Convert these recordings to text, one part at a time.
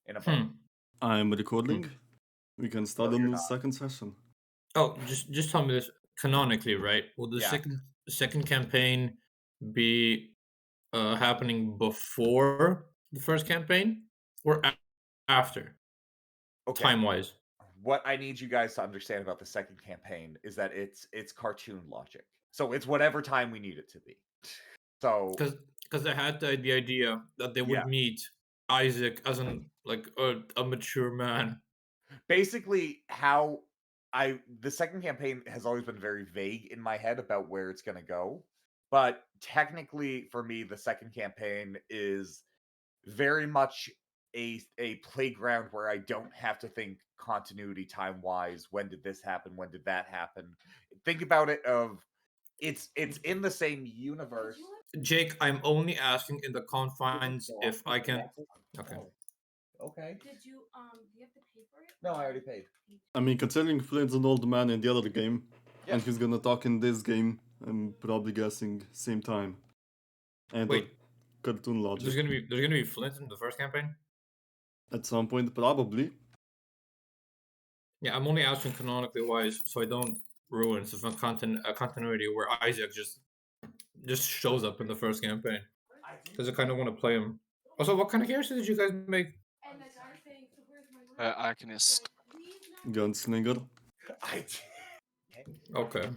in a Hmm. moment. I'm recording. We can start No, on you're the not. second session. Oh, just tell me this canonically, right? Will the Yeah. second campaign be happening before the first campaign or after, Okay. time-wise? What I need you guys to understand about the second campaign is that it's cartoon logic. So it's whatever time we need it to be. So Because I had the idea that they would Yeah. meet Isaac as a mature man. basically the second campaign has always been very vague in my head about where it's going to go. But technically for me the second campaign is very much a playground where I don't have to think continuity time wise. When did this happen? When did that happen? Think about it it's in the same universe. Jake, I'm only asking in the confines Go if on. I can. Okay. Okay. Do you have to pay for it? No, I already paid. I mean, considering Flint's an old man in the other game, Yeah. and he's gonna talk in this game, I'm probably guessing same time. And Wait, cartoon logic. there's gonna be Flint in the first campaign? At some point, probably. Yeah, I'm only asking canonically wise, so I don't ruin some continuity where Isaac just shows up in the first campaign. Because I kind of want to play him. Also, what kind of character did you guys make? And the guy's saying, so where's my money? Arcanist. Gunslinger. Okay.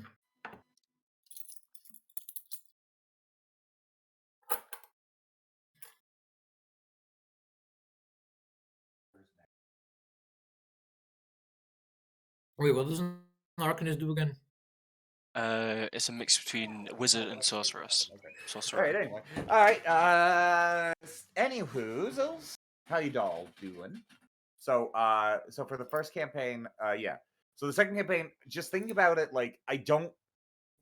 Wait, what does an Arcanist do again? It's a mix between wizard and sorceress. All right, anyway. All right, anywhoozles, how you all doing? So for the first campaign, yeah. So the second campaign, just thinking about it, like, I don't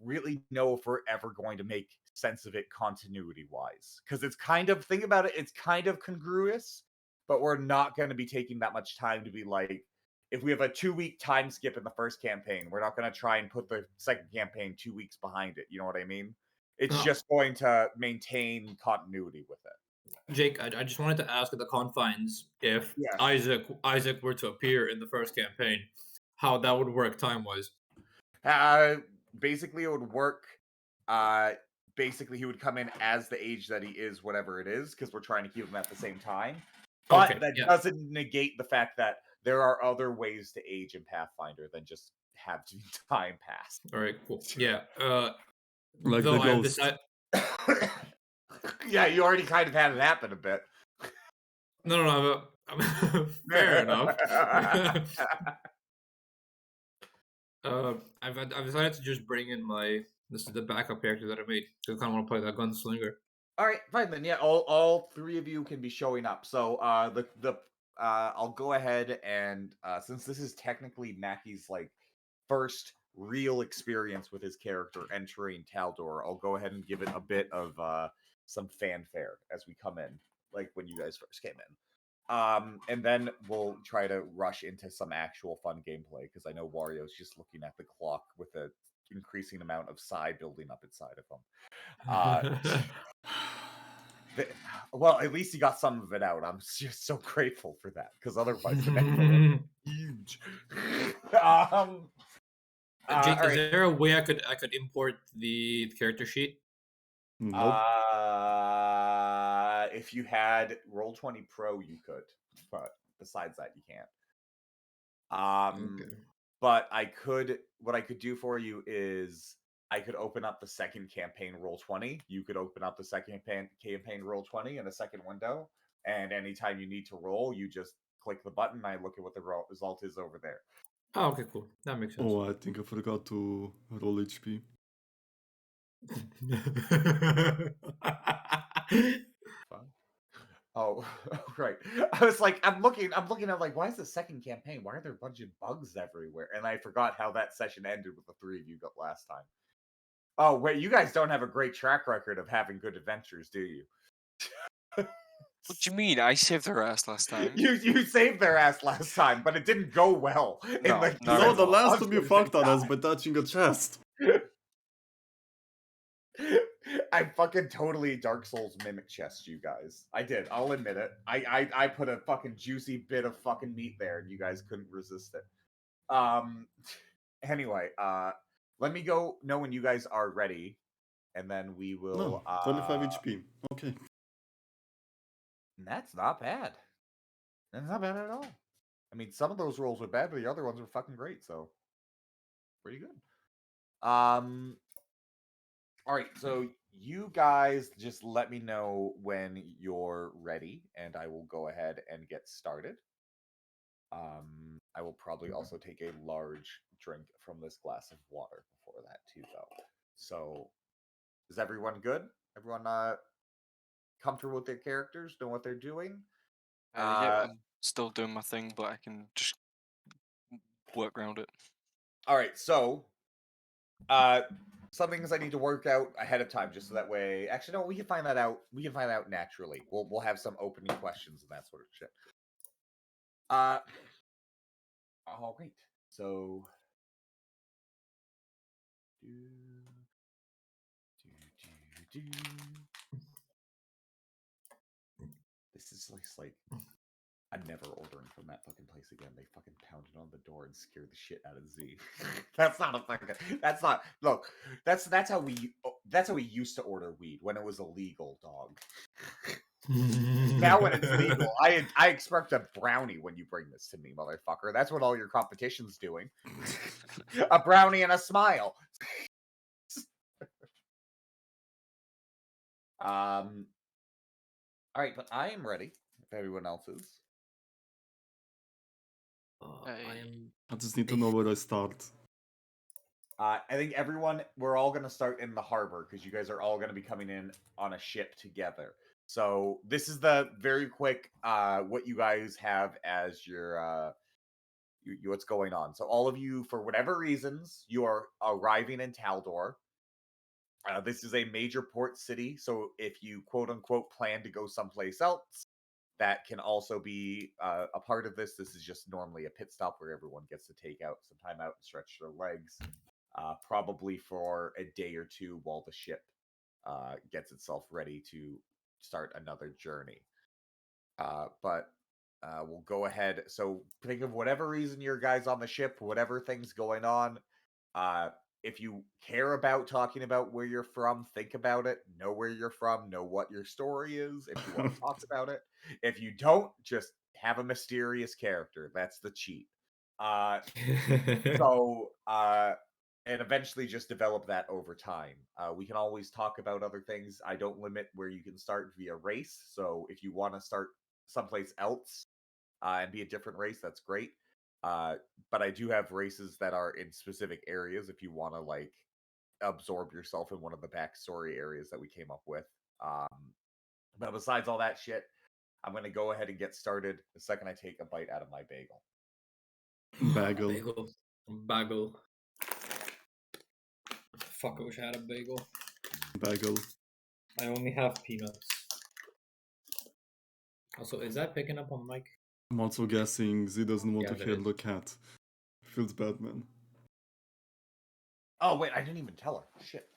really know if we're ever going to make sense of it continuity-wise. Because it's kind of, think about it, it's kind of congruous, but we're not going to be taking that much time to be like, if we have a 2-week time skip in the first campaign, we're not going to try and put the second campaign 2 weeks behind it. You know what I mean? It's just going to maintain continuity with it. Jake, I just wanted to ask at the confines if Yeah. Isaac were to appear in the first campaign, how that would work time-wise. Basically, it would work. Basically, he would come in as the age that he is, whatever it is, because we're trying to keep him at the same time. But Okay, that yeah. doesn't negate the fact that there are other ways to age in Pathfinder than just have time pass. All right, cool. Yeah. Like though the I have ghost. Yeah, you already kind of had it happen a bit. No, fair enough. I've decided to just bring in this is the backup character that I made. So I kind of want to play that gunslinger. All right, fine then. Yeah, all three of you can be showing up. So I'll go ahead and since this is technically Mackie's like first real experience with his character entering Taldor, I'll go ahead and give it a bit of some fanfare as we come in, like when you guys first came in. And then we'll try to rush into some actual fun gameplay because I know Wario's just looking at the clock with a increasing amount of sigh building up inside of him. Well, at least he got some of it out. I'm just so grateful for that because otherwise the next one would be huge. Jake, is there a way I could import the character sheet? Nope. If you had Roll20 Pro, you could, but besides that, you can't. Okay. But what I could do for you is I could open up the second campaign Roll20. You could open up the second campaign Roll20 in a second window, and anytime you need to roll, you just click the button. And I look at what the result is over there. Oh, okay, cool. That makes sense. Oh, I think I forgot to roll HP. Oh, right. I was like, I'm looking at like, why is the second campaign? Why are there a bunch of bugs everywhere? And I forgot how that session ended with the three of you got last time. Oh, wait, you guys don't have a great track record of having good adventures, do you? What do you mean? I saved their ass last time. You saved their ass last time, but it didn't go well. No, not No, at the all. last time you fucked on us by touching a chest. I fucking totally Dark Souls mimic chest you guys. I did. I'll admit it. I put a fucking juicy bit of fucking meat there, and you guys couldn't resist it. Anyway, let me go know when you guys are ready, and then we will. No, 25 HP. Okay. That's not bad. That's not bad at all. I mean, some of those rolls were bad, but the other ones were fucking great. So, pretty good. All right, so you guys just let me know when you're ready, and I will go ahead and get started. I will probably also take a large drink from this glass of water before that too, though. So, is everyone good? Everyone comfortable with their characters, know what they're doing? Yeah, I'm still doing my thing, but I can just work around it. All right, so some things I need to work out ahead of time, just so that way. Actually, no, we can find that out. We can find out naturally. We'll have some opening questions and that sort of shit. All right. So, this is like I'm never ordering from that fucking place again. They fucking pounded on the door and scared the shit out of Z. That's not a fucking. That's not. Look, that's how we used to order weed when it was illegal, dog. Now when it's legal, I expect a brownie when you bring this to me, motherfucker. That's what all your competition's doing. A brownie and a smile. All right, but I am ready. If everyone else is. I am. I just need to know where I start. I think we're all going to start in the harbor because you guys are all going to be coming in on a ship together. So this is the very quick what you guys have as your what's going on. So all of you, for whatever reasons, you are arriving in Taldor. This is a major port city, so if you quote unquote plan to go someplace else, that can also be a part of this. This is just normally a pit stop where everyone gets to take out some time out and stretch their legs. Probably for a day or two while the ship gets itself ready to start another journey. But we'll go ahead. So think of whatever reason your guys on the ship, whatever thing's going on. If you care about talking about where you're from, think about it. Know where you're from. Know what your story is. If you want to talk about it. If you don't, just have a mysterious character. That's the cheat. And eventually just develop that over time. We can always talk about other things. I don't limit where you can start via race. So if you want to start someplace else and be a different race, that's great. But I do have races that are in specific areas if you want to like absorb yourself in one of the backstory areas that we came up with. But besides all that shit, I'm going to go ahead and get started the second I take a bite out of my bagel. Bagel. Bagel. Fuck, I wish I had a bagel. Bagel. I only have peanuts. Also, is that picking up on mic? I'm also guessing Z doesn't want Yeah, to that hear is. the cat. Feels bad, man. Oh, wait, I didn't even tell her. Shit.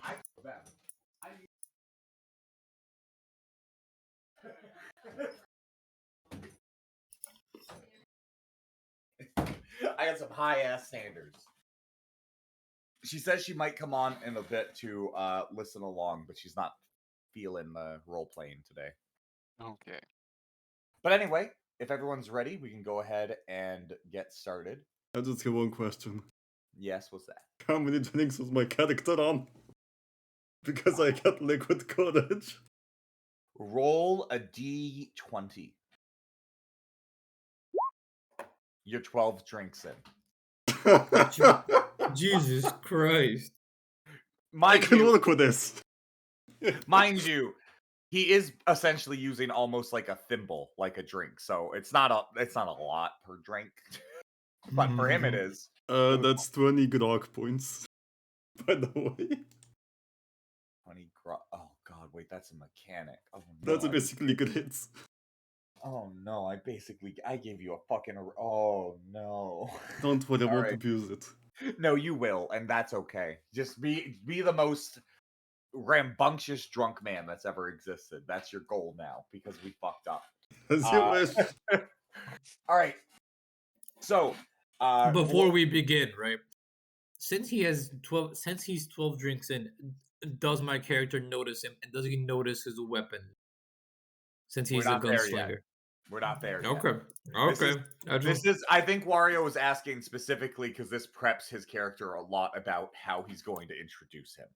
I feel bad. I got some high ass standards. She says she might come on in a bit to listen along, but she's not feeling the role playing today. Okay. But anyway, if everyone's ready, we can go ahead and get started. I just have one question. Yes, what's that? How many drinks was my character on? Because I got liquid courage. Roll a d20. You're 12 drinks in. Jesus Christ. I Mind can you, work with this. mind you, he is essentially using almost like a thimble, like a drink. So it's not a lot per drink, but for him it is. That's 20 grog points. By the way, 20 Oh god, wait, that's a mechanic. Oh no, that's basically grits. oh no, I gave you a fucking. Oh no. Don't worry, I won't Alright. abuse it. No, you will, and that's okay. Just be the most rambunctious drunk man that's ever existed. That's your goal now because we fucked up. As you Uh, wish. All right. So, Before we begin, right? Since he's 12 drinks in, does my character notice him, and does he notice his weapon? Since We're he's a not there yet. gunslinger. We're not there yet. Okay. This is- Okay. This is, I think Wario was asking specifically because this preps his character a lot about how he's going to introduce him.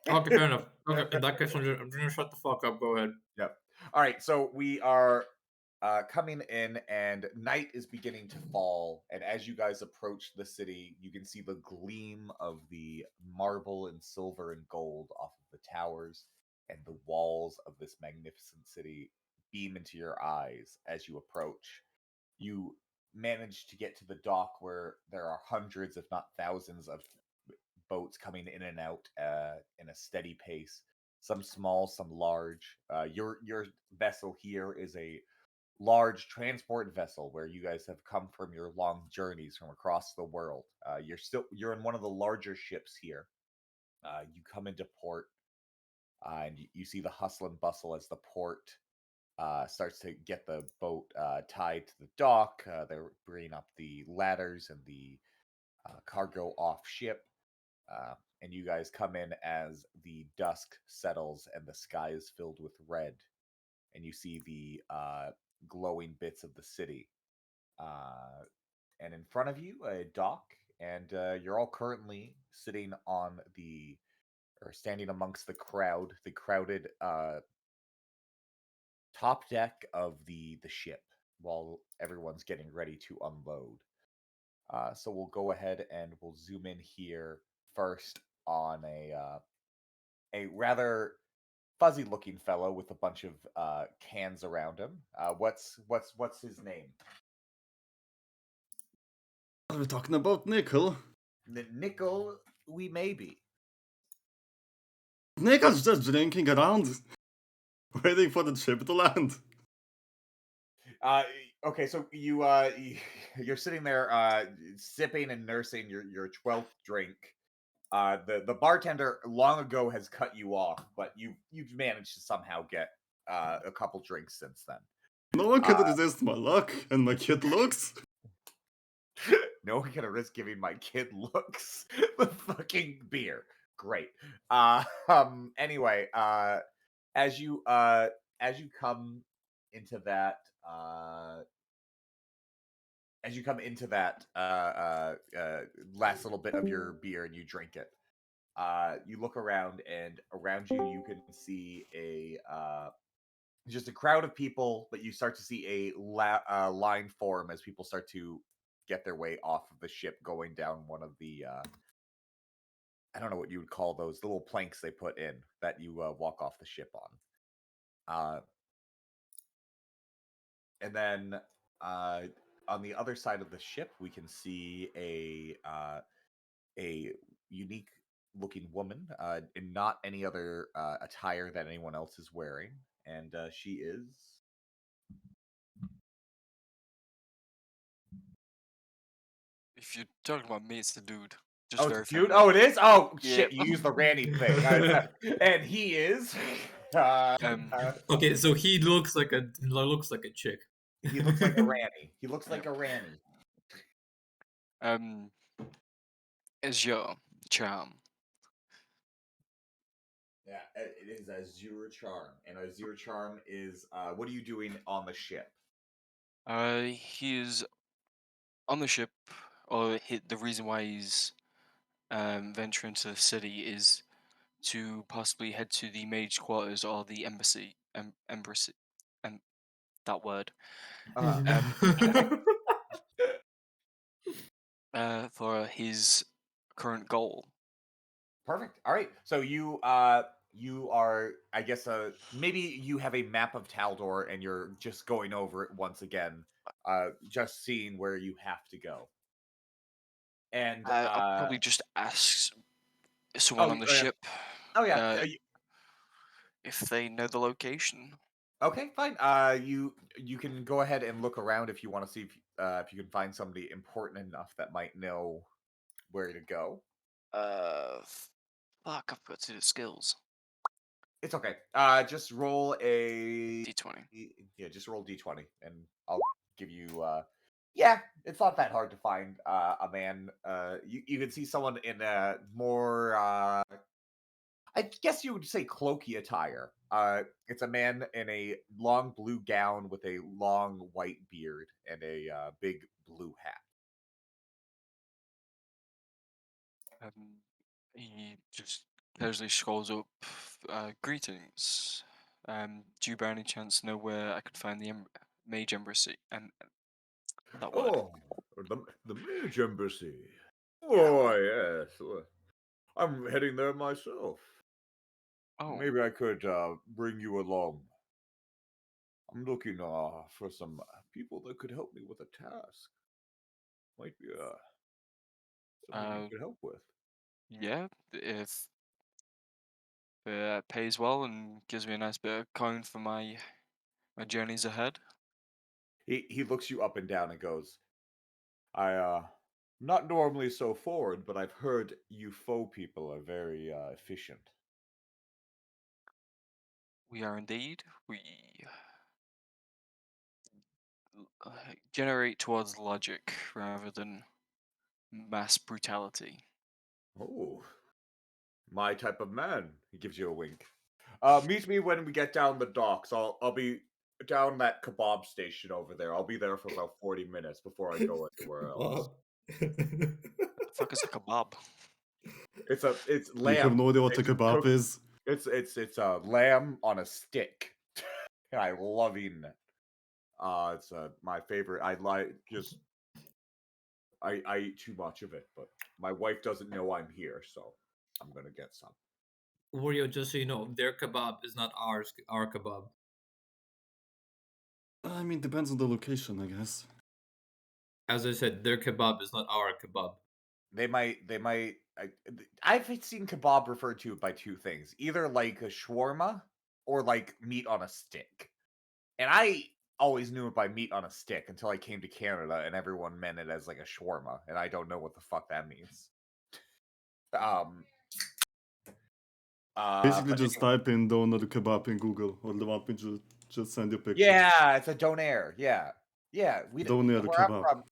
Okay, fair enough. Okay, in that case, I'm gonna shut the fuck up. Go ahead. Yep. All right. So we are coming in, and night is beginning to fall. And as you guys approach the city, you can see the gleam of the marble and silver and gold off of the towers, and the walls of this magnificent city beam into your eyes as you approach. You manage to get to the dock where there are hundreds, if not thousands, of boats coming in and out in a steady pace. Some small, some large. Your vessel here is a large transport vessel where you guys have come from your long journeys from across the world. You're in one of the larger ships here. You come into port, and you see the hustle and bustle as the port starts to get the boat tied to the dock. They're bringing up the ladders and the cargo off ship. And you guys come in as the dusk settles and the sky is filled with red. And you see the glowing bits of the city. And in front of you, a dock. And you're all currently sitting on or standing amongst the crowded top deck of the ship while everyone's getting ready to unload. So we'll go ahead and we'll zoom in here first on a rather fuzzy looking fellow with a bunch of cans around him. What's his name? Are we talking about Nickel? Nickel, we may be. Nickel's just drinking around, waiting for the ship to land. Okay, so you're sitting there sipping and nursing your 12th drink. The bartender long ago has cut you off, but you've managed to somehow get a couple drinks since then. No one can resist my luck and my cute looks. No one can risk giving my kid looks the fucking beer. Great. Anyway, as you come into that last little bit of your beer and you drink it, you look around, and around you can see just a crowd of people, but you start to see a line form as people start to get their way off of the ship, going down one of the I don't know what you would call those little planks they put in that you walk off the ship on. And then on the other side of the ship, we can see a unique looking woman in not any other attire that anyone else is wearing, and she is. If you're talking about me, it's the dude. Oh, Very dude! feminine. Oh, it is. Oh, Yeah. shit! You used the Randy thing, and he is. Okay, so he looks like a chick. He looks like a Randy. He looks like a Randy. Azure charm. Yeah, it is Azure charm, and Azure charm is. What are you doing on the ship? He is on the ship, or the reason why he's venture into the city is to possibly head to the mage quarters or the embassy, embassy, that word, um, for his current goal. Perfect. All right. So you are, I guess, maybe you have a map of Taldor and you're just going over it once again, just seeing where you have to go. And I'll probably just ask someone on the yeah. ship Oh yeah. if they know the location. Okay, fine. You can go ahead and look around if you want to see if you can find somebody important enough that might know where to go. Fuck, I forgot to do the skills. It's okay. Just roll a D20. Yeah, just roll D20, and I'll give you. Yeah, it's not that hard to find a man. You can see someone in a more. I guess you would say cloaky attire. It's a man in a long blue gown with a long white beard and a big blue hat. He just casually scrolls up. Greetings. Do you by any chance know where I could find the mage embassy? That word. Oh, the Mage Embassy. Oh yes, I'm heading there myself. Oh, Maybe I could bring you along. I'm looking for some people that could help me with a task. Might be something you uh, could help with. yeah. If it pays well and gives me a nice bit of coin for my journeys ahead. He looks you up and down and goes, I not normally so forward, but I've heard you foe people are very efficient. We are indeed. We uh, generate towards logic rather than mass brutality. Oh, my type of man. He gives you a wink. Meet me when we get down the docks. I'll be down that kebab station over there. I'll be there for about 40 minutes before I go anywhere else. Kebab. The fuck is a kebab? It's You have lamb. no idea what a It's kebab cooked. is? It's a lamb on a stick. And I love eating it. It's my favorite. I eat too much of it, but my wife doesn't know I'm here, so I'm gonna get some. Wario, just so you know, their kebab is not our kebab. I mean, depends on the location, I guess. As I said, their kebab is not our kebab. They might. I've seen kebab referred to by two things: either like a shawarma or like meat on a stick. And I always knew it by meat on a stick until I came to Canada, and everyone meant it as like a shawarma, and I don't know what the fuck that means. Basically, But just type in doner kebab in Google, or they want me to just send you a picture. yeah, it's a donair. Yeah, yeah. Doner kebab.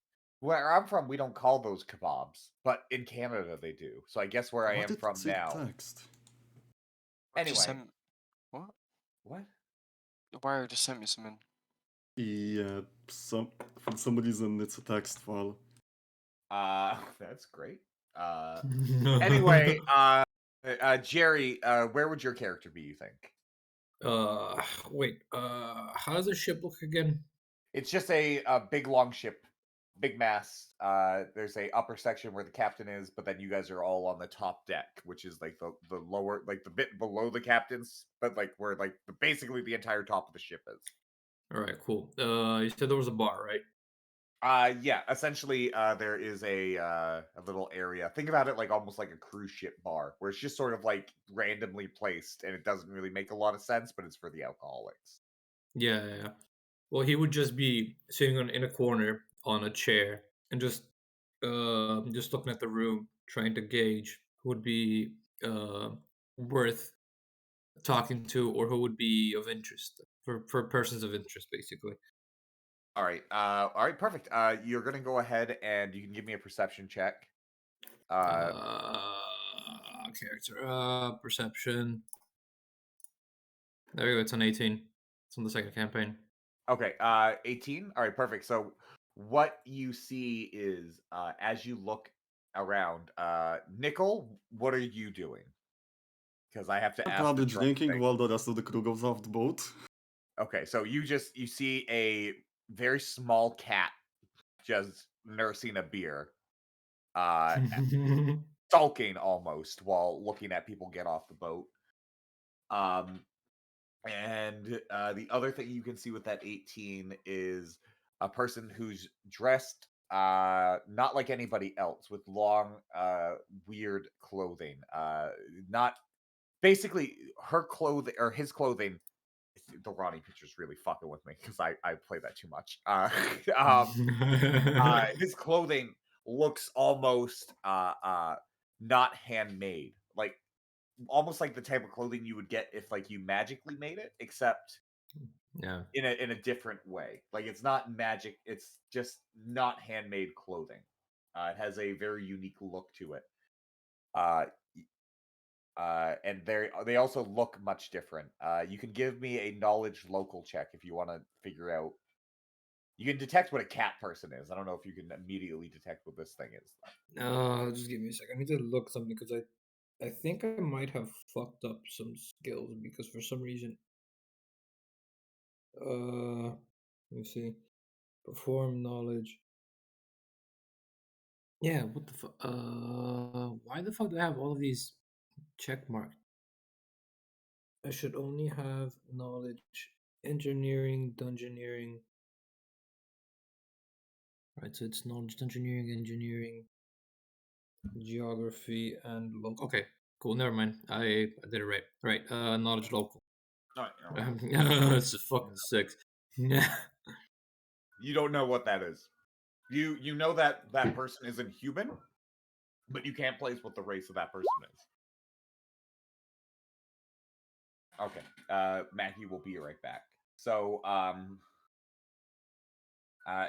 Where I'm from, we don't call those kebabs, but in Canada they do. So I guess where I Why am did from it say now. text? Just Anyway, what? what? Wario just sent me something. Yeah, for some reason it's a text file. That's great. Anyway, Jerry, where would your character be, you think? Wait, how does the ship look again? It's just a big long ship, big mast. There's a upper section where the captain is, but then you guys are all on the top deck, which is like the lower, like the bit below the captain's, but like where like basically the entire top of the ship is. All right, cool. You said there was a bar, right? Yeah, essentially, there is a little area. Think about it like almost like a cruise ship bar, where it's just sort of like randomly placed, and it doesn't really make a lot of sense, but it's for the alcoholics. Yeah. Well, he would just be sitting in a corner on a chair and just looking at the room, trying to gauge who would be worth talking to or who would be of interest for persons of interest, basically. All right, perfect. You're gonna go ahead and you can give me a perception check. Character perception. There you go. It's an 18. It's on the second campaign. Okay, 18. All right, perfect. So what you see is as you look around. Nickel, what are you doing? Because I have to I'm ask. probably the drunk drinking thing. while the rest of the crew goes off the boat. Okay, so you see a very small cat just nursing a beer, sulking almost while looking at people get off the boat. And the other thing you can see with that 18 is a person who's dressed not like anybody else, with long weird clothing. Not basically her clothing or his clothing. The Ronnie picture's really fucking with me because I play that too much. His clothing looks almost not handmade, like almost like the type of clothing you would get if like you magically made it, except Yeah. in a different way. Like it's not magic; it's just not handmade clothing. It has a very unique look to it. And they also look much different. You can give me a knowledge local check if you want to figure out. You can detect what a cat person is. I don't know if you can immediately detect what this thing is. Just give me a second. I need to look something because I think I might have fucked up some skills because for some reason. Let me see. Perform knowledge. Yeah, what the fuck? Why the fuck do I have all of these check marked? I should only have knowledge, engineering, dungeoneering. Right, so it's knowledge, engineering, geography, and local. Okay, cool. Never mind. I did it right. Right. Knowledge local. It's just fucking 6. Yeah. You don't know what that is. You know that person isn't human, but you can't place what the race of that person is. Okay. Maggie will be right back. So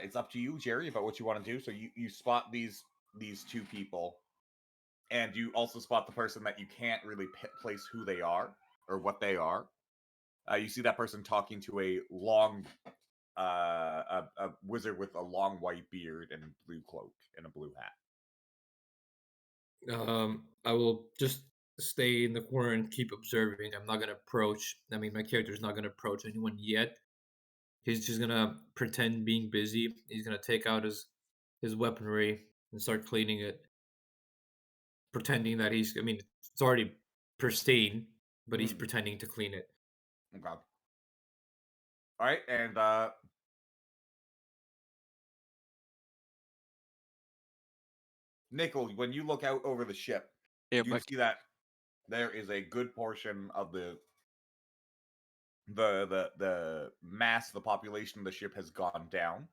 it's up to you, Jerry, about what you want to do. So you spot these two people, and you also spot the person that you can't really place who they are or what they are. You see that person talking to a long a wizard with a long white beard and blue cloak and a blue hat. I will just stay in the corner and keep observing. I'm not gonna approach. I mean, my character's not gonna approach anyone yet. He's just gonna pretend being busy. He's gonna take out his weaponry and start cleaning it, pretending that he's. I mean, it's already pristine, but he's pretending to clean it. Okay. All right, and Nickel, when you look out over the ship, Yeah, you see that there is a good portion of the mass, the population of the ship has gone down.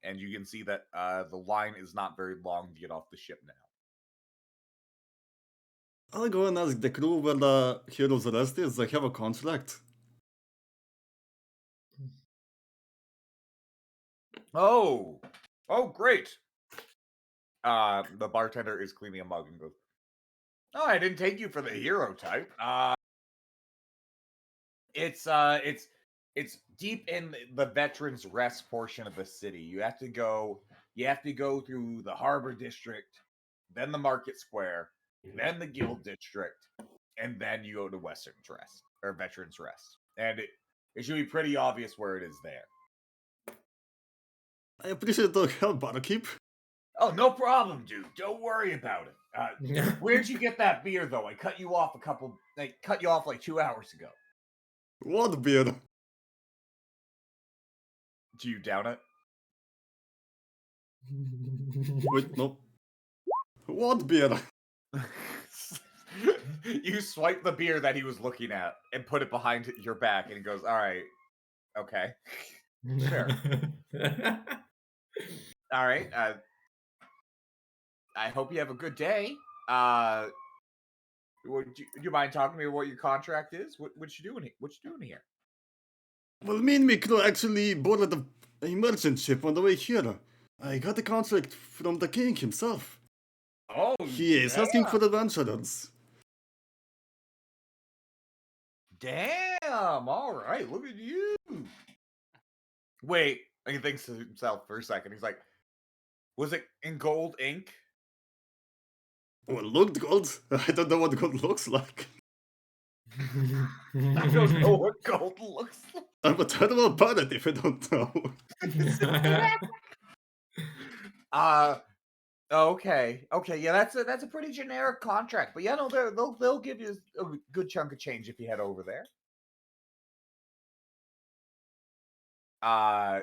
And you can see that the line is not very long to get off the ship now. I'll go and ask the crew where the hero's rest is. I have a contract. Oh, great. The bartender is cleaning a mug and goes, "Oh, I didn't take you for the hero type. It's deep in the veterans rest portion of the city. You have to go through the harbor district, then the market square, then the guild district, and then you go to Western's Rest or Veterans Rest. And it should be pretty obvious where it is there. I appreciate the help, barkeep. Oh, no problem, dude. Don't worry about it. Where'd you get that beer, though? I cut you off like 2 hours ago. What beer? Do you down it? Wait, no. What beer? You swipe the beer that he was looking at and put it behind your back, and he goes, "All right, okay, sure, all right. I hope you have a good day. Would you mind talking to me about what your contract is? What you doing? What you doing here?" Well, me and my crew actually boarded a merchant ship on the way here. I got the contract from the king himself. Oh, He is asking for adventurers. Damn! All right, look at you. Wait, he thinks to himself for a second. He's like, Was it in gold ink? Well, it looked good. I don't know what gold looks like. I don't know what gold looks like. I'm a terrible pilot if I don't know. Okay, yeah, that's a pretty generic contract, but yeah, no, they'll give you a good chunk of change if you head over there.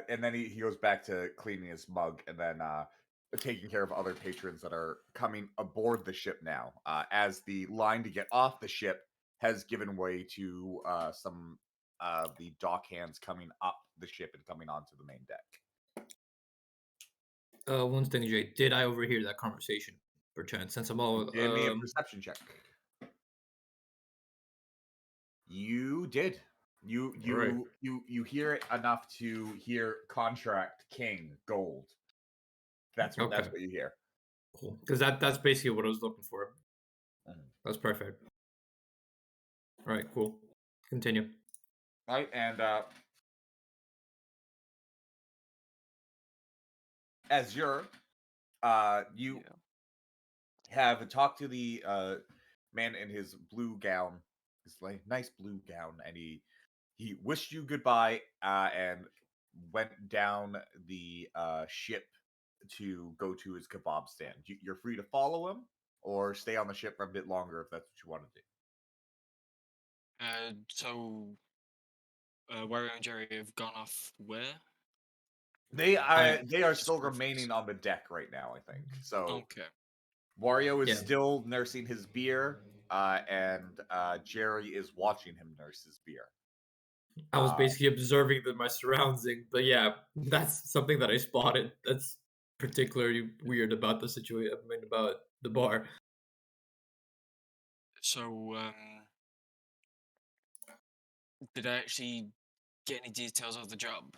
And then he goes back to cleaning his mug and then taking care of other patrons that are coming aboard the ship now. As the line to get off the ship has given way to some the dock hands coming up the ship and coming onto the main deck. One thing, Jay, did I overhear that conversation, perchance? Since I'm all Give me a perception check. You did. You Right. hear it enough to hear contract king gold. That's what you hear. Cool, because that's basically what I was looking for. That's perfect. All right, cool. Continue. All right, and Azure, you have talked to the man in his blue gown, his like nice blue gown, and he wished you goodbye and went down the ship to go to his kebab stand. You're free to follow him or stay on the ship for a bit longer if that's what you want to do. So, Wario and Jerry have gone off where? They are just still reference. remaining on the deck right now, I think. So Okay. Wario is Yeah. still nursing his beer, and Jerry is watching him nurse his beer. I was basically observing my surroundings, but yeah, that's something that I spotted. That's particularly weird about the situation. I mean, about the bar. So, did I actually get any details of the job?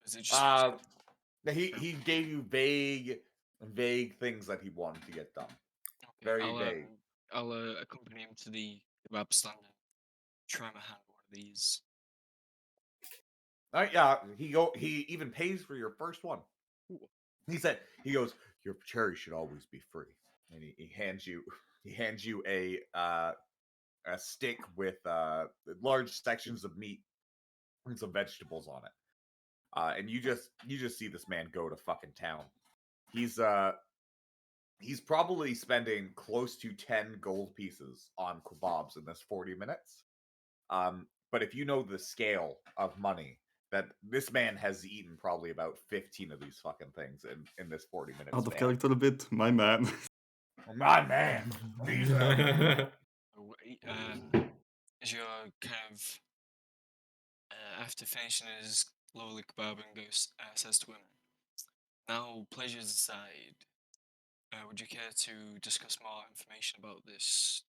Is it just He gave you vague things that he wanted to get done. okay, Very vague. I'll accompany him to the kebab stand and try my hand at one of these. All right, yeah, he even pays for your first one. Ooh. He goes, your cherry should always be free, and he hands you a stick with large sections of meat and some vegetables on it. And you just see this man go to fucking town. He's probably spending close to 10 gold pieces on kebabs in this 40 minutes. But if you know the scale of money, that this man has eaten probably about 15 of these fucking things in this 40 minutes. Out of character a bit, my man. My man. As you're kind of after finishing his lovely kebab and goes says to him, "Now, pleasures aside, would you care to discuss more information about this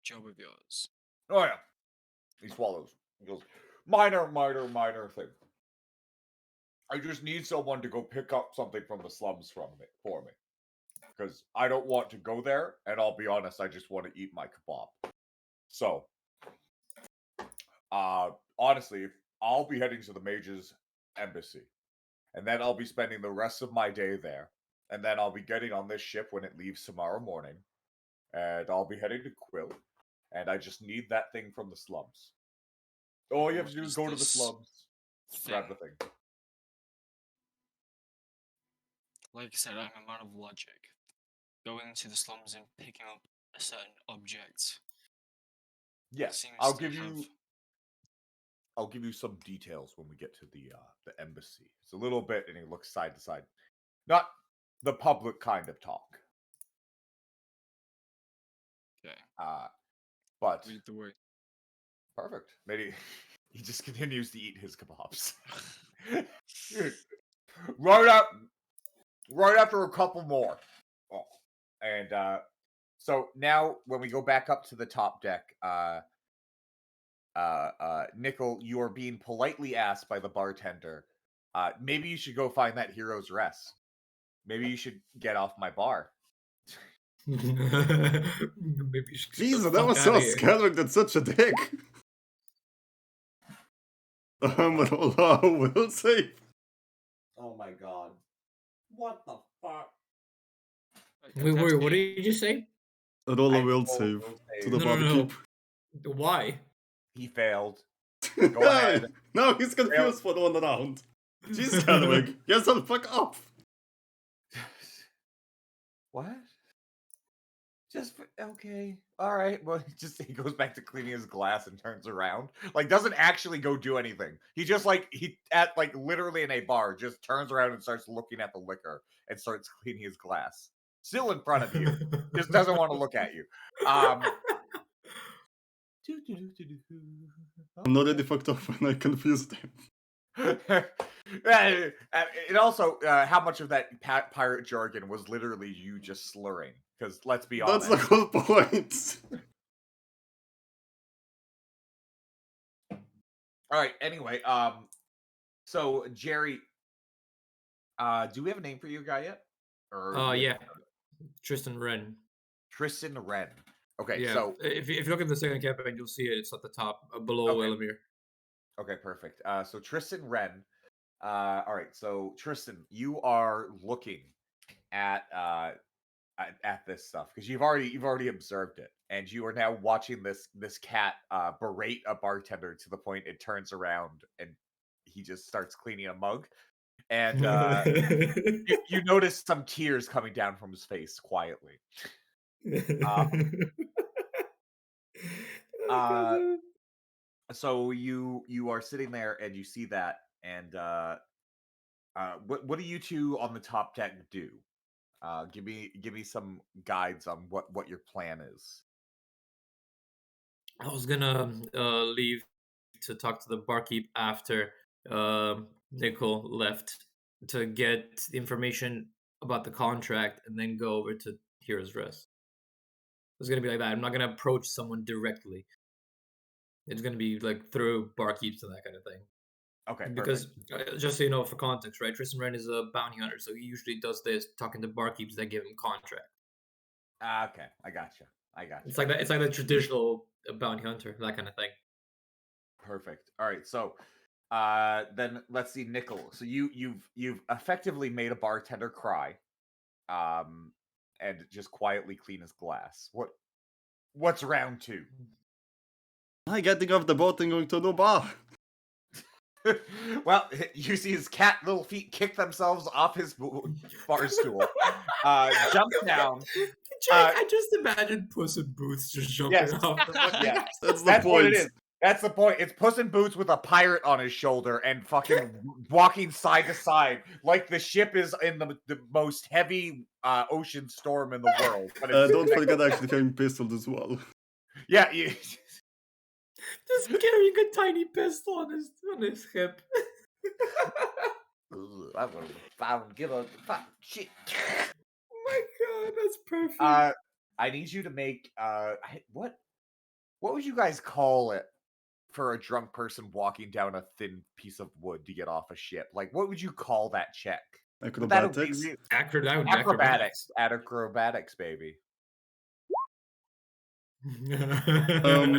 job of yours?" Oh yeah. He swallows. He goes, minor thing. I just need someone to go pick up something from the slums for me. Because I don't want to go there, and I'll be honest, I just want to eat my kebab. So, honestly, I'll be heading to the mage's embassy. And then I'll be spending the rest of my day there. And then I'll be getting on this ship when it leaves tomorrow morning. And I'll be heading to Quill. And I just need that thing from the slums. All you have to do is go to the slums, grab the thing. Like I said, I'm a man of logic. Going to the slums and picking up a certain object. Yes, seems I'll to give have- you some details when we get to the embassy. It's a little bit, and he looks side to side. Not the public kind of talk. Okay. But Read the way. perfect. Maybe he just continues to eat his kebabs. right after a couple more. Oh. And so now when we go back up to the top deck, Nickel, you are being politely asked by the bartender, maybe you should go find that hero's rest. Maybe you should get off my bar. Maybe you should get the Jesus, that fuck was so outta here. scattering than such a dick. Roll, will save. Oh my god. What the fuck? Wait, what did you just say? Roll I a will rolled save will to save. the No, no, no. barkeep. Why? He failed. Go ahead. Now he's confused for 1 round. Jeez, Calvig, yes, I'll fuck up. What? Okay. All right. Well, he goes back to cleaning his glass and turns around. Like, doesn't actually go do anything. He just literally in a bar, just turns around and starts looking at the liquor and starts cleaning his glass. Still in front of you. Just doesn't want to look at you. I'm not really fucked up when I confused him. And also, how much of that pirate jargon was literally you just slurring? Because let's be That's honest. the whole point. All right. Anyway, so Jerry, do we have a name for your guy yet? Or Yeah, Tristan Wren. Tristan Wren. Okay, Yeah, so if you look at the second campaign, you'll see it. It's at the top, below Okay. Elamir. okay, perfect. So Tristan Wren. All right. So Tristan, you are looking at this stuff because you've already observed it, and you are now watching this cat berate a bartender to the point it turns around and he just starts cleaning a mug, and you notice some tears coming down from his face quietly. uh, So you are sitting there and you see that, and what do you two on the top deck do? Give me some guides on what your plan is. I was gonna leave to talk to the barkeep after Nicole left to get the information about the contract and then go over to Hero's Rest. It's gonna be like that. I'm not gonna approach someone directly. It's gonna be like through barkeeps and that kind of thing. Okay, Because perfect. just so you know, for context, right? Tristan Wren is a bounty hunter, so he usually does this, talking to barkeeps that give him contract. Okay, I gotcha. It's like that. It's like the traditional bounty hunter, that kind of thing. Perfect. All right, so then let's see, Nickel. So you've effectively made a bartender cry, and just quietly clean his glass. What's round two? I getting off the boat and going to the bar. Well, you see his cat little feet kick themselves off his bar stool, jump down. I just imagine Puss in Boots just jumping Yes, off the fucking. yeah, That's the that's what it point. is. That's the point. It's Puss in Boots with a pirate on his shoulder and fucking walking side to side like the ship is in the most heavy ocean storm in the world. But Don't forget actually carrying pistols as well. yeah, Just carrying a tiny pistol on his hip. I would give a fuck shit. Oh my god, that's perfect. I need you to make what would you guys call it for a drunk person walking down a thin piece of wood to get off a ship? Like, what would you call that check? But that would be Acrobatics. acrobatics. Acrobatics, baby.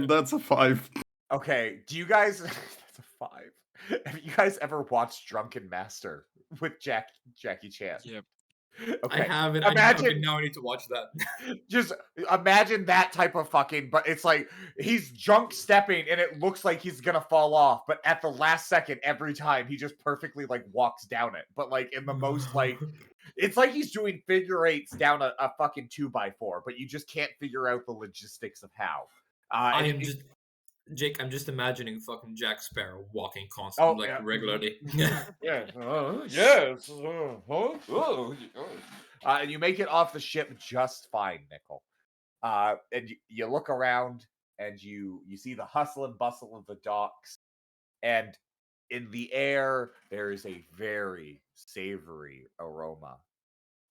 That's a 5. Okay, do you guys? That's a 5. Have you guys ever watched Drunken Master with Jackie Chan? Yep. Okay. I haven't. Imagine, Now I need to watch that. just imagine that type of fucking. But it's like he's drunk stepping, and it looks like he's gonna fall off. But at the last second, every time he just perfectly like walks down it. But like in the most like, it's like he's doing figure eights down a fucking 2x4. But you just can't figure out the logistics of how. I and am it- just Jake. I'm just imagining fucking Jack Sparrow walking Oh, constantly, yeah. regularly. Yes. Yes. And you make it off the ship just fine, Nickel. And you look around and you see the hustle and bustle of the docks, and in the air there is a very savory aroma.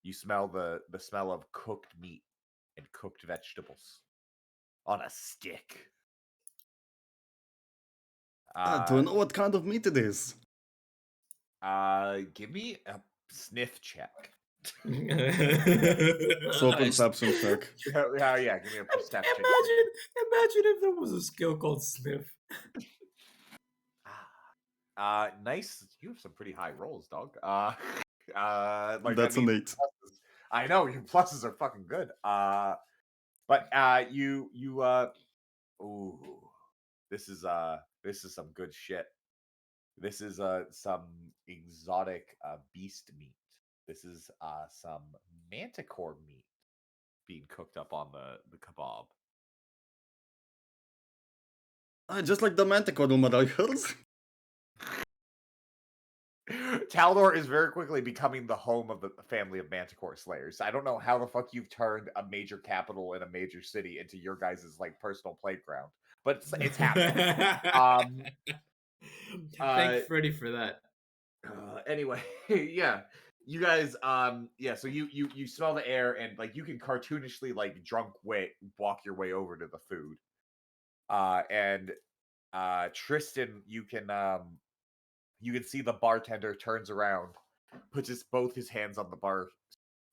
You smell the smell of cooked meat and cooked vegetables on a stick. I don't know what kind of meat it is. Give me a sniff check. So perception check. Yeah, give me a perception. Imagine if there was a skill called sniff. Nice. You have some pretty high rolls, dog. That's an 8. I know your pluses are fucking good. But ooh, this is some good shit. This is some exotic beast meat. This is some manticore meat being cooked up on the kebab. Just like the manticore rumor I heard. Taldor is very quickly becoming the home of the family of manticore slayers. I don't know how the fuck you've turned a major capital in a major city into your guys' like personal playground, but it's happening. Thank Freddy for that. Anyway, yeah, you guys, yeah. So you smell the air and like you can cartoonishly like drunk way walk your way over to the food. And Tristan, you can see the bartender turns around, puts both his hands on the bar.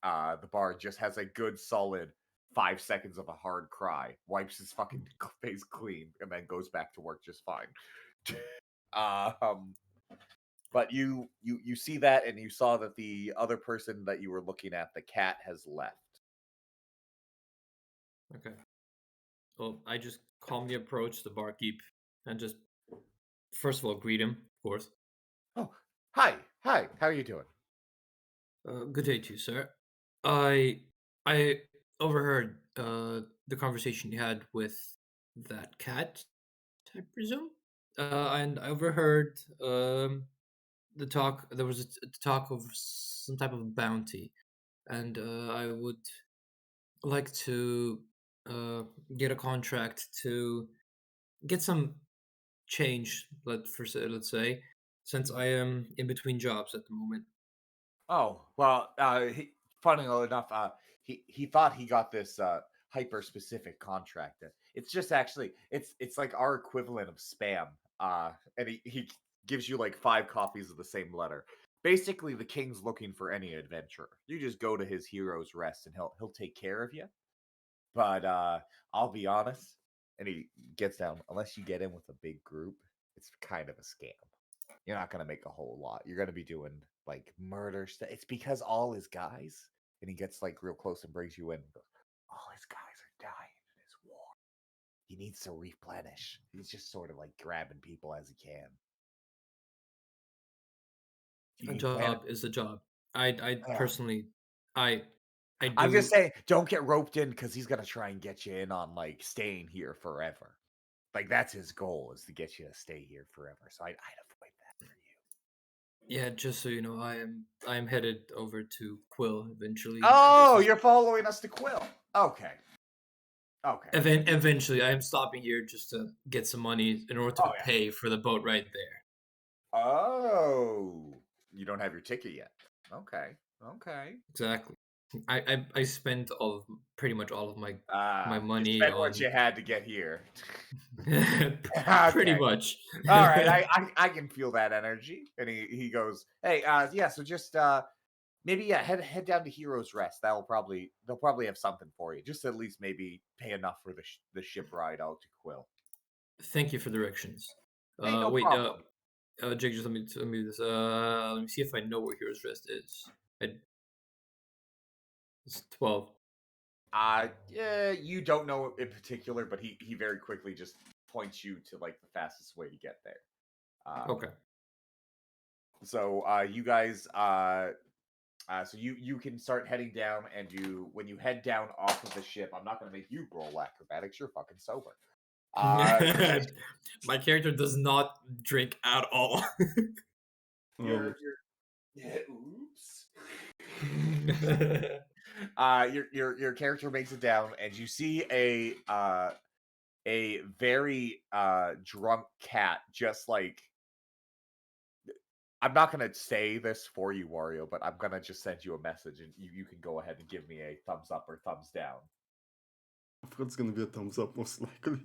The bar just has a good solid 5 seconds of a hard cry, wipes his fucking face clean, and then goes back to work just fine. But you see that, and you saw that the other person that you were looking at, the cat, has left. Okay. Well, I just calmly approach the barkeep and just first of all greet him, of course. Oh, hi, how are you doing? Good day to you, sir. I overheard the conversation you had with that cat, I presume. And I overheard the talk. There was a talk of some type of bounty, and I would like to get a contract to get some change. Let's say, since I am in between jobs at the moment. Oh, well, funny enough, he thought he got this hyper specific contract. It's just actually it's like our equivalent of spam. And he gives you like 5 copies of the same letter. Basically, the king's looking for any adventurer. You just go to his hero's rest, and he'll take care of you. But I'll be honest, and he gets down. Unless you get in with a big group, it's kind of a scam. You're not gonna make a whole lot. You're gonna be doing like murder stuff. It's because all his guys, and he gets like real close and brings you in. And goes, all his guys are dying in his war. He needs to replenish. He's just sort of like grabbing people as he can. A You plan- job is a job. I Yeah. personally, I do. I'm just saying, don't get roped in because he's gonna try and get you in on like staying here forever. Like that's his goal, is to get you to stay here forever. So I'd avoid that for you. Yeah, just so you know, I am headed over to Quill eventually. Oh, you're following us to Quill. Okay. Eventually, I am stopping here just to get some money in order to Oh, yeah. pay for the boat right there. Oh, you don't have your ticket yet. Okay. Exactly. I spent pretty much all of my money you spent on what you had to get here. pretty Okay. much. All right, I can feel that energy. And he goes, hey, yeah, so just maybe head down to Hero's Rest. They'll probably have something for you. Just at least maybe pay enough for the ship ride out to Quill. Thank you for directions. Hey, no Wait, problem. Jake, just let me do this. Let me see if I know where Hero's Rest is. It's 12. Yeah, you don't know in particular, but he very quickly just points you to like the fastest way to get there. Okay. So you guys, so you can start heading down, and when you head down off of the ship, I'm not going to make you roll acrobatics. You're fucking sober. My character does not drink at all. You're yeah, oops. Your character makes it down, and you see a very drunk cat, just like, I'm not gonna say this for you, Wario, but I'm gonna just send you a message, and you can go ahead and give me a thumbs up or thumbs down. I thought it's gonna be a thumbs up, most likely.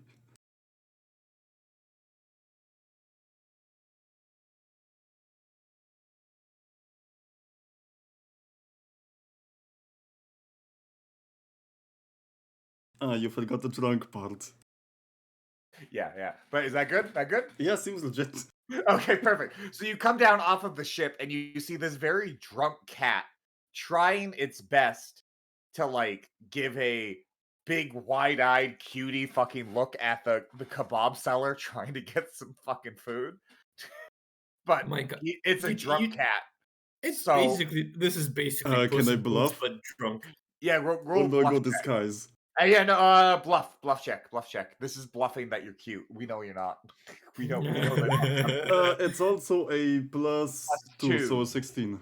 You forgot the drunk part. Yeah. But is that good? That good? Yeah, seems legit. Okay, perfect. So you come down off of the ship, and you see this very drunk cat trying its best to like give a big wide-eyed cutie fucking look at the kebab seller trying to get some fucking food. But Oh my God. it's a drunk cat. It's So- basically this is basically Can Puss I in Boots, bluff? but drunk. Yeah, Or roll do I bluff go check. disguise? Yeah, no, bluff check. This is bluffing that you're cute. We know you're not. We know that. It's also a plus two, so two. 16.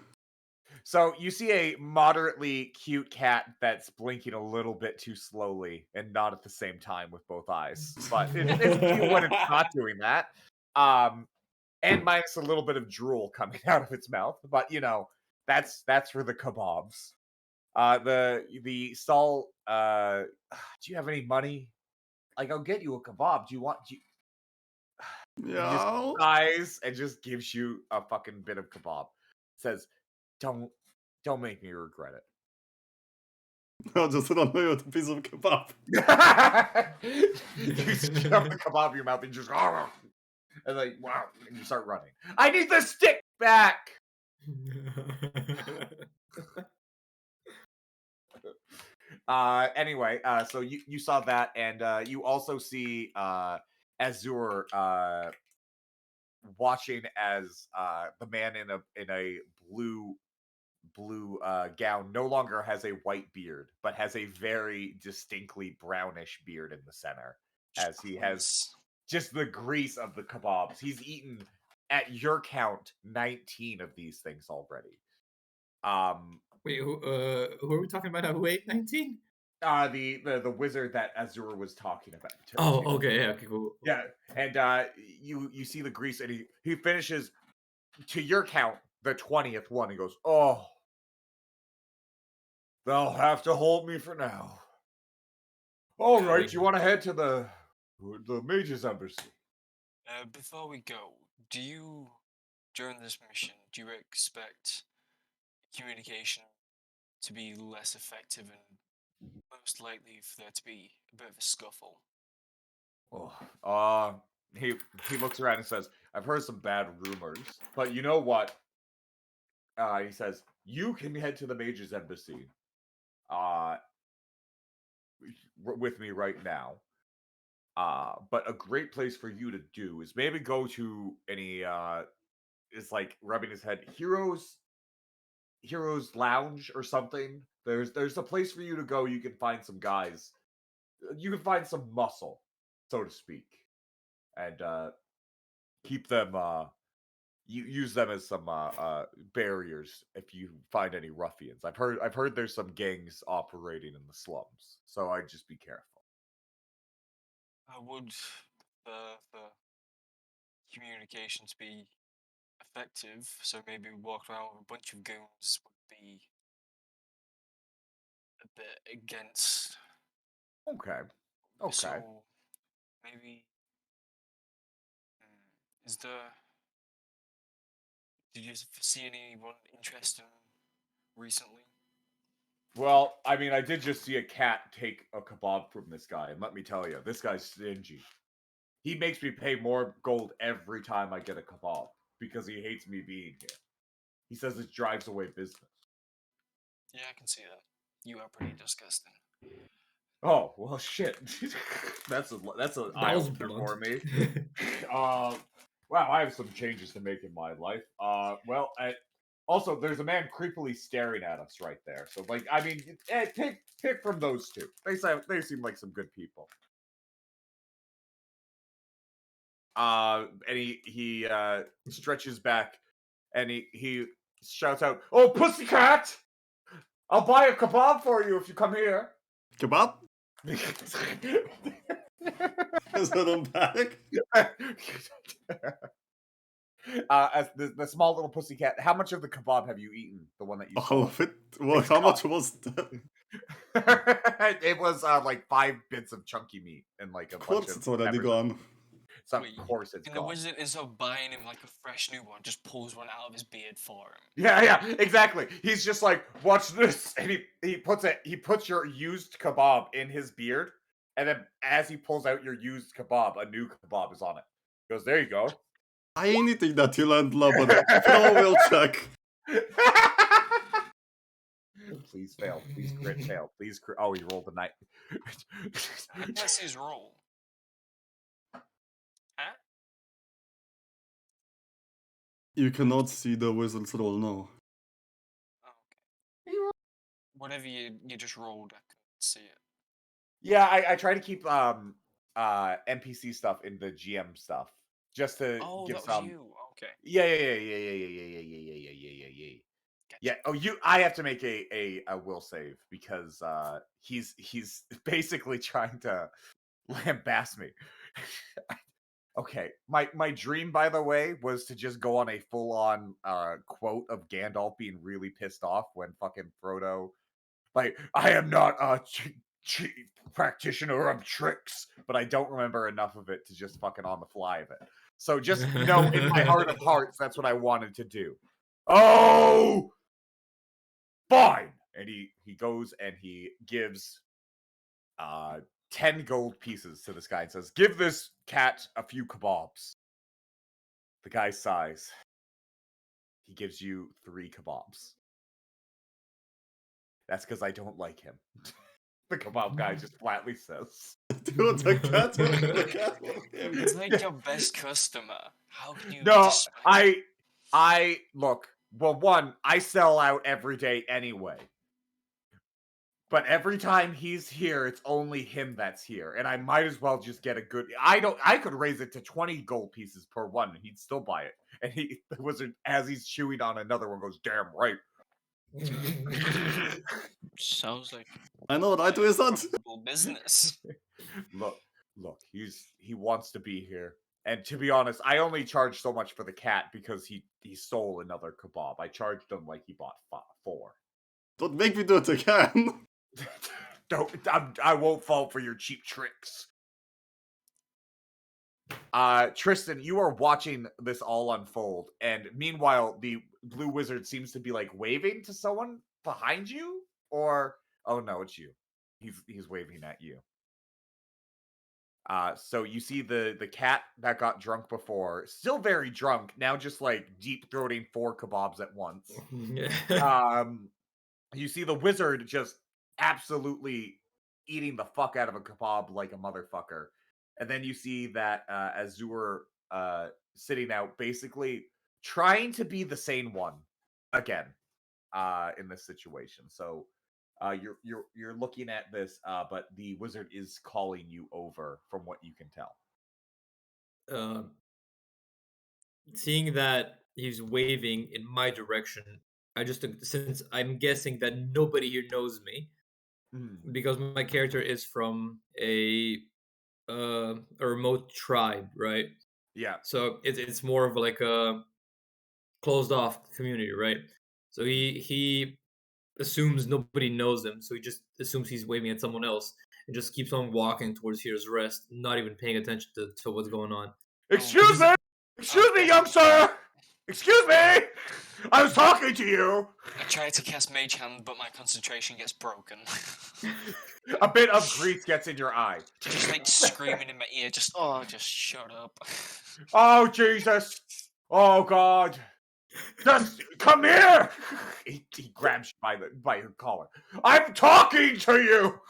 So you see a moderately cute cat that's blinking a little bit too slowly and not at the same time with both eyes. But it's cute when it's not doing that. And minus a little bit of drool coming out of its mouth. But you know, that's for the kebabs. The stall. Do you have any money? Like, I'll get you a kebab. Do you want? He just Yeah. sighs and just gives you a fucking bit of kebab. Says, don't make me regret it. I'll just run away with a piece of kebab. You shove the kebab in your mouth and just and like wow, and you start running. I need the stick back. Anyway, so you saw that, and you also see Azure watching as the man in a blue gown no longer has a white beard, but has a very distinctly brownish beard in the center, as he has just the grease of the kebabs. He's eaten, at your count, 19 of these things already. Wait, who are we talking about? Who ate 19? The wizard that Azure was talking about. Oh, okay, yeah, okay, cool. Yeah, and you see the grease, and he finishes, to your count, the 20th one. He goes, "Oh, they'll have to hold me for now. All right, you want to head to the mage's embassy?" Before we go, during this mission, do you expect communication to be less effective and most likely for there to be a bit of a scuffle? Oh, he looks around and says, "I've heard some bad rumors, but you know what?" He says, "You can head to the mage's embassy, with me right now. But a great place for you to do is maybe go to any is like rubbing his head, Heroes Lounge or something. There's a place for you to go. You can find some guys. You can find some muscle, so to speak, and keep them. You use them as some barriers if you find any ruffians. I've heard there's some gangs operating in the slums, so I'd just be careful." Would the communication to be effective, so maybe walk around with a bunch of goons would be a bit against. Okay. So maybe is there? Did you see anyone interesting recently? Well, I mean, I did just see a cat take a kebab from this guy, and let me tell you, this guy's stingy. He makes me pay more gold every time I get a kebab because he hates me being here. He says it drives away business. Yeah, I can see that. You are pretty disgusting. Oh well, shit. that's an eye was opener blunt. for me. Wow, I have some changes to make in my life. Well, also there's a man creepily staring at us right there. So, like, I mean, pick from those two. They seem like some good people. And he stretches back, and he shouts out, "Oh, pussycat! I'll buy a kebab for you if you come here." Kebab? Is that on back? As the small little pussycat, how much of the kebab have you eaten? The one that you All saw? of it? Well, how much was that? It was like 5 bits of chunky meat and like a Of bunch course of it's already peppers. gone. So Wait, of course it's And the gone. wizard, instead of buying him like a fresh new one, just pulls one out of his beard for him. Yeah, exactly. He's just like, "Watch this," and he puts your used kebab in his beard, and then as he pulls out your used kebab, a new kebab is on it. He goes, "There you go." I ain't eating that till I'm blubber. Throw will check. Please fail. Please crit fail. Please crit. Oh, he rolled a 9. I can't see his roll. Huh? You cannot see the wizard's roll now. Oh, whatever you just rolled, I couldn't see it. Yeah, I try to keep NPC stuff in the GM stuff just to Oh, give that was some. you. Okay. Yeah. Yeah. Oh, I have to make a will save because he's basically trying to lambast me. Okay, my dream, by the way, was to just go on a full on quote of Gandalf being really pissed off when fucking Frodo, like, I am not a practitioner of tricks, but I don't remember enough of it to just fucking on the fly of it. So just know, in my heart of hearts, that's what I wanted to do. Oh, fine. And he goes and he gives 10 gold pieces to this guy and says, "Give this cat a few kebabs." The guy sighs. He gives you 3 kebabs. That's because I don't like him. The kebab guy just flatly says. Dude, the cat will him. It's like your best customer. How can you No, despise I look. Well, one, I sell out every day anyway. But every time he's here, it's only him that's here, and I might as well just get a good. I could raise it to 20 gold pieces per one, and he'd still buy it. And the wizard, as he's chewing on another one, goes, "Damn right." Sounds like I know, right, wizard? profitable business. Look, he wants to be here. And to be honest, I only charged so much for the cat because he stole another kebab. I charged him like he bought 4. Don't make me do it again. I won't fall for your cheap tricks. Tristan, you are watching this all unfold, and meanwhile, the blue wizard seems to be like waving to someone behind you, or oh no, it's you. He's waving at you. So you see the cat that got drunk before, still very drunk, now just like deep throating 4 kebabs at once. You see the wizard just absolutely eating the fuck out of a kebab like a motherfucker. And then you see that Azure sitting out, basically trying to be the sane one again in this situation. So you're looking at this, but the wizard is calling you over from what you can tell. Seeing that he's waving in my direction, since I'm guessing that nobody here knows me, because my character is from a remote tribe, right? Yeah. So it's more of like a closed off community, right? So he assumes nobody knows him, so he just assumes he's waving at someone else and just keeps on walking towards Here's Rest, not even paying attention to what's going on. Excuse me! Excuse me, young sir! Excuse me! I was talking to you! I try to cast Mage Hand, but my concentration gets broken. A bit of grease gets in your eye. Just like screaming in my ear, just shut up. Oh, Jesus! Oh, God! Just come here! He grabs you by your collar. I'm talking to you!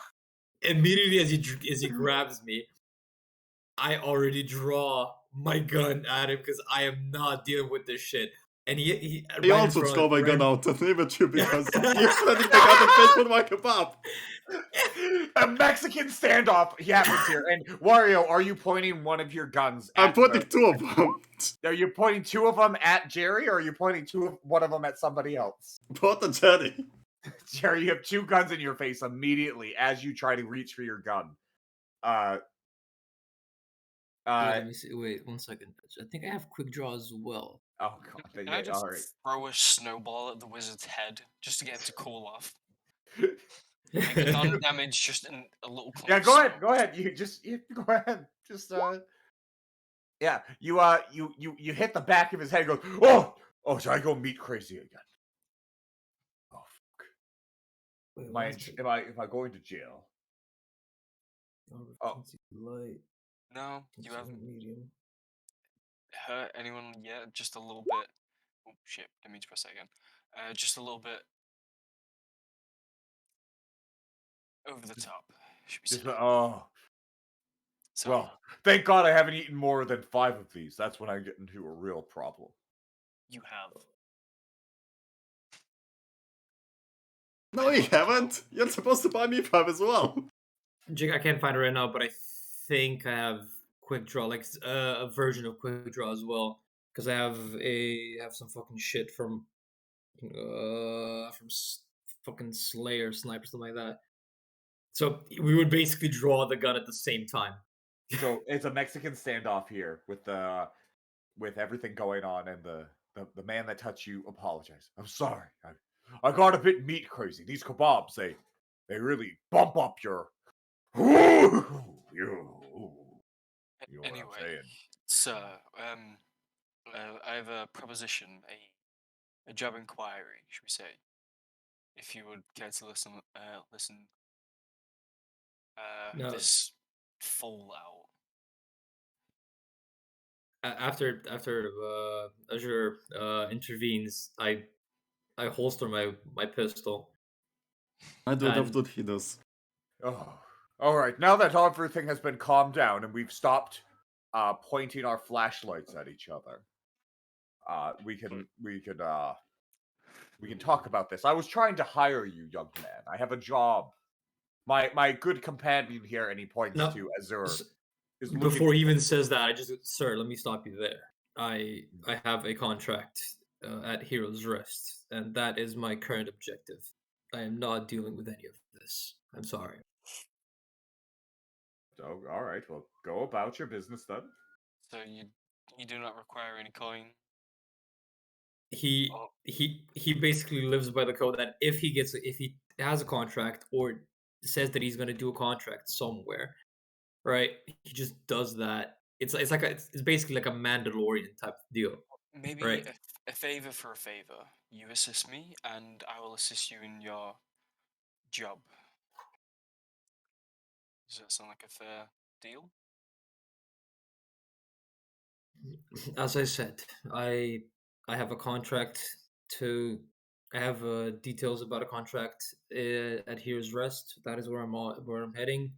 Immediately as he grabs me, I already draw my gun at him because I am not dealing with this shit. And he I also throw my gun out and leave it you because you're letting the gun fish with my kebab. A Mexican standoff happens here. And Wario, are you pointing one of your guns at I'm pointing 2 of them. Are you pointing 2 of them at Jerry, or are you pointing one of them at somebody else? Put the Jerry. Jerry, you have 2 guns in your face immediately as you try to reach for your gun. let me see. Wait 1 second. I think I have quick draw as well. Oh god, Can I just all right. throw a snowball at the wizard's head just to get him to cool off? Like non-damage, just a little. Yeah, go ahead. You go ahead. Just yeah. You hit the back of his head. And goes, oh, so I go meet crazy again. Oh fuck. Wait, Am I going to jail? Oh. Light. No, you haven't Medium. hurt anyone yet. Just a little bit. Oh shit! Didn't mean to press that again. Just a little bit. over the top, should we Just say? oh So well. Thank God I haven't eaten more than 5 of these. That's when I get into a real problem. you have. No, you haven't. You're supposed to buy me 5 as well. Jake, I can't find it right now, but I think I have quick draw, like a version of quick draw as well, because I have some fucking shit from fucking Slayer Sniper, something like that. So we would basically draw the gun at the same time. So it's a Mexican standoff here with everything going on, and the man that touched you apologized. I'm sorry. I got a bit meat crazy. These kebabs, they really bump up your you know what I'm Anyway, saying. sir, I have a proposition, a job inquiry, should we say? If you would care to listen, No, this fallout. after Azure intervenes, I holster my pistol. I do it And after he does. Oh, all right. Now that everything has been calmed down and we've stopped pointing our flashlights at each other, we can talk about this. I was trying to hire you, young man. I have a job. My good companion here, and he points no, to Azure, s- is looking. before he even says that, I just, sir, let me stop you there. I have a contract at Heroes Rest, and that is my current objective. I am not dealing with any of this. I'm sorry. Oh, all right. Well, go about your business then. So you do not require any coin. He Oh, he basically lives by the code that if he has a contract or says that he's going to do a contract somewhere, right? He just does that. It's like it's basically like a Mandalorian type of deal, maybe right? a favor for a favor. You assist me, and I will assist you in your job. Does that sound like a fair deal? As I said, I have a contract to. I have details about a contract at Heroes Rest. That is where where I'm heading.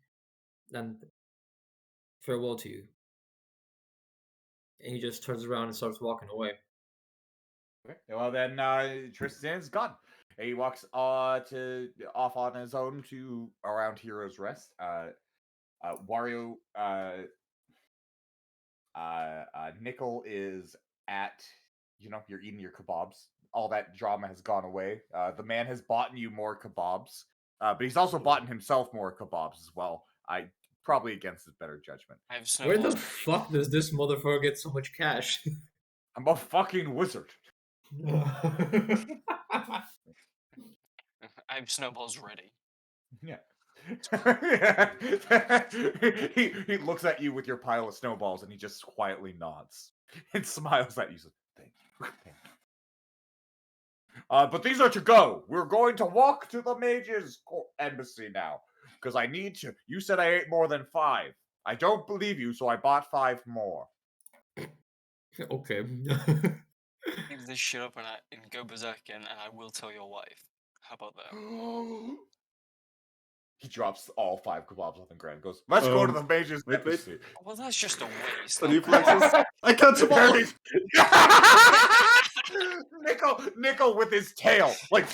And farewell to you. And he just turns around and starts walking away. Okay. Well, then Tristan's gone. He walks off on his own to around Heroes Rest. Wario, Nickel is at. You're eating your kebabs. All that drama has gone away. The man has bought you more kebabs, but he's also bought himself more kebabs as well. Probably against his better judgment. I have Where the snowballs ready. fuck does this motherfucker get so much cash? I'm a fucking wizard. I have snowballs ready. Yeah. he looks at you with your pile of snowballs and he just quietly nods and smiles at you. Says, Thank you. Thank you. But these are to go. We're going to walk to the mage's embassy now because I need to. You said I ate more than 5. I don't believe you, so I bought 5 more. Okay. Give this shit up and go berserk again, and I will tell your wife. How about that? He drops all 5 kebabs on the ground. Goes, let's go to the mage's wait. embassy. Well, that's just a waste. The reflexes. I can't There survive! he- Nickel with his tail, like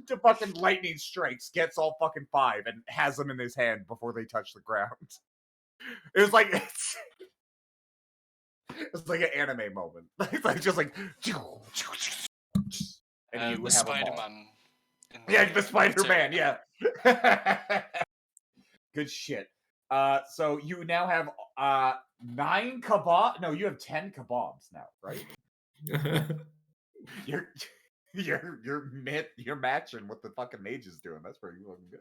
the fucking lightning strikes, gets all fucking 5 and has them in his hand before they touch the ground. It was like it's like an anime moment. It's like just like and you The have them all. Spider-Man. Yeah, the Spider-Man. Yeah. Good shit. So you now have 9 kebab. No, you have 10 kebabs now, right? You're you're matching what the fucking mage is doing. That's pretty fucking good.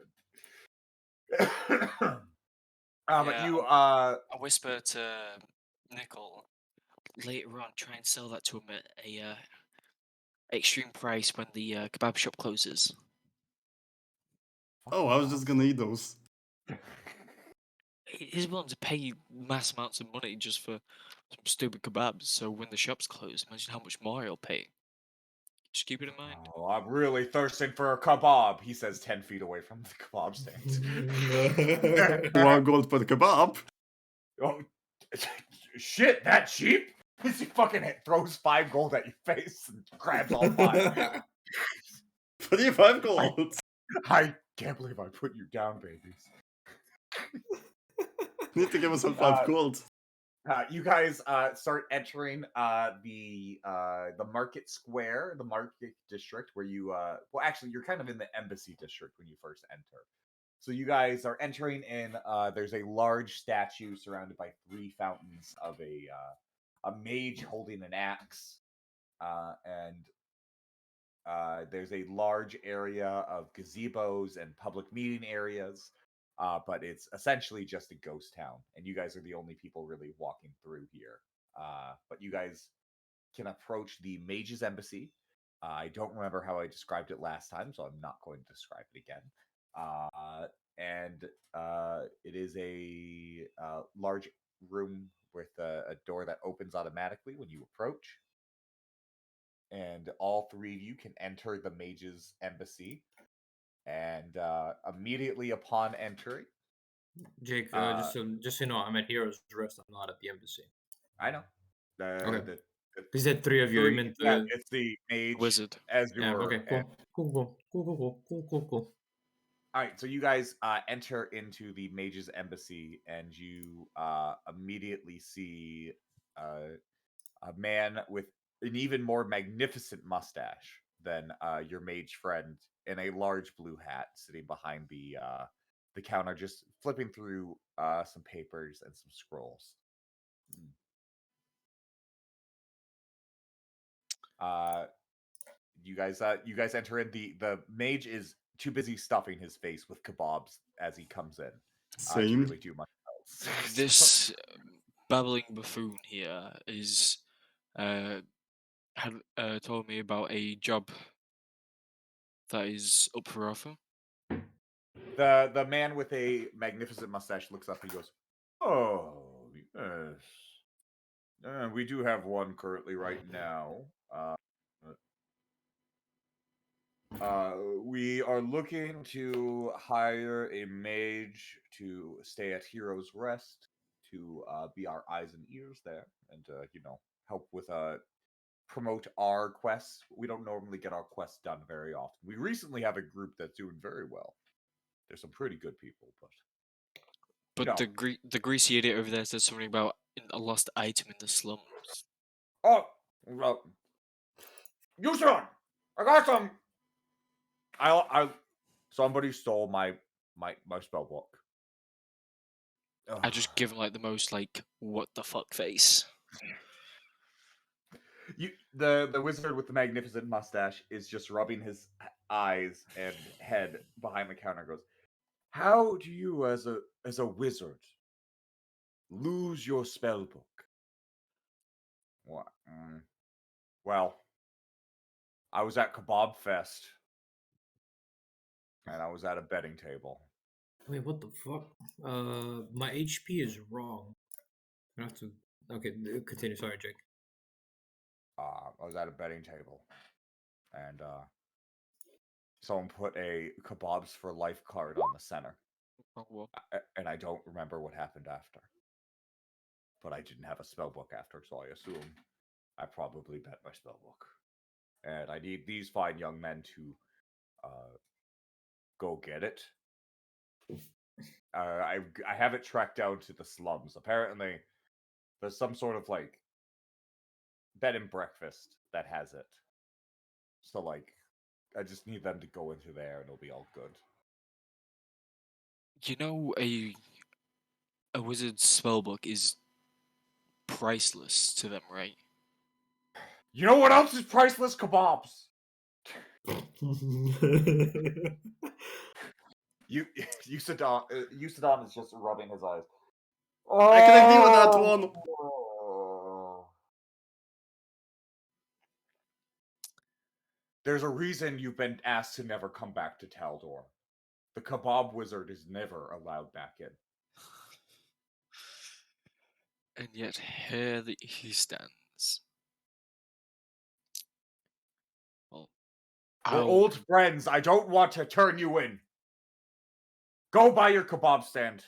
But Yeah, you I whisper to Nickel later on. Try and sell that to him at a extreme price when the kebab shop closes. Oh, I was just gonna eat those. He's willing to pay mass amounts of money just for some stupid kebabs. So when the shops close, imagine how much more he'll pay. Just keep it in mind. Oh, I'm really thirsting for a kebab, he says 10 feet away from the kebab stand. 1 gold per kebab. Oh, shit, that cheap? He fucking throws 5 gold at your face and grabs all 5. 35 gold. I can't believe I put you down, babies. Need to give us some 5 gold. You guys start entering the market square, the market district, where you well, actually, you're kind of in the embassy district when you first enter. So you guys are entering in. There's a large statue surrounded by 3 fountains of a mage holding an axe, and there's a large area of gazebos and public meeting areas. But it's essentially just a ghost town, and you guys are the only people really walking through here. But you guys can approach the mage's embassy. I don't remember how I described it last time, so I'm not going to describe it again. And it is a large room with a door that opens automatically when you approach. And all 3 of you can enter the mage's embassy. And immediately upon entering, Jake, just so you know, I'm at Heroes Rest. I'm not at the embassy. I know. Okay. He said 3 of you. I meant yeah, it's the mage, Wizard. Azure. Yeah. Okay. Cool. All right, so you guys enter into the mage's embassy, and you immediately see a man with an even more magnificent mustache than your mage friend, in a large blue hat, sitting behind the counter, just flipping through some papers and some scrolls. You guys enter in. The mage is too busy stuffing his face with kebabs as he comes in to Same. really do much else. This babbling buffoon here is had told me about a job that is up for offer. The man with a magnificent mustache looks up and goes, "Oh, yes. We do have one currently right now. We are looking to hire a mage to stay at Heroes Rest, to be our eyes and ears there, and help with promote our quests. We don't normally get our quests done very often. We recently have a group that's doing very well. There's some pretty good people, but But the greasy idiot over there said something about a lost item in the slums. oh, well, you son, I got some. Somebody stole my spell book. I just give him like the most like what the fuck face. The wizard with the magnificent mustache is just rubbing his eyes and head behind the counter. And goes, how do you, as a wizard, lose your spell book? What? Well, I was at Kebab Fest, and I was at a betting table. Wait, what the fuck? My HP is wrong. I have to. Okay, continue. Sorry, Jake. I was at a betting table, and someone put a Kebabs for Life card on the center. Oh, well. And I don't remember what happened after. But I didn't have a spell book after, so I assume I probably bet my spell book. And I need these fine young men to go get it. I have it tracked down to the slums. Apparently, there's some sort of like bed and breakfast that has it. So like, I just need them to go into there, and it'll be all good. You know, a wizard's spellbook is priceless to them, right? You know what else is priceless? Kebabs. Usadon is just rubbing his eyes. I can agree with that one. There's a reason you've been asked to never come back to Taldor. The kebab wizard is never allowed back in. And yet here he stands. Well, We're Ow. old friends. I don't want to turn you in. Go by your kebab stand.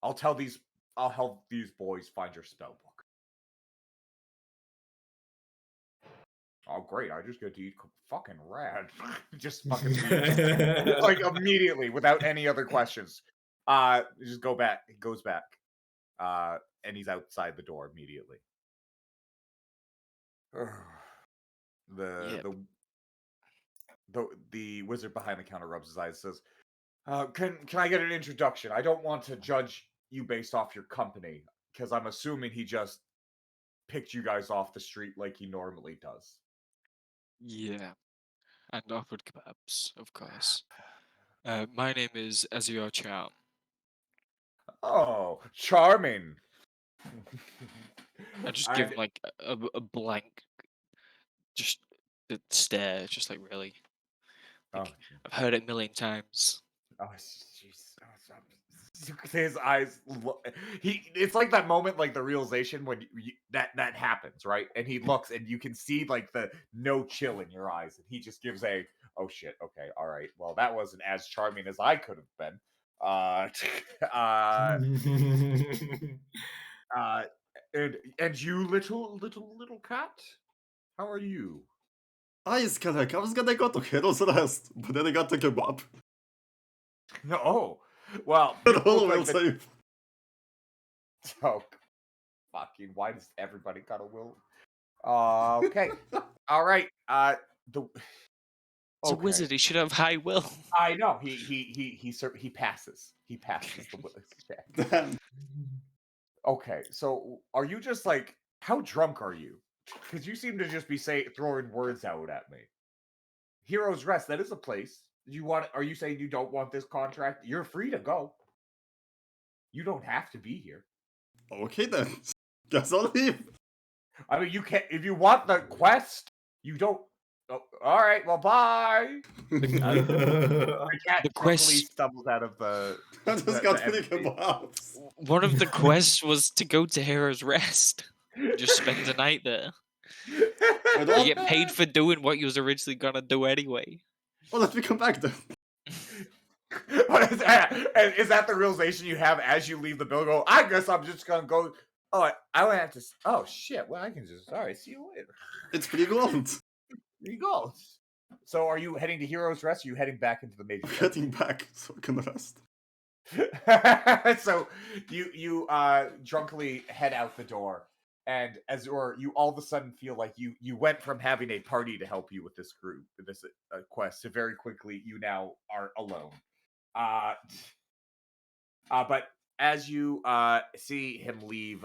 I'll help these boys find your spell book. Oh, great. I just get to eat fucking rad. Just fucking leave. Like immediately without any other questions. Just go back. He goes back. And he's outside the door immediately. Yep. The wizard behind the counter rubs his eyes and says, can I get an introduction? I don't want to judge you based off your company, because I'm assuming he just picked you guys off the street like he normally does. Yeah. And offered kebabs, of course. My name is Azure Charm. Oh, charming. I just give And- him like a blank, just the stare, just like really. oh, Like, I've heard it a million times. oh, jeez. His eyes. It's like that moment, like the realization when that happens, right? And he looks, and you can see like the no chill in your eyes, and he just gives a, oh shit, okay, all right, well that wasn't as charming as I could have been. And you little cat, how are you? I was gonna go to Heroes Rest, but then I got the kebab. Oh, well, you And all look will like the save. oh, fucking, why does everybody gotta will? Okay. All right. The It's a okay. wizard. He should have high will. I know he passes. He passes the check. Damn. Okay. So are you just like, how drunk are you? Because you seem to just be throwing words out at me. Heroes Rest. That is a place. Are you saying you don't want this contract? You're free to go. You don't have to be here. Okay then. Guess I'll leave. I mean, you can't if you want the quest. You don't. Oh, all right. Well, bye. The cat The drunkenly quest- stumbles out of the. I just the got 3 empty- kebabs. One of the quests was to go to Heroes Rest. Just spend the night there. Wait, You what? get paid for doing what you was originally gonna do anyway. Oh, let me come back then. What is that? And is that the realization you have as you leave the building? Go, I guess I'm just gonna go. Oh, I won't have to. Oh shit! Well, I can just. All right, see you later. It's pretty gold. There you go. So, are you heading to Heroes Rest? Or are you heading back into the major? I'm getting back so I can rest. So you drunkenly head out the door, and Azure, you all of a sudden feel like you went from having a party to help you with this group, this quest, to very quickly you now are alone. But as you see him leave,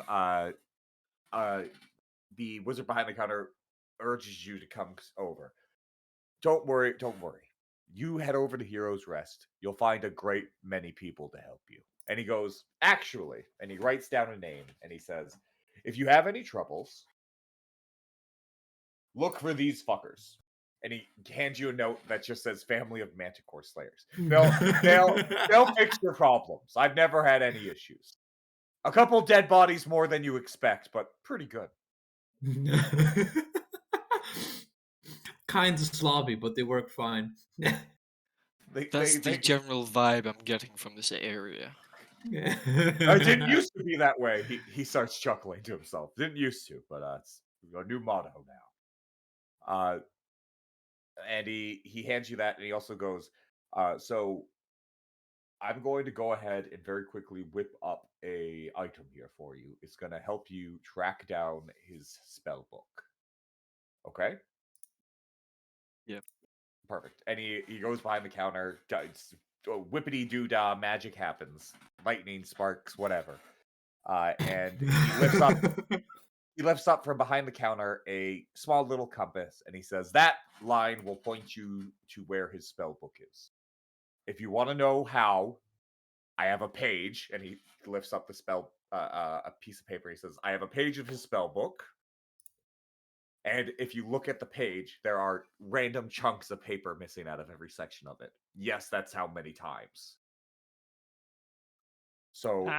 the wizard behind the counter urges you to come over. Don't worry, don't worry. You head over to Heroes Rest. You'll find a great many people to help you. And he goes, actually, and he writes down a name, and he says, if you have any troubles, look for these fuckers. And he hands you a note that just says Family of Manticore Slayers. They'll fix your problems. I've never had any issues. A couple dead bodies more than you expect, but pretty good. Kind of slobby, but they work fine. That's the general vibe I'm getting from this area. I didn't used to be that way. He starts chuckling to himself. Didn't used to, but it's a new motto now. And he hands you that, and he also goes, so I'm going to go ahead and very quickly whip up a item here for you. It's going to help you track down his spell book. Okay? Yep. Perfect. And he goes behind the counter, whippity doo dah, magic happens, lightning sparks, whatever. And he lifts up from behind the counter a small little compass, and he says, that line will point you to where his spell book is. If you want to know how, I have a page, and he lifts up the a piece of paper. He says, I have a page of his spell book. And if you look at the page, there are random chunks of paper missing out of every section of it. Yes, that's how many times. So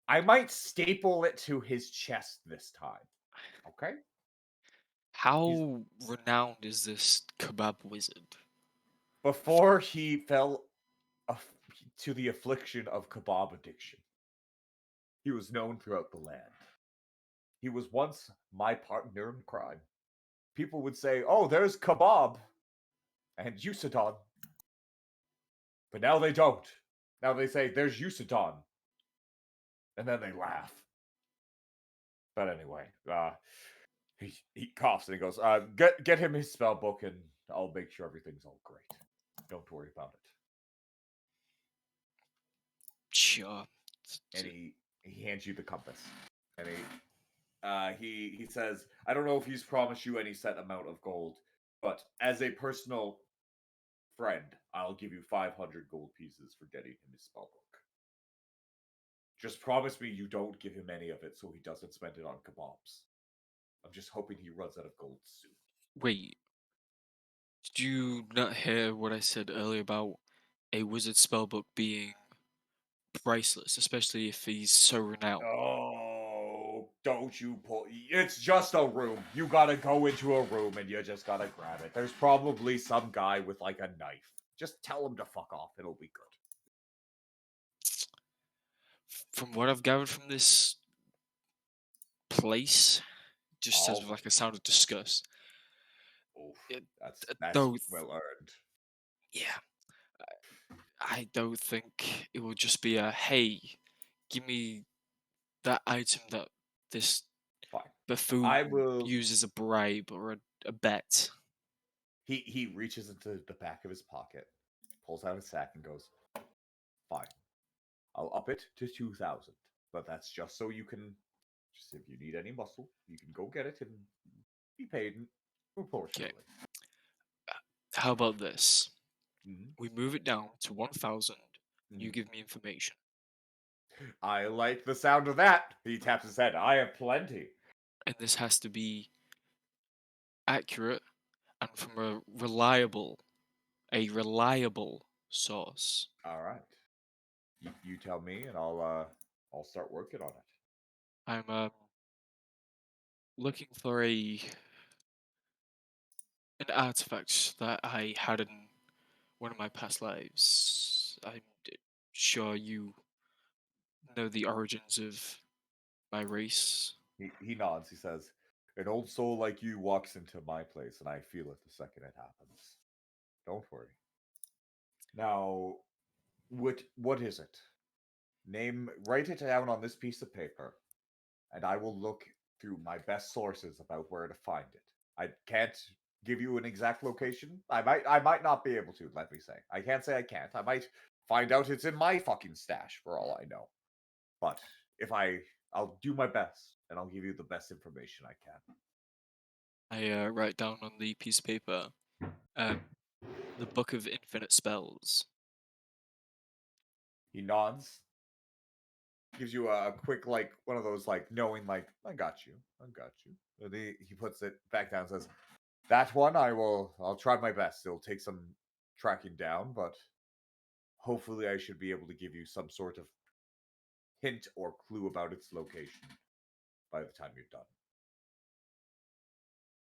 I might staple it to his chest this time. Okay? How renowned is this kebab wizard? Before he fell to the affliction of kebab addiction, he was known throughout the land. He was once my partner in crime. People would say, "Oh, there's kebab and Usadon," but now they don't. Now they say, "There's Usadon," and then they laugh. But anyway, he coughs and he goes, get him his spell book and I'll make sure everything's all great. Don't worry about it." Sure. And he hands you the compass, and he says, "I don't know if he's promised you any set amount of gold, but as a personal friend, I'll give you 500 gold pieces for getting him his spell book. Just promise me you don't give him any of it so he doesn't spend it on kebabs. I'm just hoping he runs out of gold soon." Wait, did you not hear what I said earlier about a wizard spellbook being priceless, especially if he's so renowned? Oh, don't you pull. It's just a room. You gotta go into a room and you just gotta grab it. There's probably some guy with like a knife. Just tell him to fuck off. It'll be good. From what I've gathered from this place, just says Oh, with like a sound of disgust. oof. It, That's though, well earned. yeah, I don't think it will just be a hey, give me that item that this Fine. buffoon I will. uses a bribe or a bet. He reaches into the back of his pocket, pulls out a sack, and goes, "Fine. I'll up it to 2,000. But that's just so you can. Just if you need any muscle, you can go get it and be paid proportionally." How about this? Mhm. We move it down to 1,000. You Mhm. give me information. I like the sound of that. He taps his head. I have plenty. And this has to be accurate and from a reliable source. All right. You tell me, and I'll start working on it. I'm looking for an artifact that I had in one of my past lives. Sure you know the origins of my race. He nods. He says, "An old soul like you walks into my place, and I feel it the second it happens. Don't worry." Now, what is it? Write it down on this piece of paper, and I will look through my best sources about where to find it. I can't give you an exact location. I might not be able to, let me say. I can't say I can't. I might find out it's in my fucking stash for all I know. But if I'll do my best and I'll give you the best information I can. I write down on the piece of paper um, the Book of Infinite Spells. He nods, gives you a quick like one of those like knowing like I got you. And he puts it back down and says, "That one I'll try my best. It'll take some tracking down, but hopefully I should be able to give you some sort of hint or clue about its location by the time you're done."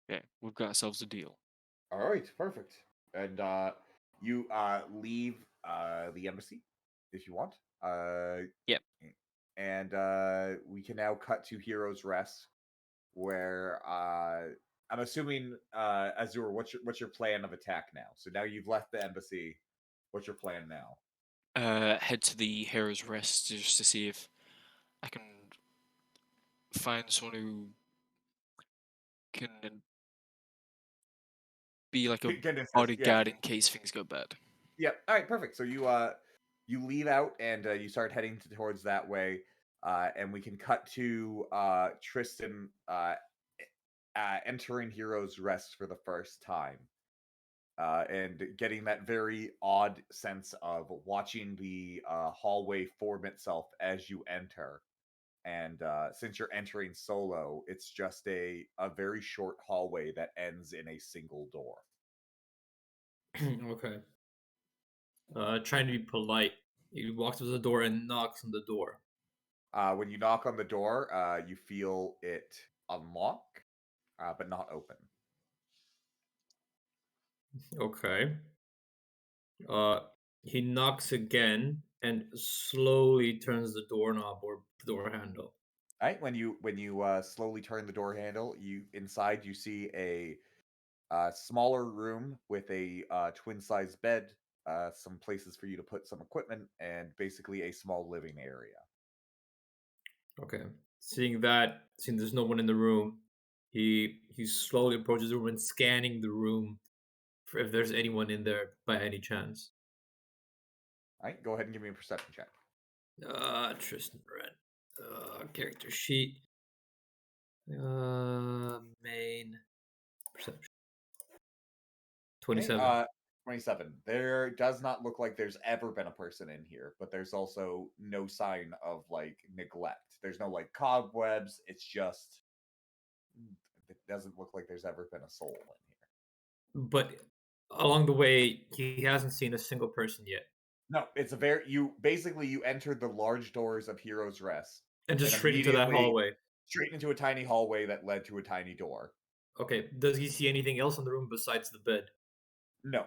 Okay, we've got ourselves a deal. All right, perfect. And you leave the embassy if you want. Yep. And we can now cut to Heroes Rest, where I'm assuming Azure, what's your plan of attack now? So now you've left the embassy. What's your plan now? Head to the Hero's Rest just to see if I can find someone who can be like a Get assist, yeah. bodyguard in case things go bad. Yeah. All right. Perfect. So you leave out and you start heading towards that way, and we can cut to Tristan entering Heroes Rest for the first time, and getting that very odd sense of watching the hallway form itself as you enter. And since you're entering solo, it's just a very short hallway that ends in a single door. Okay. Trying to be polite. He walks to the door and knocks on the door. When you knock on the door, you feel it unlock, but not open. Okay. Uh, he knocks again and slowly turns the doorknob or the door handle. All right, when you slowly turn the door handle, you see a smaller room with a twin size bed, some places for you to put some equipment, and basically a small living area. Okay. Seeing there's no one in the room, he slowly approaches the room and scanning the room for if there's anyone in there by any chance. All right, go ahead and give me a perception check. Tristan Brett. Character sheet. Main perception. Okay, 27. 27. There does not look like there's ever been a person in here, but there's also no sign of like neglect. There's no like cobwebs. It's just it doesn't look like there's ever been a soul in here. But along the way, he hasn't seen a single person yet. No, it's you entered the large doors of Hero's Rest And just and straight into that immediately hallway. straight into a tiny hallway that led to a tiny door. Okay, does he see anything else in the room besides the bed? No.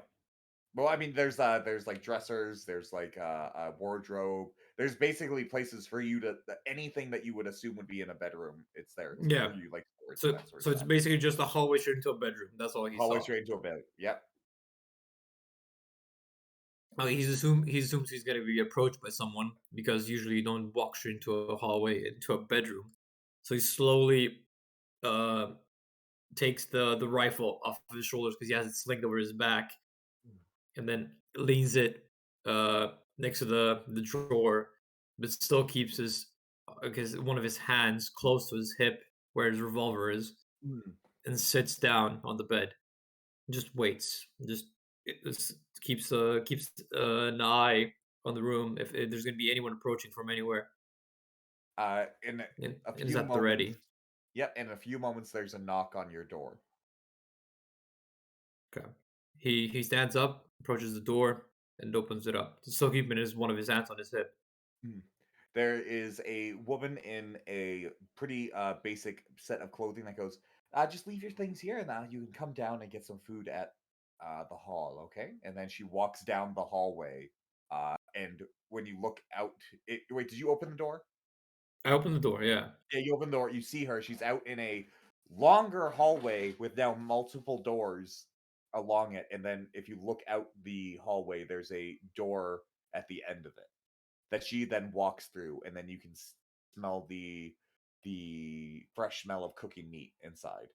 Well, I mean, there's like dressers, there's like a wardrobe. There's basically places for you to anything that you would assume would be in a bedroom. It's there Yeah. for you, like storage So and that sort so of it's stuff. basically just a hallway straight into a bedroom. That's all he Hallway saw. straight into a bed. Yep. He assumes he's gonna be approached by someone because usually you don't walk straight into a hallway into a bedroom. So he slowly uh takes the rifle off of his shoulders because he has it slinged over his back, and then leans it next to the drawer, but still keeps one of his hands close to his hip where his revolver is, Mm. and sits down on the bed. Just waits. Just keeps an eye on the room if there's gonna be anyone approaching from anywhere, In a and is few at the moments. ready. Yep. In a few moments, there's a knock on your door. Okay. He stands up, approaches the door, and opens it up. Still keeping one of his hands on his hip. Mm. There is a woman in a pretty basic set of clothing that goes, just leave your things here now. You can come down and get some food at the hall, okay? And then she walks down the hallway. And when you look out, wait, did you open the door? I open the door. Yeah. Yeah, you open the door. You see her. She's out in a longer hallway with now multiple doors along it. And then if you look out the hallway, there's a door at the end of it that she then walks through, and then you can smell the fresh smell of cooking meat inside.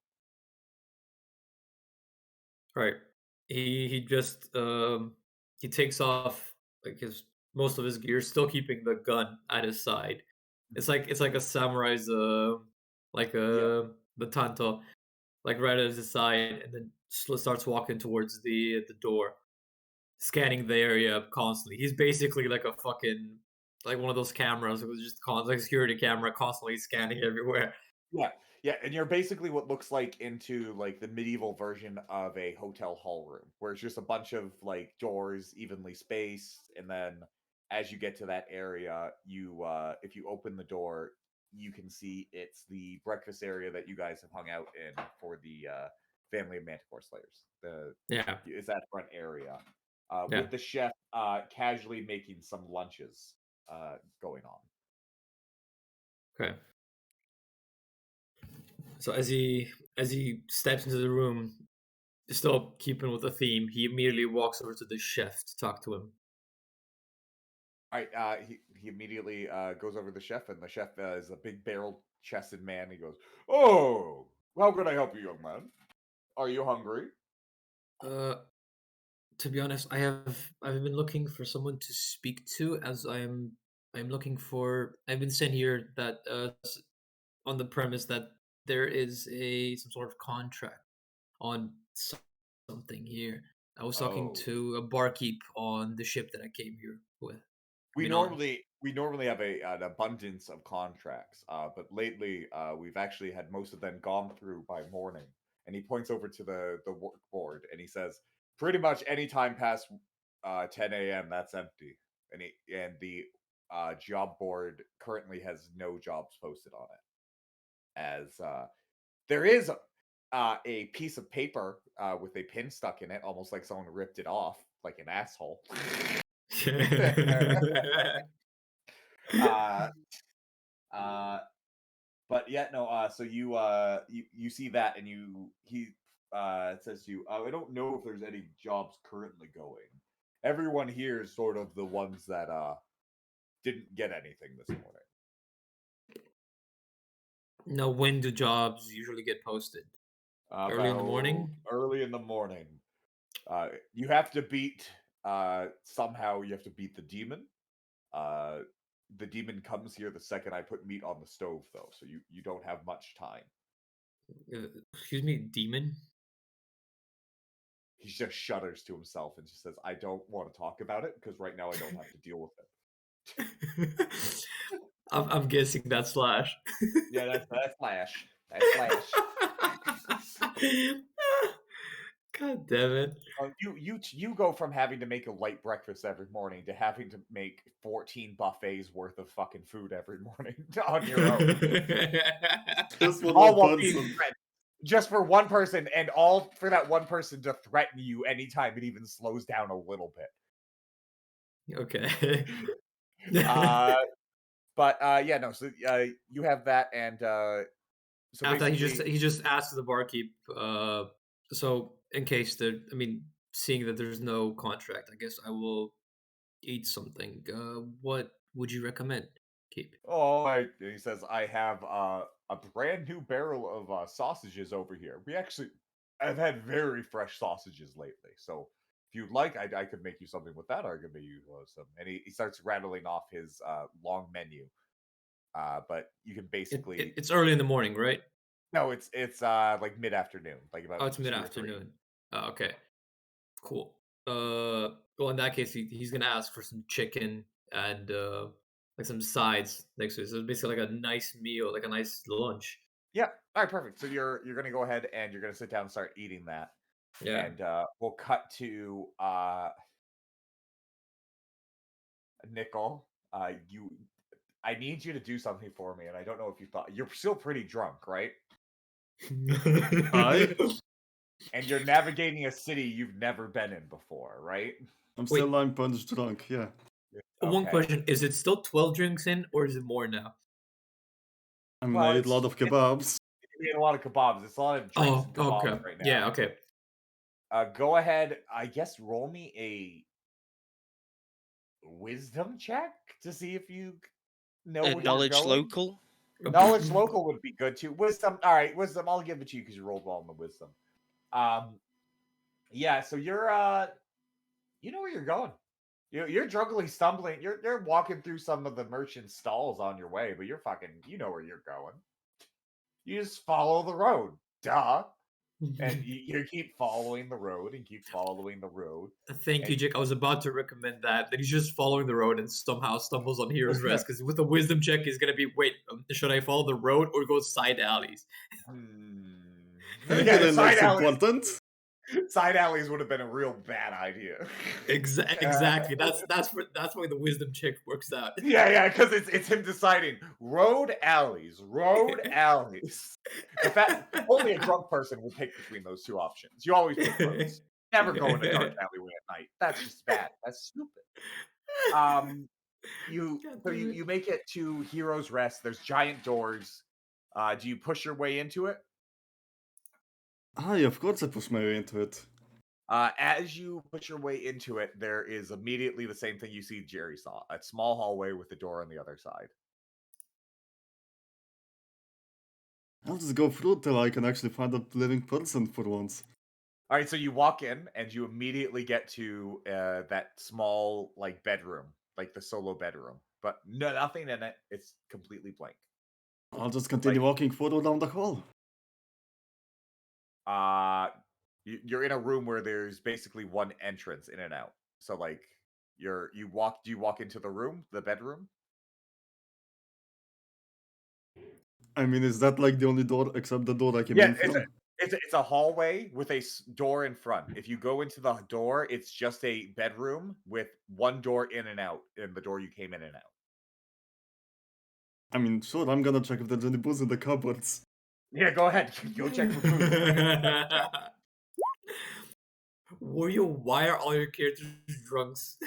Right. He just he takes off like his most of his gear, still keeping the gun at his side. It's like a samurai's like Yep. the tanto, like right at his side, and then starts walking towards the door, scanning the area constantly. He's basically like a fucking like one of those cameras. It was just like a security camera, constantly scanning everywhere. Yeah, yeah, and you're basically what looks like into like the medieval version of a hotel hall room, where it's just a bunch of like doors evenly spaced, and then as you get to that area, if you open the door, you can see it's the breakfast area that you guys have hung out in for the family of Manticore Slayers. Yeah, Is that front area yeah. with the chef casually making some lunches going on. Okay. So as he steps into the room, still keeping with the theme, he immediately walks over to the chef to talk to him. All right, he immediately goes over to the chef, and the chef is a big barrel-chested man. He goes, "Oh, how can I help you, young man? Are you hungry?" Uh, to be honest, I've been looking for someone to speak to, as I'm looking for. I've been sent here that on the premise that there is a some sort of contract on something here. I was talking Oh, to a barkeep on the ship that I came here with. I we mean on. normally have an abundance of contracts, but lately we've actually had most of them gone through by morning. And he points over to the work board, and he says, "Pretty much any time past 10 a.m. that's empty." And the job board currently has no jobs posted on it, as there is a piece of paper with a pin stuck in it, almost like someone ripped it off, like an asshole. uh, but yeah, no. So you see that, and he says to you, I don't know if there's any jobs currently going. Everyone here is sort of the ones that didn't get anything this morning. Now, when do jobs usually get posted? Early in the morning? Early in the morning. You have to beat somehow you have to beat the demon. The demon comes here the second I put meat on the stove, though, so you don't have much time. Excuse me, demon? He just shudders to himself and just says, I don't want to talk about it because right now I don't have to deal with it. I'm guessing that's Slash. Yeah, that's Flash. That's Flash. God damn it. You go from having to make a light breakfast every morning to having to make 14 buffets worth of fucking food every morning on your own. Just for All one while being person. threatened. Just for one person, and all for that one person to threaten you anytime it even slows down a little bit. Okay. But yeah, no. So you have that, and so After basically, he just asks the barkeep, so in case seeing that there's no contract, I guess I will eat something. What would you recommend? Keep. he says, I have a brand new barrel of sausages over here. I've had very fresh sausages lately. So if you'd like, I could make you something with that. I could make you some. And he starts rattling off his long menu. But you can basically It's early in the morning, right? no, it's like mid afternoon, like about Oh, it's 2 or 3. mid-afternoon. Oh, okay. Cool. Well, in that case, he's gonna ask for some chicken and like some sides next to it. So it's basically like a nice meal, like a nice lunch. Yeah. All right, perfect. So you're gonna go ahead and you're gonna sit down and start eating that. Yeah. And we'll cut to Nickel. I need you to do something for me, and I don't know if you thought you're still pretty drunk, right? Hi. And you're navigating a city you've never been in before, right? I'm Wait. still lime punch drunk, yeah. One Okay. question: is it still 12 drinks in, or is it more now? I mean, Well, I ate a lot of kebabs. You ate a lot of kebabs. It's a lot of drinks Oh, and kebabs okay. right now. Yeah, okay. Go ahead. I guess roll me a wisdom check to see if you know where you're Knowledge going. local. Knowledge local would be good too. Wisdom. All right, wisdom. I'll give it to you because you rolled well in the wisdom. Yeah. So you're you know where you're going. You're drunkenly stumbling. You're walking through some of the merchant stalls on your way, but you know where you're going. You just follow the road. Duh. And you keep following the road and keep following the road. Thank you, Jake. I was about to recommend that he's just following the road and somehow stumbles on Hero's Rest because with the wisdom check, he's gonna be should I follow the road or go side alleys? Yeah, That's important. Side alleys would have been a real bad idea. Exactly. That's why the wisdom check works out. Yeah, because it's him deciding road alleys. In fact, only a drunk person will pick between those two options. You always pick roads. Never go in a dark alleyway at night. That's just bad. That's stupid. You make it to Hero's Rest. There's giant doors. Do you push your way into it? Aye, of course I push my way into it. As you push your way into it, there is immediately the same thing you see Jerry saw. A small hallway with a door on the other side. I'll just go through till I can actually find a living person for once. All right, so you walk in and you immediately get to that small like bedroom, like the solo bedroom, but nothing in it. It's completely blank. I'll just continue walking further down the hall. You're in a room where there's basically one entrance in and out. So like do you walk into the room, the bedroom? I mean, is that like the only door except the door I came in from? It's a hallway with a door in front. If you go into the door, it's just a bedroom with one door in and out, and the door you came in and out. I mean, sure, I'm gonna check if there's any booze in the cupboards. Yeah, go ahead. Go check for food. Wario, why are all your characters drunks?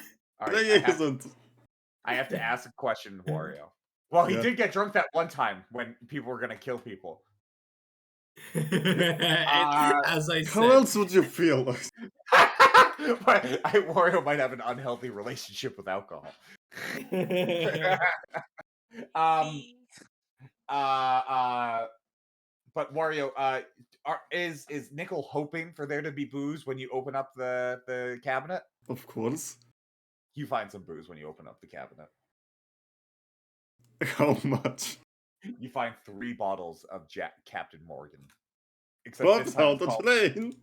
All right, They isn't. I have to ask a question, Wario. Well, he Yeah. did get drunk that one time when people were gonna kill people. As I How said. else would you feel? Wario might have an unhealthy relationship with alcohol. But Wario, is Nickel hoping for there to be booze when you open up the cabinet? Of course. You find some booze when you open up the cabinet. How much? You find 3 bottles of Captain Morgan. Except But how the train?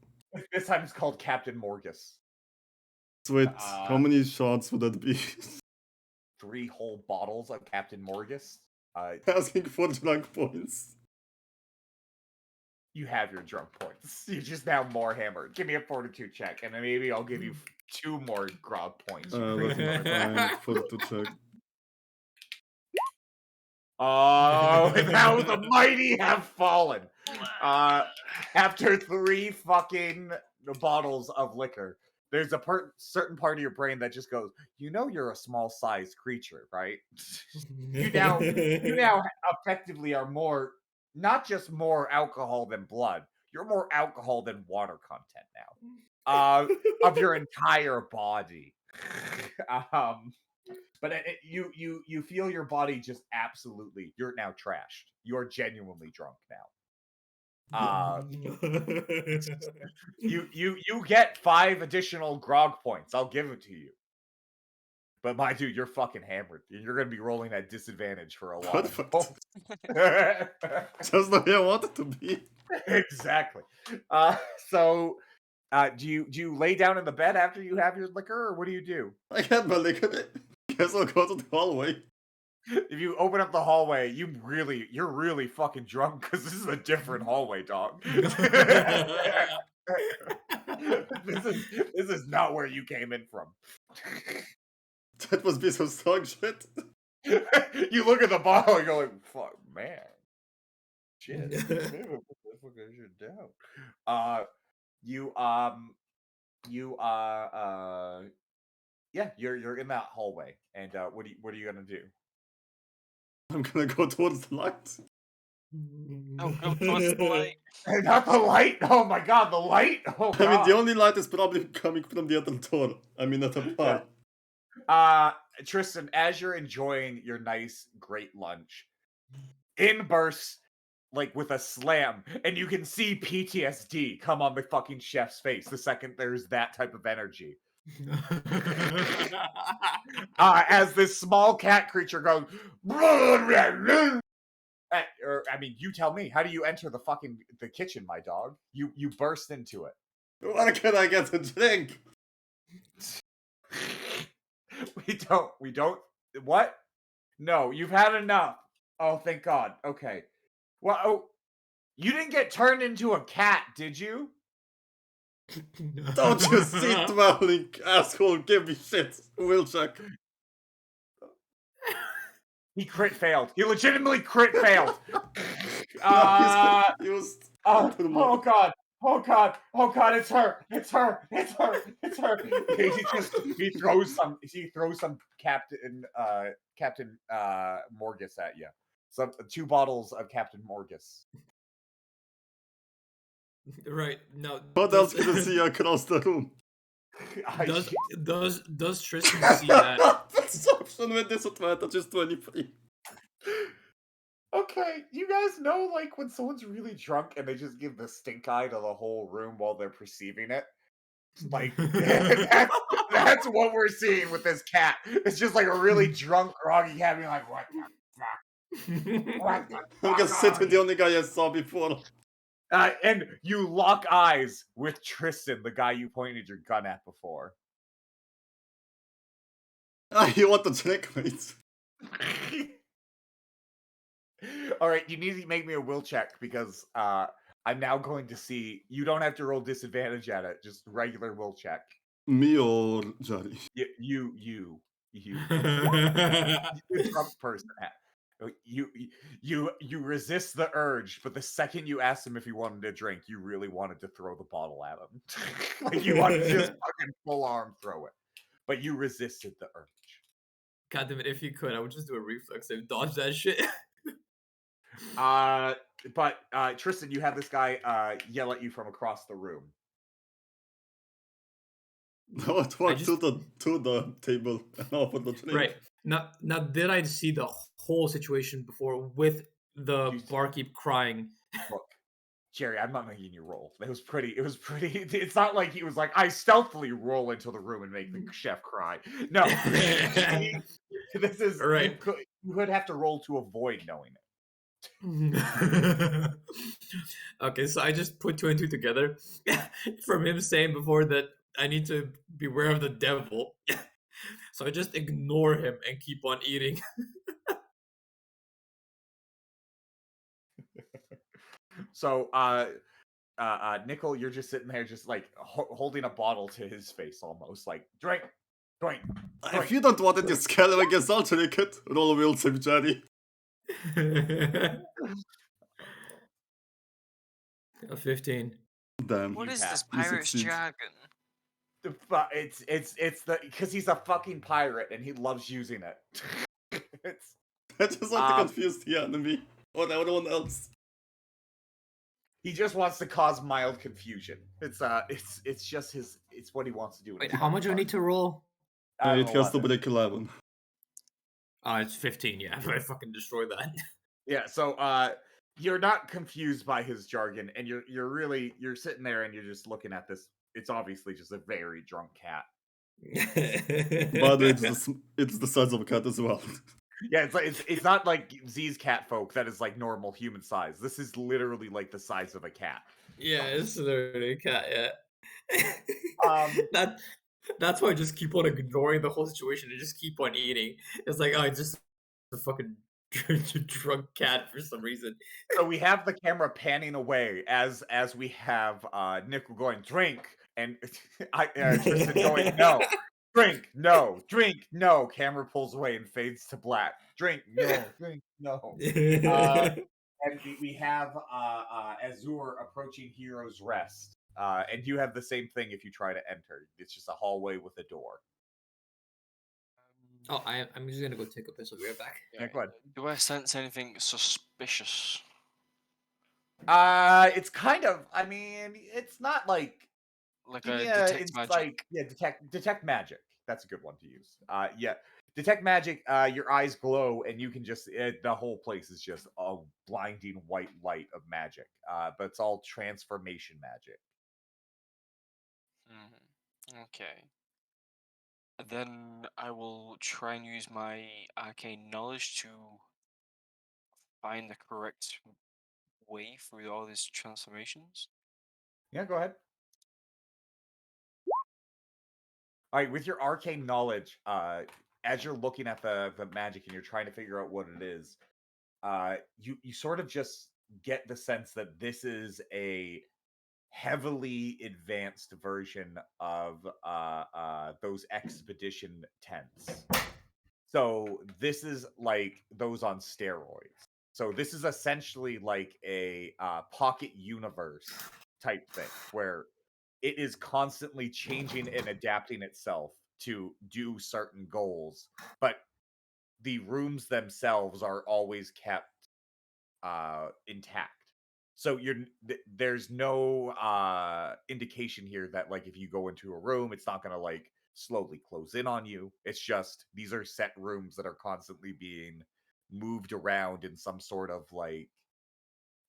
this time it's called Captain Morgus. Sweet. How many shots would that be? 3 whole bottles of Captain Morgus. Asking for drunk points. You have your drunk points. You're just now more hammered. Give me a fortitude check, and then maybe I'll give you 2 more grog points. Let me find fortitude check. Oh, and now the mighty have fallen. After 3 fucking bottles of liquor, there's a certain part of your brain that just goes, you know, you're a small-sized creature, right? you now effectively are more, not just more alcohol than blood. You're more alcohol than water content now, of your entire body. But you feel your body just absolutely. You're now trashed. You're genuinely drunk now. You get 5 additional grog points. I'll give it to you. But my dude, you're fucking hammered. You're gonna be rolling at disadvantage for a while. Just the way I want it to be. Exactly. So do you lay down in the bed after you have your liquor, or what do you do? I had my liquor. Guess I'll go to the hallway. If you open up the hallway, you're really fucking drunk because this is a different hallway, dog. This is not where you came in from. That must be some strong shit. You look at the bottle and you're like, fuck, man. Shit. Maybe I'll put this fucking shit down. Yeah, you're in that hallway, and what are you gonna do? I'm gonna go towards the light. Oh, go towards the light. Not the light! Oh my god, the light! Oh god. I mean, the only light is probably coming from the other door. I mean, at the bar. Tristan, as you're enjoying your nice, great lunch, in bursts, like with a slam, and you can see PTSD come on the fucking chef's face the second there's that type of energy. As this small cat creature goes, I mean, you tell me, how do you enter the kitchen, my dog? You burst into it. What can I get to drink? We don't. What? No, you've had enough. Oh, thank God. Okay. Well, you didn't get turned into a cat, did you? Don't you see, dwelling asshole? Give me shit. Will check. He crit failed. He legitimately crit failed. He was Oh God. Oh God! Oh God! It's her! It's her! He throws some Captain Morgus at you. 2 bottles of Captain Morgus. Right now. What else can I see across the room? Does Tristan see that? Perception with disadvantage is 23. Okay, you guys know, like, when someone's really drunk and they just give the stink eye to the whole room while they're perceiving it? Like, that's what we're seeing with this cat. It's just like a really drunk, groggy cat being like, what the fuck? What the I'm gonna sit with the only guy I saw before. And you lock eyes with Tristan, the guy you pointed your gun at before. You want the drink, mate? All right, you need to make me a will check because I'm now going to see. You don't have to roll disadvantage at it; just regular will check. Me or Johnny? You, the drunk person. You resist the urge, but the second you asked him if he wanted a drink, you really wanted to throw the bottle at him. Like you wanted to just fucking full arm throw it, but you resisted the urge. God damn it! If you could, I would just do a reflex and dodge that shit. But Tristan, you have this guy yell at you from across the room. No, it walked to the table and offered the drink. Right. Now, did I see the whole situation before with the You- barkeep crying? Look, Jerry, I'm not making you roll. It was pretty. It's not like he was like, I stealthily roll into the room and make the chef cry. No, this is Right. You would have to roll to avoid knowing it. Okay, so I just put two and two together from him saying before that I need to beware of the devil. So I just ignore him and keep on eating. So, Nickel, you're just sitting there, just like holding a bottle to his face, almost like drink, drink. If you don't want it, you scalawagus, I'll drink it. Roll a will save, Jerry. A 15. Damn. What is Yeah, this you pirate's succeed. jargon? It's the because he's a fucking pirate and he loves using it. It's I just want to confuse the enemy or everyone else. he just wants to cause mild confusion. It's just it's what he wants to do. Wait, how much do I need to roll? It has to break 11. It's 15, yeah. I fucking destroy that. Yeah, so you're not confused by his jargon, and you're sitting there and you're just looking at this. It's obviously just a very drunk cat. But it's the size of a cat as well. Yeah, it's not like Z's cat folk that is like normal human size. This is literally like the size of a cat. Yeah, it's literally a cat, yeah. Um, That's why I just keep on ignoring the whole situation and just keep on eating. It's like, oh, it's just a fucking drunk cat for some reason. So we have the camera panning away as we have Nickel going drink and Tristan going no. Drink, no, drink, no. Camera pulls away and fades to black. Drink, no, drink, no. And we have Azure approaching Hero's Rest. And you have the same thing if you try to enter. It's just a hallway with a door. Oh, I'm just gonna go take a piss. I'll be right back. Yeah, go ahead. Do I sense anything suspicious? It's kind of. I mean, it's not like. Like a Yeah, detect it's magic? like detect magic. That's a good one to use. Yeah, detect magic. Your eyes glow, and you can just the whole place is just a blinding white light of magic. But it's all transformation magic. Okay. Then I will try and use my arcane knowledge to find the correct way through all these transformations. Yeah, go ahead. All right, with your arcane knowledge, as you're looking at the magic and you're trying to figure out what it is, you sort of just get the sense that this is a heavily advanced version of those expedition tents. So this is like those on steroids. So this is essentially like a pocket universe type thing where it is constantly changing and adapting itself to do certain goals, but the rooms themselves are always kept intact. So there's no indication here that like if you go into a room, it's not gonna like slowly close in on you. It's just these are set rooms that are constantly being moved around in some sort of like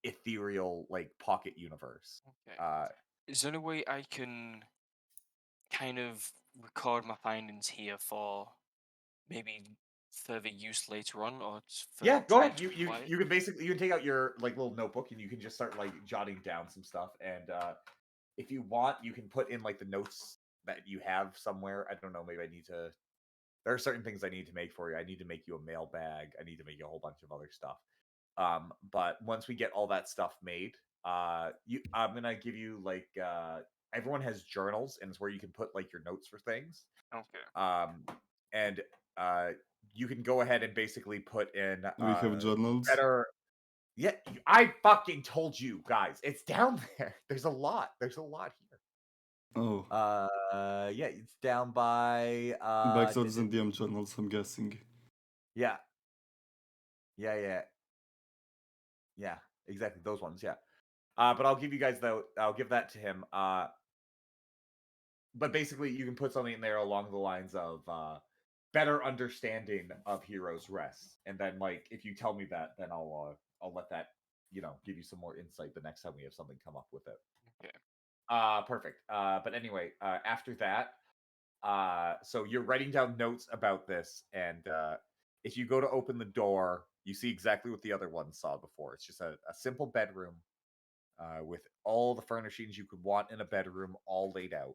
ethereal like pocket universe. Okay. Is there any way I can kind of record my findings here for maybe further use later on, or Yeah, go ahead. You apply it? you can basically you can take out your like little notebook and you can just start like jotting down some stuff. And if you want, you can put in like the notes that you have somewhere. I don't know. Maybe I need to. There are certain things I need to make for you. I need to make you a mail bag. I need to make you a whole bunch of other stuff. But once we get all that stuff made, I'm gonna give you like everyone has journals and it's where you can put like your notes for things. Okay. And you can go ahead and basically put in We have journals. better. Yeah, I fucking told you guys. It's down there. There's a lot. There's a lot here. Oh, Yeah, it's down by backstories and DM journals, I'm guessing. yeah. Yeah, exactly those ones. Yeah. But I'll give you guys I'll give that to him. But basically, you can put something in there along the lines of better understanding of Heroes Rest, and then like if you tell me that, then I'll let that give you some more insight the next time we have something come up with it. Okay. Perfect. But anyway, after that, so you're writing down notes about this, and if you go to open the door, you see exactly what the other one saw before. It's just a simple bedroom with all the furnishings you could want in a bedroom, all laid out.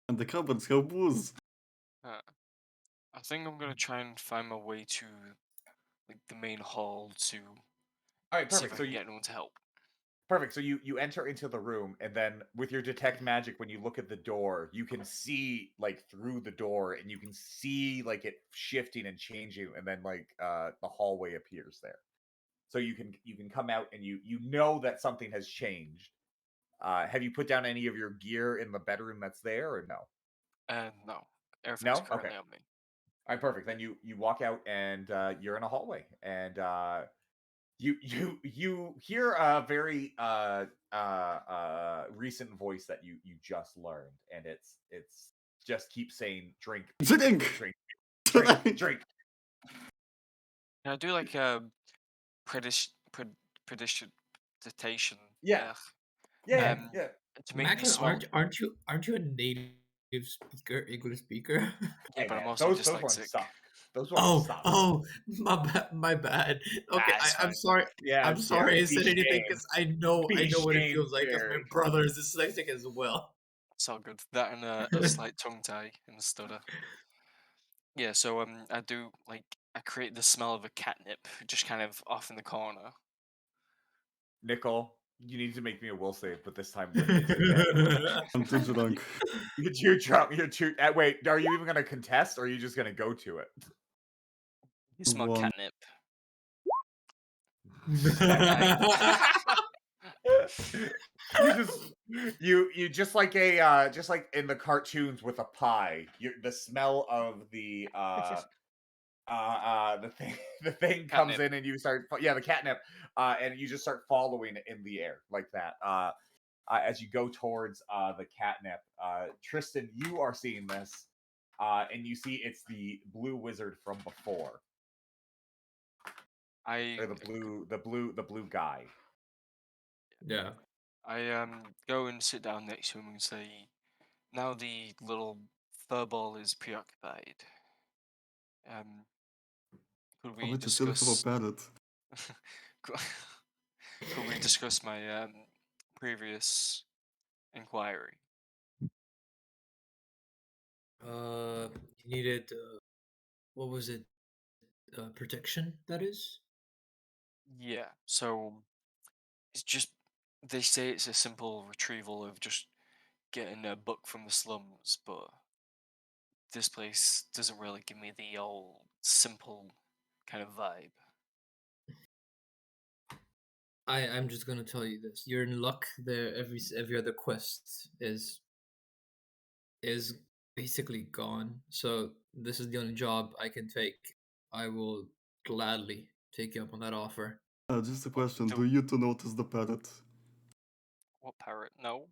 And the cupboards have booze. I think I'm gonna try and find my way to like the main hall to All right, see if perfect. I So can get anyone to help. perfect. So you enter into the room, and then with your detect magic, when you look at the door, you can see like through the door, and you can see like it shifting and changing, and then like the hallway appears there. So you can come out, and you know that something has changed. Have you put down any of your gear in the bedroom that's there, or no? No, everything's No? Okay. currently on me. All right, perfect. Then you walk out, and you're in a hallway, and you hear a very recent voice that you just learned, and it's just keep saying drink, Drink! drink, Drink! drink, drink. Can I do like a prediction? Yeah. Ugh, Yeah, Um, yeah. to make me Macklin, smell. aren't you a native speaker, English speaker? Yeah, Hey but I'm man, also those ones dyslexic. suck. Those ones suck. My bad. Okay, It's I'm fine. sorry. Yeah, I'm sorry I be said anything shamed. because I know Be what it shamed, feels like because my Jerry. brother is dyslexic as well. It's all good. That and a slight tongue tie and stutter. Yeah, so I do like I create the smell of a catnip just kind of off in the corner. Nickel, you need to make me a will save, but this time with disadvantage. I'm too drunk. You're too drunk. You're too. Wait, are you even gonna contest, or are you just gonna go to it? You smell One. catnip. you just you just like just like in the cartoons with a pie. The smell of the thing the thing comes Catnip. in, and you start the catnip, and you just start following it in the air like that. As you go towards the catnip, Tristan, you are seeing this, and you see it's the blue wizard from before, I or the blue guy. Yeah. I go and sit down next to him and say, now the little furball is preoccupied. Could Oh, we wait, you still have a discuss? parrot. could could we discuss my previous inquiry? You needed what was it? Protection. That is. Yeah. So it's just they say it's a simple retrieval of just getting a book from the slums, but this place doesn't really give me the old simple kind of vibe. I'm just gonna tell you this. You're in luck. There, every other quest is basically gone. So this is the only job I can take. I will gladly take you up on that offer. Just a question. The Do you two notice the parrot? what parrot? No,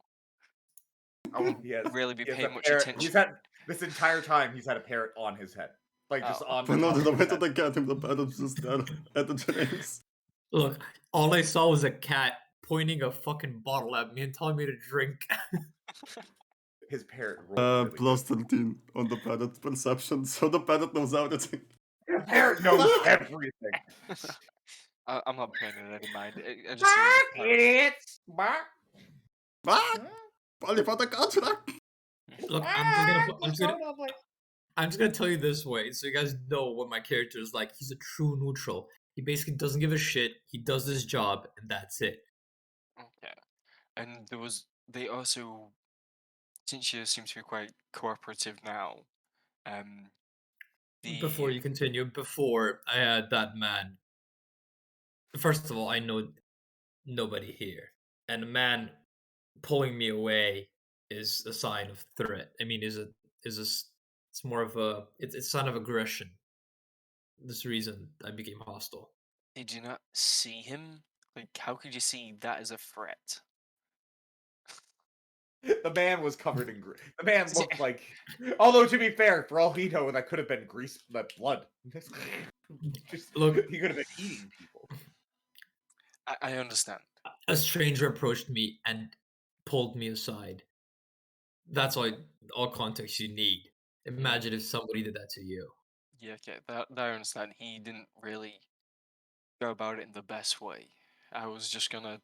I He wouldn't has really be he has a paying much parrot. attention. He's had this entire time. He's had a parrot on his head, like just Oh. on the But no, top the of way his that head. I got him, the parrot's just there at the drinks. Look, all I saw was a cat pointing a fucking bottle at me and telling me to drink. His parrot rolled really Plus good. 13 on the parrot perception, so the parrot knows everything. The parrot knows everything. I'm not paying it any mind. I just see it as a parrot. Idiots! Bark! Ah! Polly for the contract! Look, I'm just gonna tell you this way, so you guys know what my character is like. He's a true neutral. He basically doesn't give a shit. He does his job, and that's it. Okay. And they also since you seem to be quite cooperative now, um, Before the you continue, before I had that man, first of all, I know nobody here, and a man pulling me away is a sign of threat. I mean, it's more of it's a sign of aggression. This reason I became hostile. did you not see him? Like, how could you see that as a threat? The man was covered in grease. The man See, looked like, although to be fair, for all we know, that could have been grease, blood. Just Look, he could have been eating people. I understand. a stranger approached me and pulled me aside. That's all context you need. Imagine if somebody did that to you. Yeah, okay, that I understand. He didn't really go about it in the best way. I was just gonna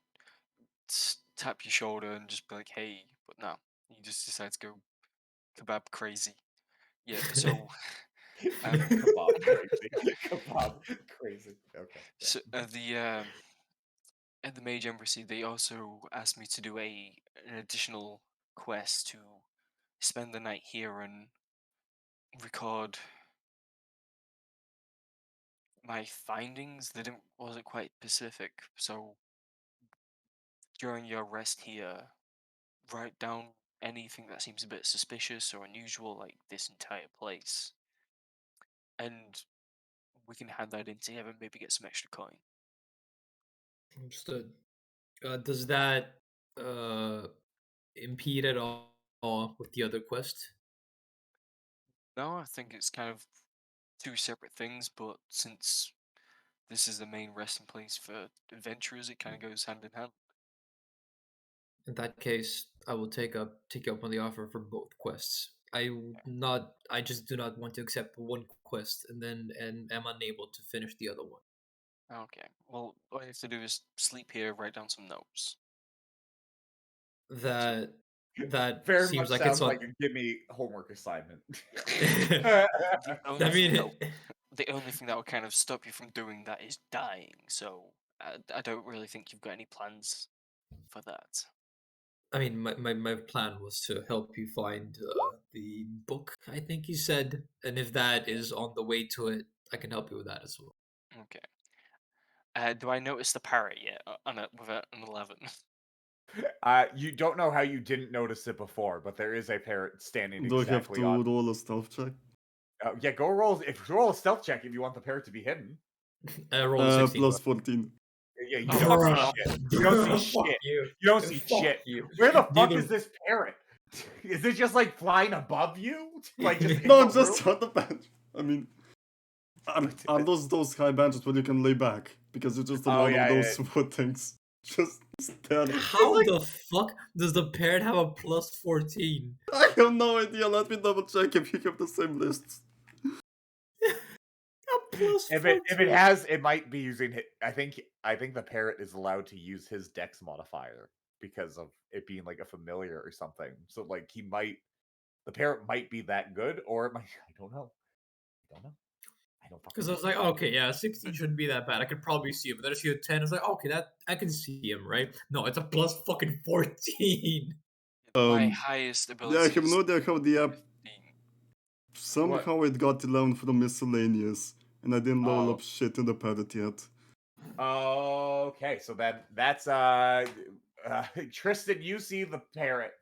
tap your shoulder and just be like, "Hey," but no, he just decides to go kebab crazy. Yeah, so Kebab crazy. Kebab crazy. Okay. Yeah. so at the Mage Embassy, they also asked me to do an additional quest to spend the night here and record my findings. They didn't wasn't quite specific, so during your rest here, write down anything that seems a bit suspicious or unusual, like this entire place, and we can hand that in together and maybe get some extra coin. Understood. Does that uh impede at all with the other quest? No, I think it's kind of two separate things, but since this is the main resting place for adventurers, it kind of goes hand in hand. In that case, I will take you up on the offer for both quests. I just do not want to accept one quest and am unable to finish the other one. Okay, well, all you have to do is sleep here, write down some notes. That that Very seems much like it's sounds on. like a give me homework assignment. The only I thing mean, the only thing that would kind of stop you from doing that is dying. So I don't really think you've got any plans for that. I mean, my plan was to help you find the book. I think you said, and if that is on the way to it, I can help you with that as well. Okay. Do I notice the parrot yet? With an 11. You don't know how you didn't notice it before, but there is a parrot standing Do I have exactly to on. roll a stealth check? Yeah, go roll a stealth check if you want the parrot to be hidden. I rolled a 16. Plus 14. Yeah, you Oh, don't see Bruh. shit. You don't see Fuck shit. you. You don't see Fuck shit. you. Where the Dude, fuck is this parrot? Is it just like flying above you? Like just in No, the just room? on the bench. I mean, are those high benches where you can lay back? Because it's just a Oh, lot yeah, of yeah, those wood things. Just stand. How the fuck does the parrot have a plus 14? I have no idea. Let me double check if you have the same lists. A plus If 14? it has, it might be using. I think the parrot is allowed to use his dex modifier because of it being like a familiar or something. So like the parrot might be that good, or it might. I don't know. I don't know. I don't fucking Because I know. was like, okay, yeah, 16 shouldn't be that bad. I could probably see him. But then I see a 10. I was like, okay, that I can see him, right? No, it's a plus fucking 14. My Um, highest Yeah, I ability have is no idea how the app. 15. Somehow it got 11 from miscellaneous, and I didn't level Oh. up shit in the parrot yet. Okay, so that's Tristan. You see the parrot.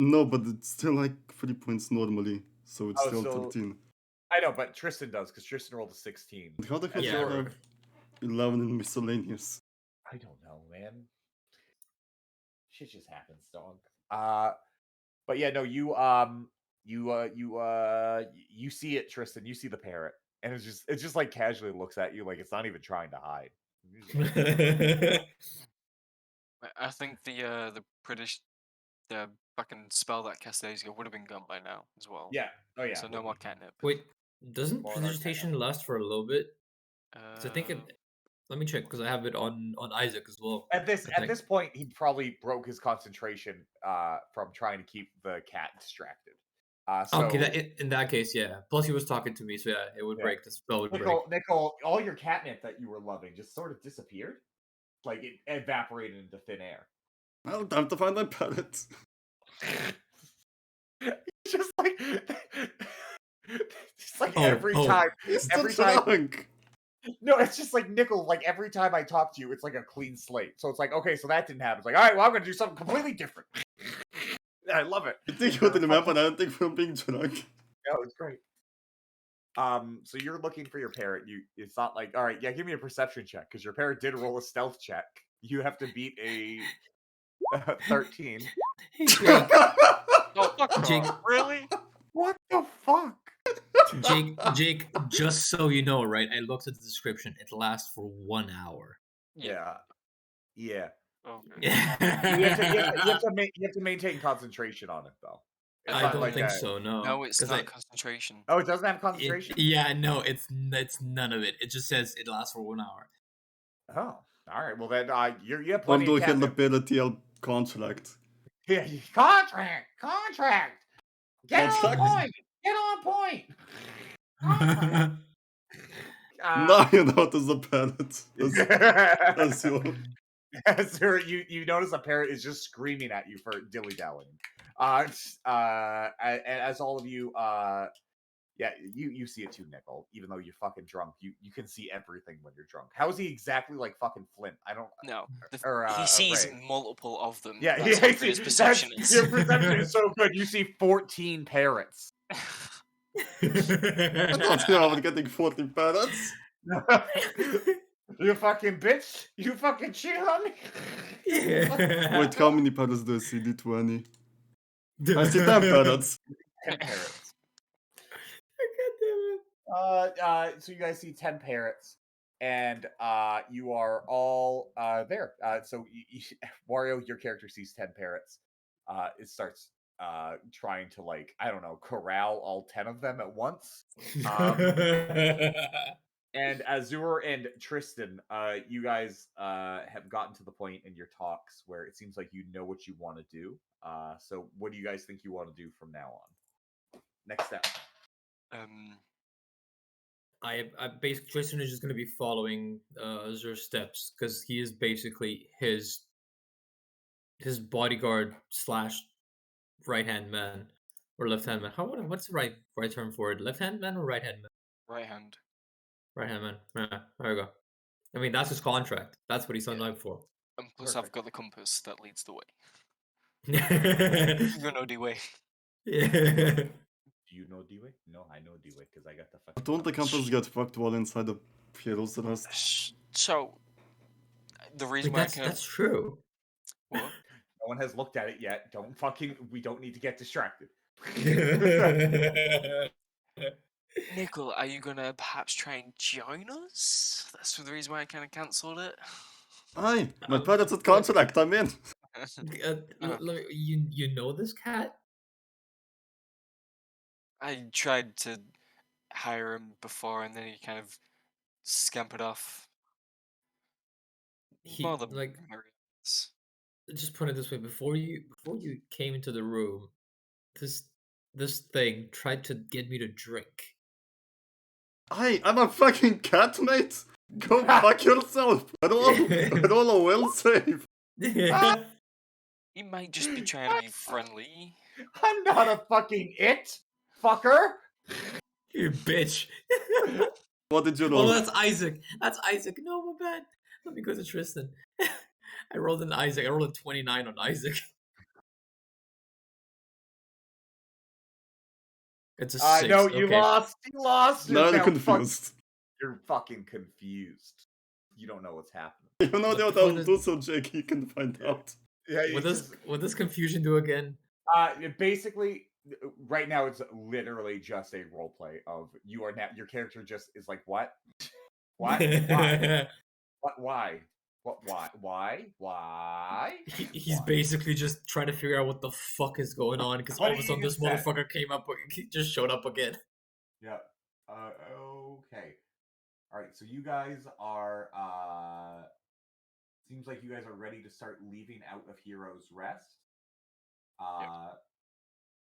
No, but it's still like 3 points normally, so it's Oh, still so 13. I know, but Tristan does because Tristan rolled a 16. How the hell Yeah, do you right. have 11 in miscellaneous? I don't know, man. Shit just happens, dog. But yeah, no, you see it, Tristan. You see the parrot, and it's just like casually looks at you, like it's not even trying to hide. I think the British the fucking spell that cast days ago would have been gone by now as well. Yeah. Oh yeah. So no more catnip. Wait, doesn't More than our prestidigitation last for a little bit? 'Cause I think Uh, it. Let me check because I have it on Isaac as well. At I think. this point, he probably broke his concentration from trying to keep the cat distracted. So Okay, in that case, yeah. Plus, he was talking to me, so yeah, it would yeah. break. The spell would break. Nicole, all your catnip that you were loving just sort of disappeared, like it evaporated into thin air. Well, time to find my parrot. It's just like it's like Oh, every oh. time. He's still Every time. drunk. No, it's just like Nickel. Like every time I talk to you, it's like a clean slate. So it's like, okay, so that didn't happen. It's like, all right, well, I'm gonna do something completely different. I love it. I think you would remember anything from being drunk. Yeah, it's great. So you're looking for your parrot. It's not like, all right, yeah, give me a perception check because your parrot did roll a stealth check. You have to beat a 13. Hey, Jake. Oh, fuck Jake. off. Really? What the fuck? Jake, just so you know, right? I looked at the description. It lasts for 1 hour. Yeah. Okay. You have to maintain concentration on it though. It's I not don't like think a- so. No, No, it's 'cause not concentration. Oh, it doesn't have concentration. yeah, no, it's none of it. It just says it lasts for 1 hour. Oh, all right. Well then, you have I'm plenty of doing caffeine. the PLTL contract. Yeah, contract. Get on Contract? point. Get on point. Contract. Now you notice the parrot. That's your... Sir, you notice a parrot is just screaming at you for dilly dallying. As all of you, yeah, you see it too, Nickel. Even though you're fucking drunk, you can see everything when you're drunk. How is he exactly like fucking Flint? I don't. No, Or he sees Ray. multiple of them. Yeah, That's how good his that's- perception is. Your perception is so good. You see 14 parrots. I thought you were getting 40 parrots. You fucking bitch! You fucking cheated on me! Wait, how many parrots do I see? D20. I see 10 parrots. 10 parrots. God damn it. So you guys see 10 parrots, and you are all there. So Wario, your character sees 10 parrots. It starts trying to, like, I don't know, corral all 10 of them at once. And Azure and Tristan, you guys have gotten to the point in your talks where it seems like you know what you want to do. So what do you guys think you want to do from now on? Next step. I basically Tristan is just going to be following Azure's steps because he is basically his bodyguard slash right hand man or left hand man. What's the right term for it? Left hand man or right hand man? Right hand. Right hand man. Yeah, there we go. I mean, that's his contract. That's what he signed up for. And plus, Perfect. I've got the compass that leads the way. Yeah. You know the way. Do you know D-Way? No, I know D-Way because I got the fucking. Don't the compass get fucked while inside the hero's rest? So, the reason Like, why I that's kind of that's true. what? No one has looked at it yet. We don't need to get distracted. Nickel, are you gonna perhaps try and join us? That's the reason why I kind of cancelled it. Aye, my parrots at contract, I'm in. You know this cat? I tried to hire him before, and then he kind of scampered off. He More the like merits. just put it this way: before you came into the room, this thing tried to get me to drink. Aye, I'm a fucking cat, mate. Go fuck yourself. Roll a will save. He might just be trying to be friendly. I'm not a fucking it, fucker. You bitch. What did you Oh, roll? that's Isaac. That's Isaac. No, my bad. Let me go to Tristan. I rolled an Isaac. I rolled a 29 on Isaac. It's a 6. No, you okay. lost. You lost. Now You're I'm confused. You're fucking confused. You don't know what's happening. You know What what the I'll fuck is- do so Jake, you can find out. Yeah. What does confusion do again? Basically, right now it's literally just a role play of you are now. Your character just is like, what? What? Why? What? Why? What? Why? Why? He's Why? basically just trying to figure out what the fuck is going on because What all of a did you sudden this just say? motherfucker came up. He just showed up again. Yeah. Okay. All right. So you guys are. Seems like you guys are ready to start leaving out of Heroes Rest.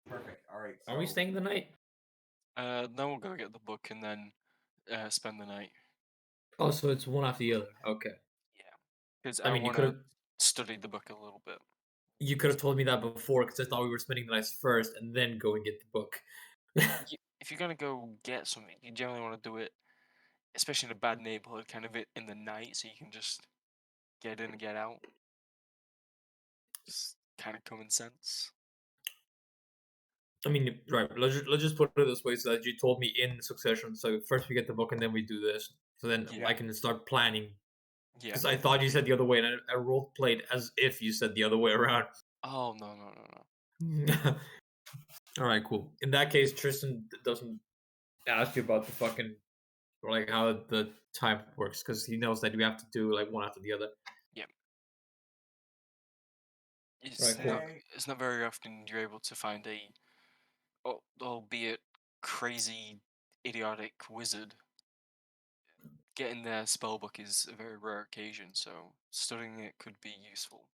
Perfect. All right. Are we so- staying the night? Then we'll go get the book and then spend the night. Oh, so it's one after the other. Okay. Because I I mean, you want could to have. study the book a little bit. You could have told me that before because I thought we were spending the night first and then go and get the book. If you're gonna go get something, you generally want to do it, especially in a bad neighborhood, kind of in the night, so you can just get in and get out. It's kind of common sense. I mean, right. Let's just put it this way: so that you told me in succession. So first we get the book, and then we do this. So then Yeah. I can start planning. Yeah. Because I thought you said the other way, and I role played as if you said the other way around. Oh no. All right, cool. In that case, Tristan doesn't ask you about the fucking like how the time works because he knows that we have to do like one after the other. It's Right, cool. not. It's not very often you're able to find a, albeit crazy, idiotic wizard. Getting their spellbook is a very rare occasion, so studying it could be useful.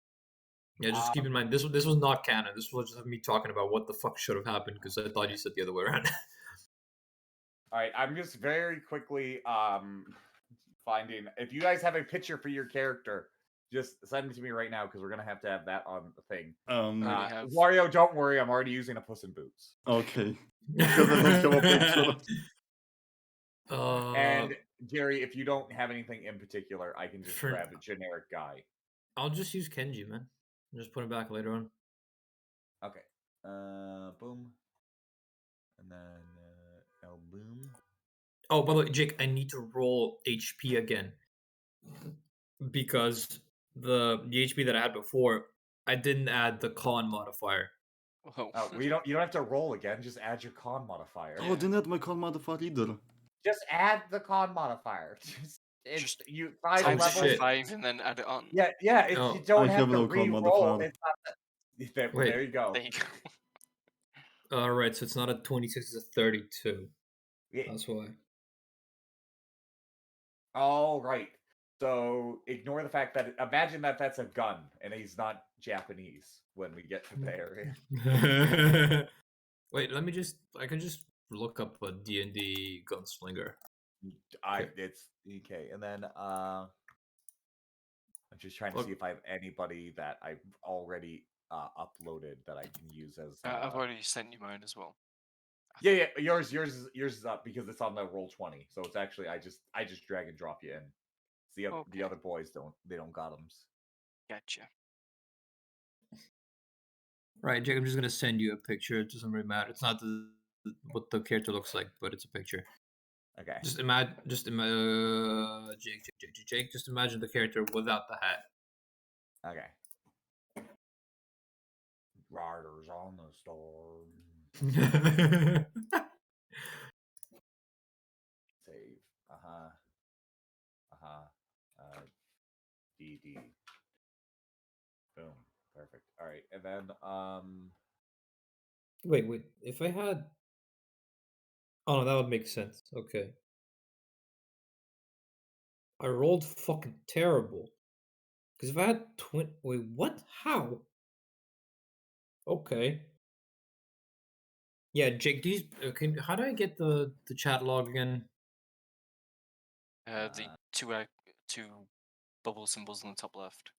Yeah, just keep in mind this was not canon. This was just me talking about what the fuck should have happened because I thought you said the other way around. All right, I'm just very quickly finding. If you guys have a picture for your character, just send it to me right now because we're gonna have to have that on the thing. Already have- Wario, don't worry, I'm already using a Puss in Boots. Okay. Because I don't have a picture. And Jerry, if you don't have anything in particular, I can just For- grab a generic guy. I'll just use Kenji, man. Just put it back later on. Okay. Boom. And then El Boom. Oh, by the way, Jake, I need to roll HP again because the HP that I had before, I didn't add the con modifier. Oh, Oh, you don't have to roll again. Just add your con modifier. Oh, didn't have my con modifier either. Just add the con modifier. Just you 5 Oh, times levels. shit. 5 and then add it on. Yeah. If Oh, you don't I have have to no con re-roll, modifier. it's not that. Wait. There you go. There you go. All right, so it's not a 26, it's a 32. Yeah. That's why. All right. So ignore the fact that imagine that that's a gun and he's not Japanese when we get to the area. Wait, I can just look up a D&D gunslinger. It's okay. And then I'm just trying to see if I have anybody that I've already uploaded that I can use as. I've already sent you mine as well. Yeah. Yours is up because it's on the roll 20. So it's actually I just drag and drop you in. The Okay. other boys don't got them. Gotcha. Right, Jake, I'm just gonna send you a picture. It doesn't really matter. It's not what the character looks like, but it's a picture. Okay. Jake, just imagine the character without the hat. Okay. Riders on the storm. Save. DD. Boom. Perfect. All right, and then Wait. If I had, oh no, that would make sense. Okay. I rolled fucking terrible. Because if I had wait, what? How? Okay. Yeah, Jake, these how do I get the chat log again? The two bubble symbols on the top left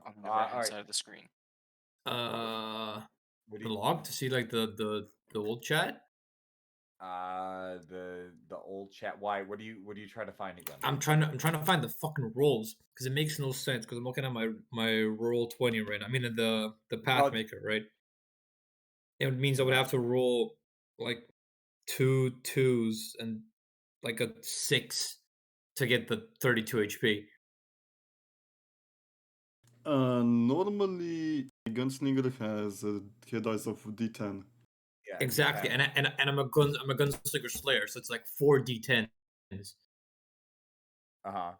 on the all right hand right. side of the screen. What do The you, log to see like the old chat. the old chat. Why? What are you trying to find again? I'm trying to find the fucking rolls because it makes no sense because I'm looking at my roll 20 right now. I mean the path maker, right? It means I would have to roll like 2 2s and like a 6 to get the 32 HP. Normally, a gunslinger has a hit dice of D10. Yeah, Exactly, D10. and I'm a gunslinger slayer, so it's like 4 D10s. Yeah,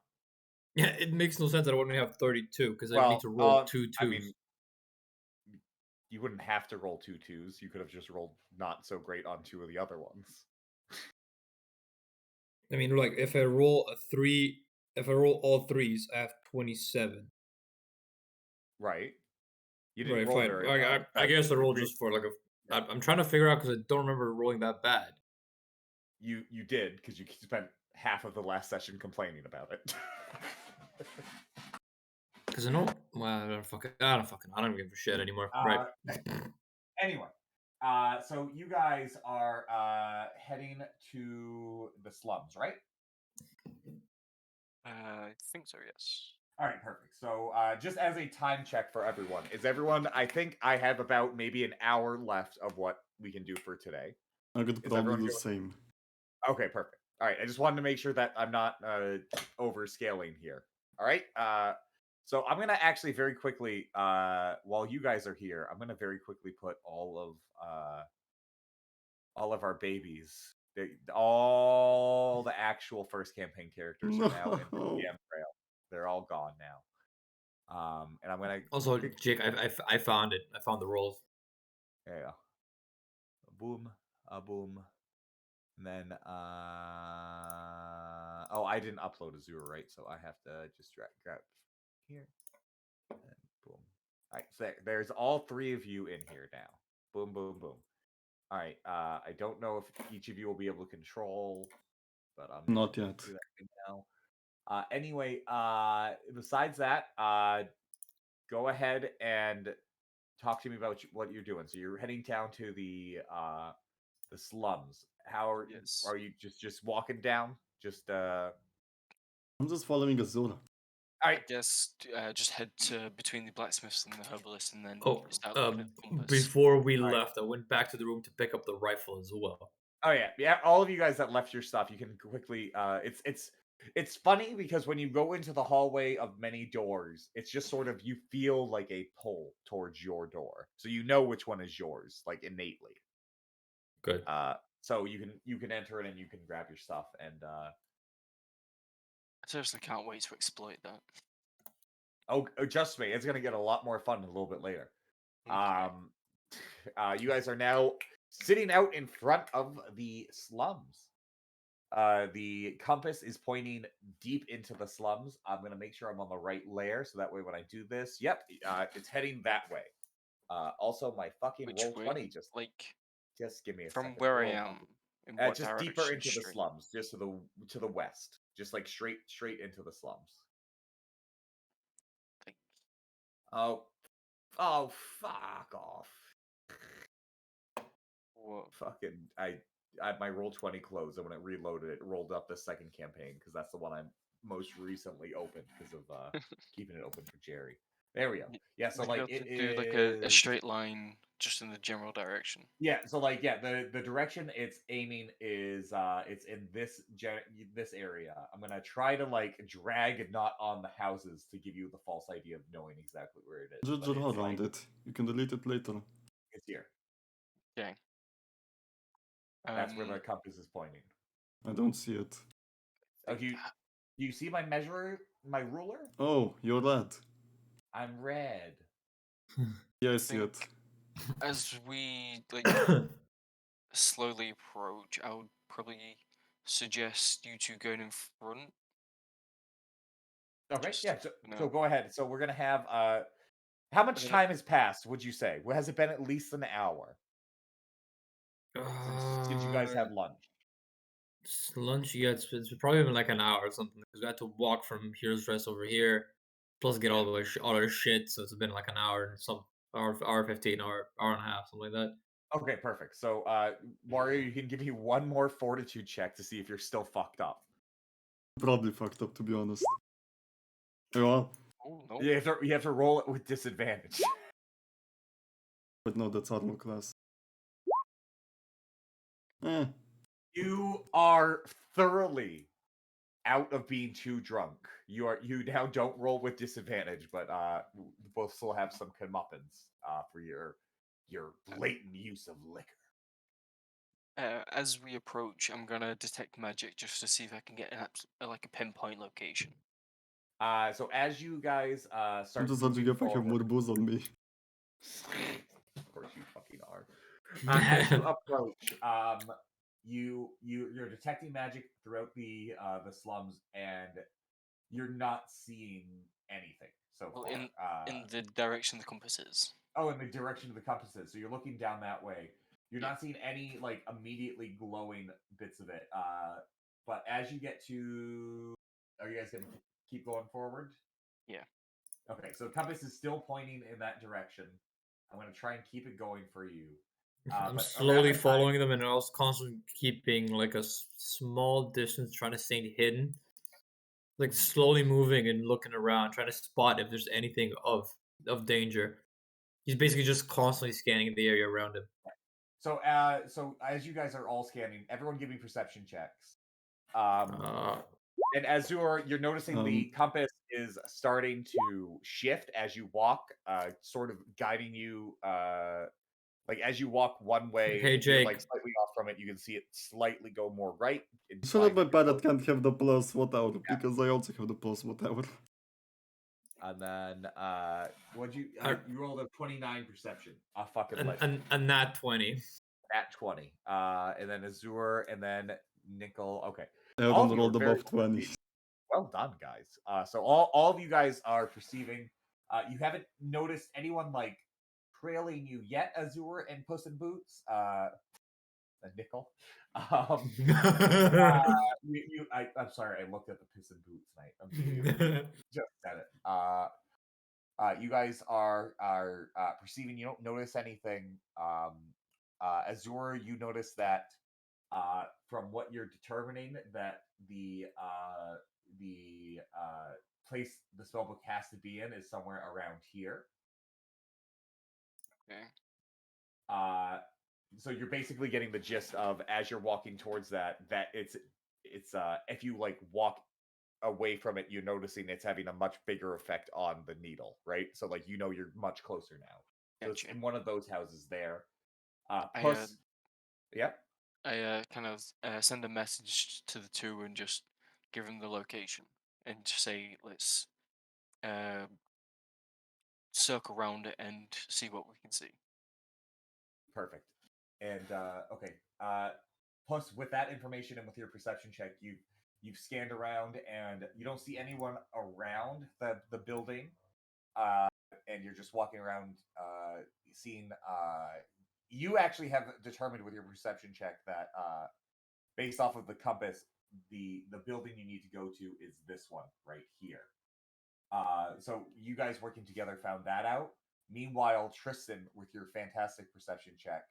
it makes no sense that I wouldn't have 32 because I need to roll 2 2s. I mean, you wouldn't have to roll 2 2s. You could have just rolled not so great on 2 of the other ones. I mean, like if I roll all 3s, I have 27. Right. You didn't Right, roll fine. very well. I guess I rolled just for like I'm trying to figure out because I don't remember rolling that bad. You did because you spent half of the last session complaining about it. Because I know. Well, I don't fucking. I don't give a shit anymore. Right. Anyway, so you guys are heading to the slums, right? I think so, yes. All right, perfect. So, just as a time check for everyone, is everyone? I think I have about maybe an hour left of what we can do for today. I could Is probably everyone do the good? same. Okay, perfect. All right, I just wanted to make sure that I'm not overscaling here. All right. So I'm gonna actually very quickly, while you guys are here, I'm gonna very quickly put all of our babies, all the actual first campaign characters are now in the No. DM trail. They're all gone now. And I'm gonna Also, Jake, I found it. I found the roles. yeah, boom, boom, and then oh, I didn't upload Azure, right? So I have to just grab here and boom. All right, so there's all three of you in here now. Boom, boom, boom. All right. I don't know if each of you will be able to control, but I'm Not gonna yet. do that right now. Anyway, besides that, go ahead and talk to me about what you're doing. So you're heading down to the slums. How Yes. are you just walking down? Just I'm just following Azure. all I right. guess just head to between the blacksmiths and the herbalist and then Oh, start looking at the compass. before we Alright. left, I went back to the room to pick up the rifle as well. Oh yeah. All of you guys that left your stuff, you can quickly. It's funny because when you go into the hallway of many doors, it's just sort of you feel like a pull towards your door, so you know which one is yours, like innately. Good. So you can enter it and you can grab your stuff and I seriously can't wait to exploit that. trust me, it's gonna get a lot more fun a little bit later. Okay. You guys are now sitting out in front of the slums. The compass is pointing deep into the slums. I'm gonna make sure I'm on the right layer, so that way when I do this, yep, it's heading that way. Also, my fucking Which roll way? 20 Like just give me a from second. where I Roll am, 20. in what Just deeper direction? into the Straight. slums, just to the west, just like straight into the slums. Like, Oh, oh, fuck off. what? Fucking, I my roll 20 closed, and when it reloaded, it rolled up the second campaign because that's the one I most recently opened because of keeping it open for Jerry. There we go. Yeah, so Would you be like able it to do like a is. straight line just in the general direction? Yeah, so like yeah, the direction it's aiming is it's in this area. I'm gonna try to like drag not on the houses to give you the false idea of knowing exactly where it is. Just But draw it's around like it. You can delete it later. it's here. Okay. That's where the compass is pointing. I don't see it. Oh, do you see my measure, my ruler? Oh, you're red. I'm red. Yeah, I see think it. as we like slowly approach, I would probably suggest you two going in front. Okay, Just yeah. So no. go ahead. So we're gonna have how much Okay. time has passed? Would you say? Well, has it been at least an hour since you guys Uh, had lunch? lunch, yeah, it's probably been like an hour or something because we had to walk from here's rest over here, plus get Yeah. all the way all our shit. So it's been like an hour and some hour 15, hour and a half, something like that. Okay, perfect. So Mario, you can give me one more fortitude check to see if you're still fucked up. Probably fucked up, to be honest. Well, Oh no. You have to roll it with disadvantage. but no, that's armor class. Eh, You are thoroughly out of being too drunk. You now don't roll with disadvantage, but both still have some comeuppance for your blatant use of liquor. As we approach, I'm gonna detect magic just to see if I can get like a pinpoint location. So as you guys I'm start just wondering moving if I have forward, more booze on me. of course you fucking are. As you approach, you're detecting magic throughout the slums, and you're not seeing anything so Well, far. in the direction the compass is. Oh, in the direction of the compasses. So you're looking down that way. You're Yeah. not seeing any like immediately glowing bits of it. But as you get to, are you guys gonna keep going forward? Yeah. Okay, so the compass is still pointing in that direction. I'm going to try and keep it going for you. I'm But around slowly the time, following them, and I was constantly keeping like a small distance, trying to stay hidden, like slowly moving and looking around, trying to spot if there's anything of danger. He's basically just constantly scanning the area around him. so as you guys are all scanning, everyone give me perception checks. And Azure, you're noticing the compass is starting to shift as you walk, sort of guiding you. Like as you walk one way, Hey, if you're like Jake. slightly off from it, you can see it slightly go more right. So that my implying that you're pilot close. can't have the plus whatever, because I also have the plus whatever. And then what'd you you rolled a 29 perception. A fucking And legend. a nat 20. At 20. And then Azure, and then Nickel. Okay. I All haven't of you rolled are very above 20. well done, guys. So all of you guys are perceiving. You haven't noticed anyone like trailing you yet, Azure and Puss in Boots. A Nickel. I'm sorry, I looked at the Puss in Boots night. Just said it. You guys are perceiving. You don't notice anything. Azure, you notice that from what you're determining that the place the spellbook has to be in is somewhere around here. Okay. So you're basically getting the gist of as you're walking towards that it's if you like walk away from it, you're noticing it's having a much bigger effect on the needle, right? So like you're much closer now. So it's Gotcha. in one of those houses there. I Plus, yep. I kind of send a message to the two and just give them the location and just say let's circle around it and see what we can see. Perfect. And okay. Plus, with that information and with your perception check, you've scanned around and you don't see anyone around the building. And you're just walking around, seeing. You actually have determined with your perception check that, based off of the compass, the building you need to go to is this one right here. So you guys working together found that out. Meanwhile, Tristan, with your fantastic perception check,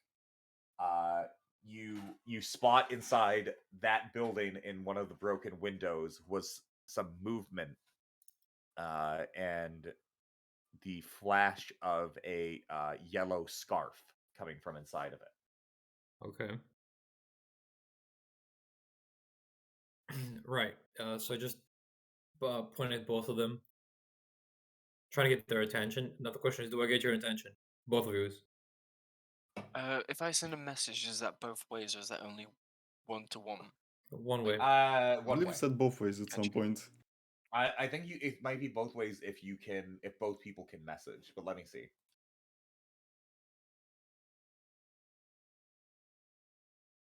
you spot inside that building in one of the broken windows was some movement, and the flash of a yellow scarf coming from inside of it. Okay. Right. So I just point at both of them, trying to get their attention. Now the question is, do I get your attention? Both of you. If I send a message, is that both ways or is that only one to one? One way. I One believe way. you said both ways at some Gotcha. point. I think it might be both ways if both people can message, but let me see.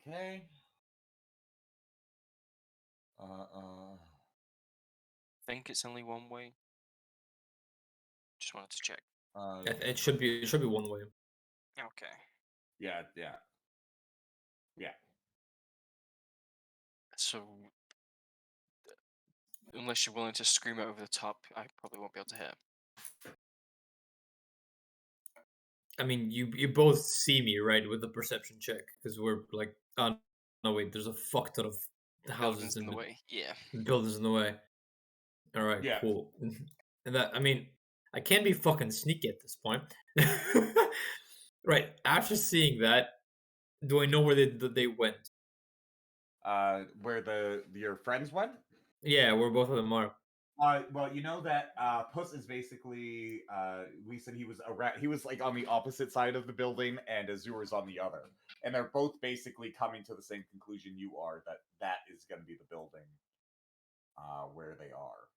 Okay. Think it's only one way. Just wanted to check. It should be one way. Okay. Yeah. So, unless you're willing to scream it over the top, I probably won't be able to hear. I mean, you both see me, right, with the perception check, because we're like, oh no, wait, there's a fuck ton of houses Buildings in the way. Yeah. buildings in the way. All right, Yeah. cool. And that, I mean, I can't be fucking sneaky at this point. Right, after seeing that, do I know where they went? Where your friends went? Yeah, where both of them are. Well, you know that Puss is basically. We said he was around. He was like on the opposite side of the building, and Azur's on the other, and they're both basically coming to the same conclusion you are that is going to be the building, where they are.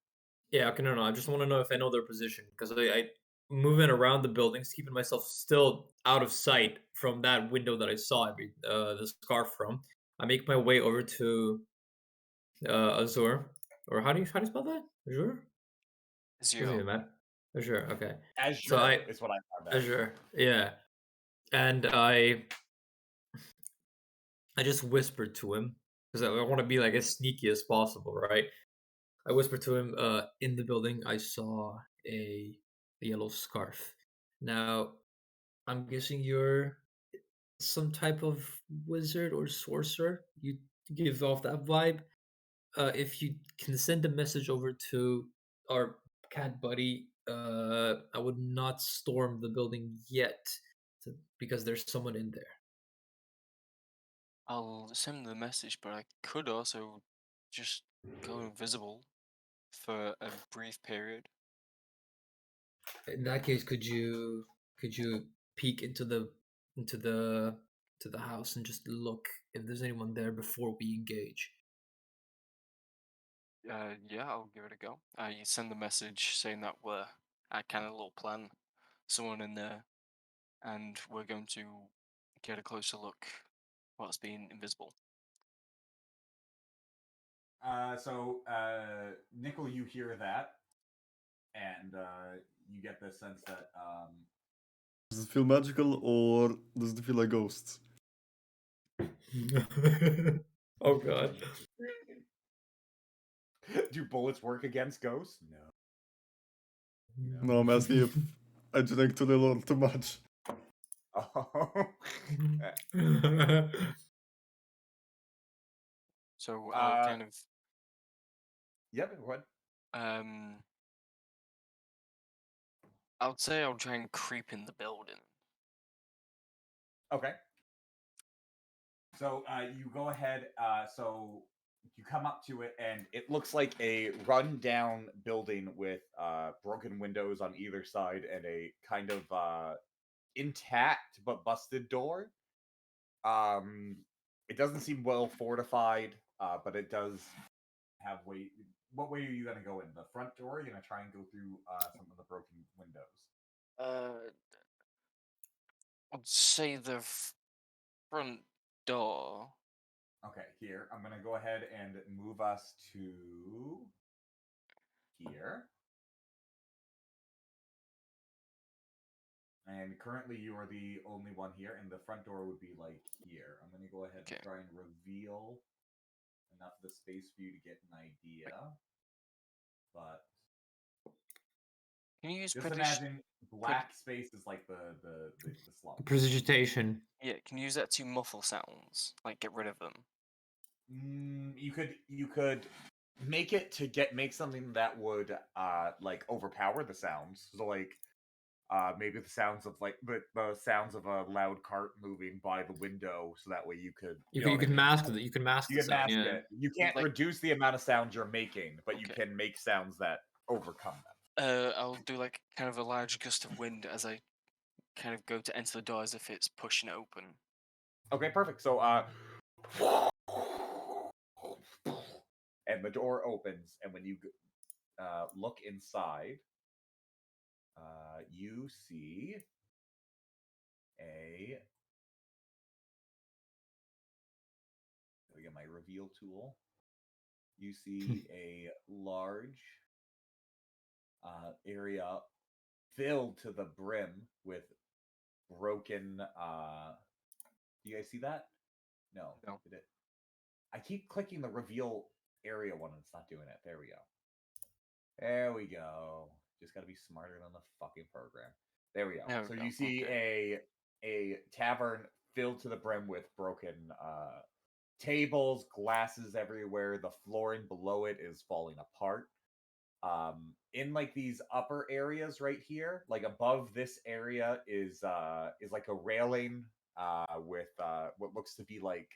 Yeah, okay, no, I just want to know if I know their position, because I moving around the buildings, keeping myself still out of sight from that window that I saw the scarf from. I make my way over to Azure, or how do you spell that? Azure? Doesn't Zero. even matter. Azure, okay. Azure So is what I found out. Azure, yeah, and I just whispered to him because I want to be like as sneaky as possible, right? I whispered to him, in the building, I saw a yellow scarf. Now, I'm guessing you're some type of wizard or sorcerer. You give off that vibe. If you can send a message over to our cat buddy, I would not storm the building yet because there's someone in there. I'll send the message, but I could also just go invisible for a brief period. In that case, could you peek into the house and just look if there's anyone there before we engage? Yeah, I'll give it a go. You send the message saying that we're at kind of a little plan, someone in there, and we're going to get a closer look whilst being invisible. Nickel, you hear that, and you get the sense that Does it feel magical or does it feel like ghosts? Oh god. do bullets work against ghosts? No. No, I'm asking if I drank too little or too much. Oh. So I'll kind of Yep. What? um, I would say I'll try and creep in the building. Okay. So you go ahead. So you come up to it, and it looks like a run-down building with broken windows on either side and a kind of intact but busted door. It doesn't seem well fortified, but it does have way. What way are you gonna go in? The front door? You're gonna try and go through some of the broken windows. I'd say the front door. Okay, here. I'm gonna go ahead and move us to here. And currently you are the only one here, and the front door would be like here. I'm gonna go ahead Okay. and try and reveal enough of the space for you to get an idea. But Can you use just imagine black space is like the slum. Precipitation. Yeah, can you use that to muffle sounds, like get rid of them? You could make it to make something that would like overpower the sounds. So like maybe the sounds of like the sounds of a loud cart moving by the window, so that way you could You know can what I mean? mask it. You can mask You the can sound. mask Yeah. it. You can't Like- reduce the amount of sounds you're making, but you Okay. can make sounds that overcome them. I'll do like kind of a large gust of wind as I kind of go to enter the door as if it's pushing it open. Okay, perfect. So and the door opens, and when you look inside, you see a. Let me get my reveal tool. You see a large area filled to the brim with broken. Do you guys see that? No. No. Did it? I keep clicking the reveal area one, and it's not doing it. There we go. There we go. Just got to be smarter than the fucking program. There we go. There we So go, you see a tavern filled to the brim with broken tables, glasses everywhere. The flooring below it is falling apart. In like these upper areas right here, like above this area is like a railing with what looks to be like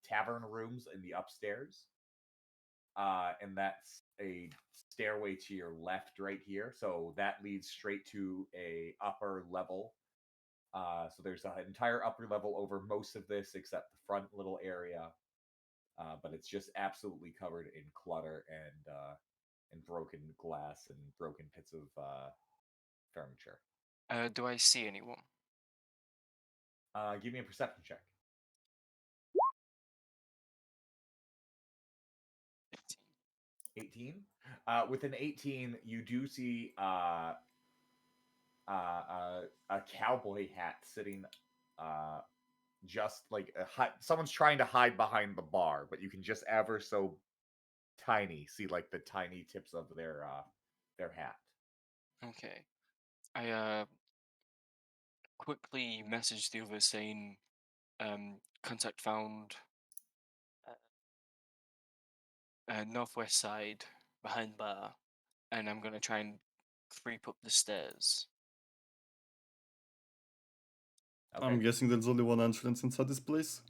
tavern rooms in the upstairs. And that's a stairway to your left right here. So that leads straight to a upper level. So there's an entire upper level over most of this except the front little area. But it's just absolutely covered in clutter and broken glass and broken bits of furniture. Do I see anyone? Give me a perception check. 18. With an 18, you do see a cowboy hat sitting just like someone's trying to hide behind the bar, but you can just ever so tiny see like the tiny tips of their hat. Okay. I quickly messaged the others saying, contact found northwest side behind bar, and I'm gonna try and creep up the stairs. I'm Okay. guessing there's only one entrance inside this place.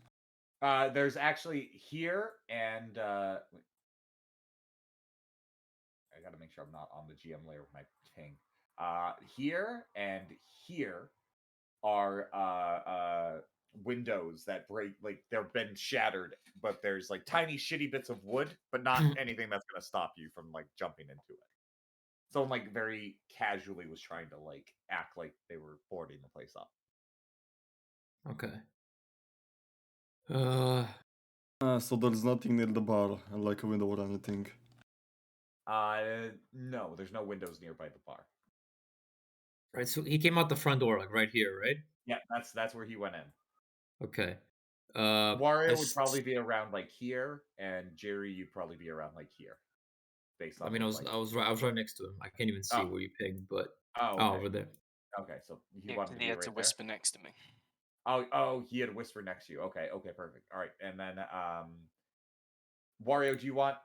There's actually here and wait, I gotta make sure I'm not on the GM layer with my ping. Here and here are windows that break, like they've been shattered, but there's like tiny shitty bits of wood, but not anything that's gonna stop you from like jumping into it. Someone like very casually was trying to like act like they were boarding the place up. Okay. So there's nothing near the bar, like a window or anything. No, there's no windows nearby the bar. Right. So he came out the front door, like right here, right? Yeah, that's where he went in. Okay. Wario would probably be around like here, and Jerry, you'd probably be around like here, based I off mean, of I was like. I was right. I was right next to him. I can't even see Oh. where you pigged, but Oh, oh, okay. over there. Okay, so he Yeah, wanted 'cause to he be had right to there. whisper next to me. Oh, he had a whisper next to you. Okay, perfect. All right, and then Wario, do you want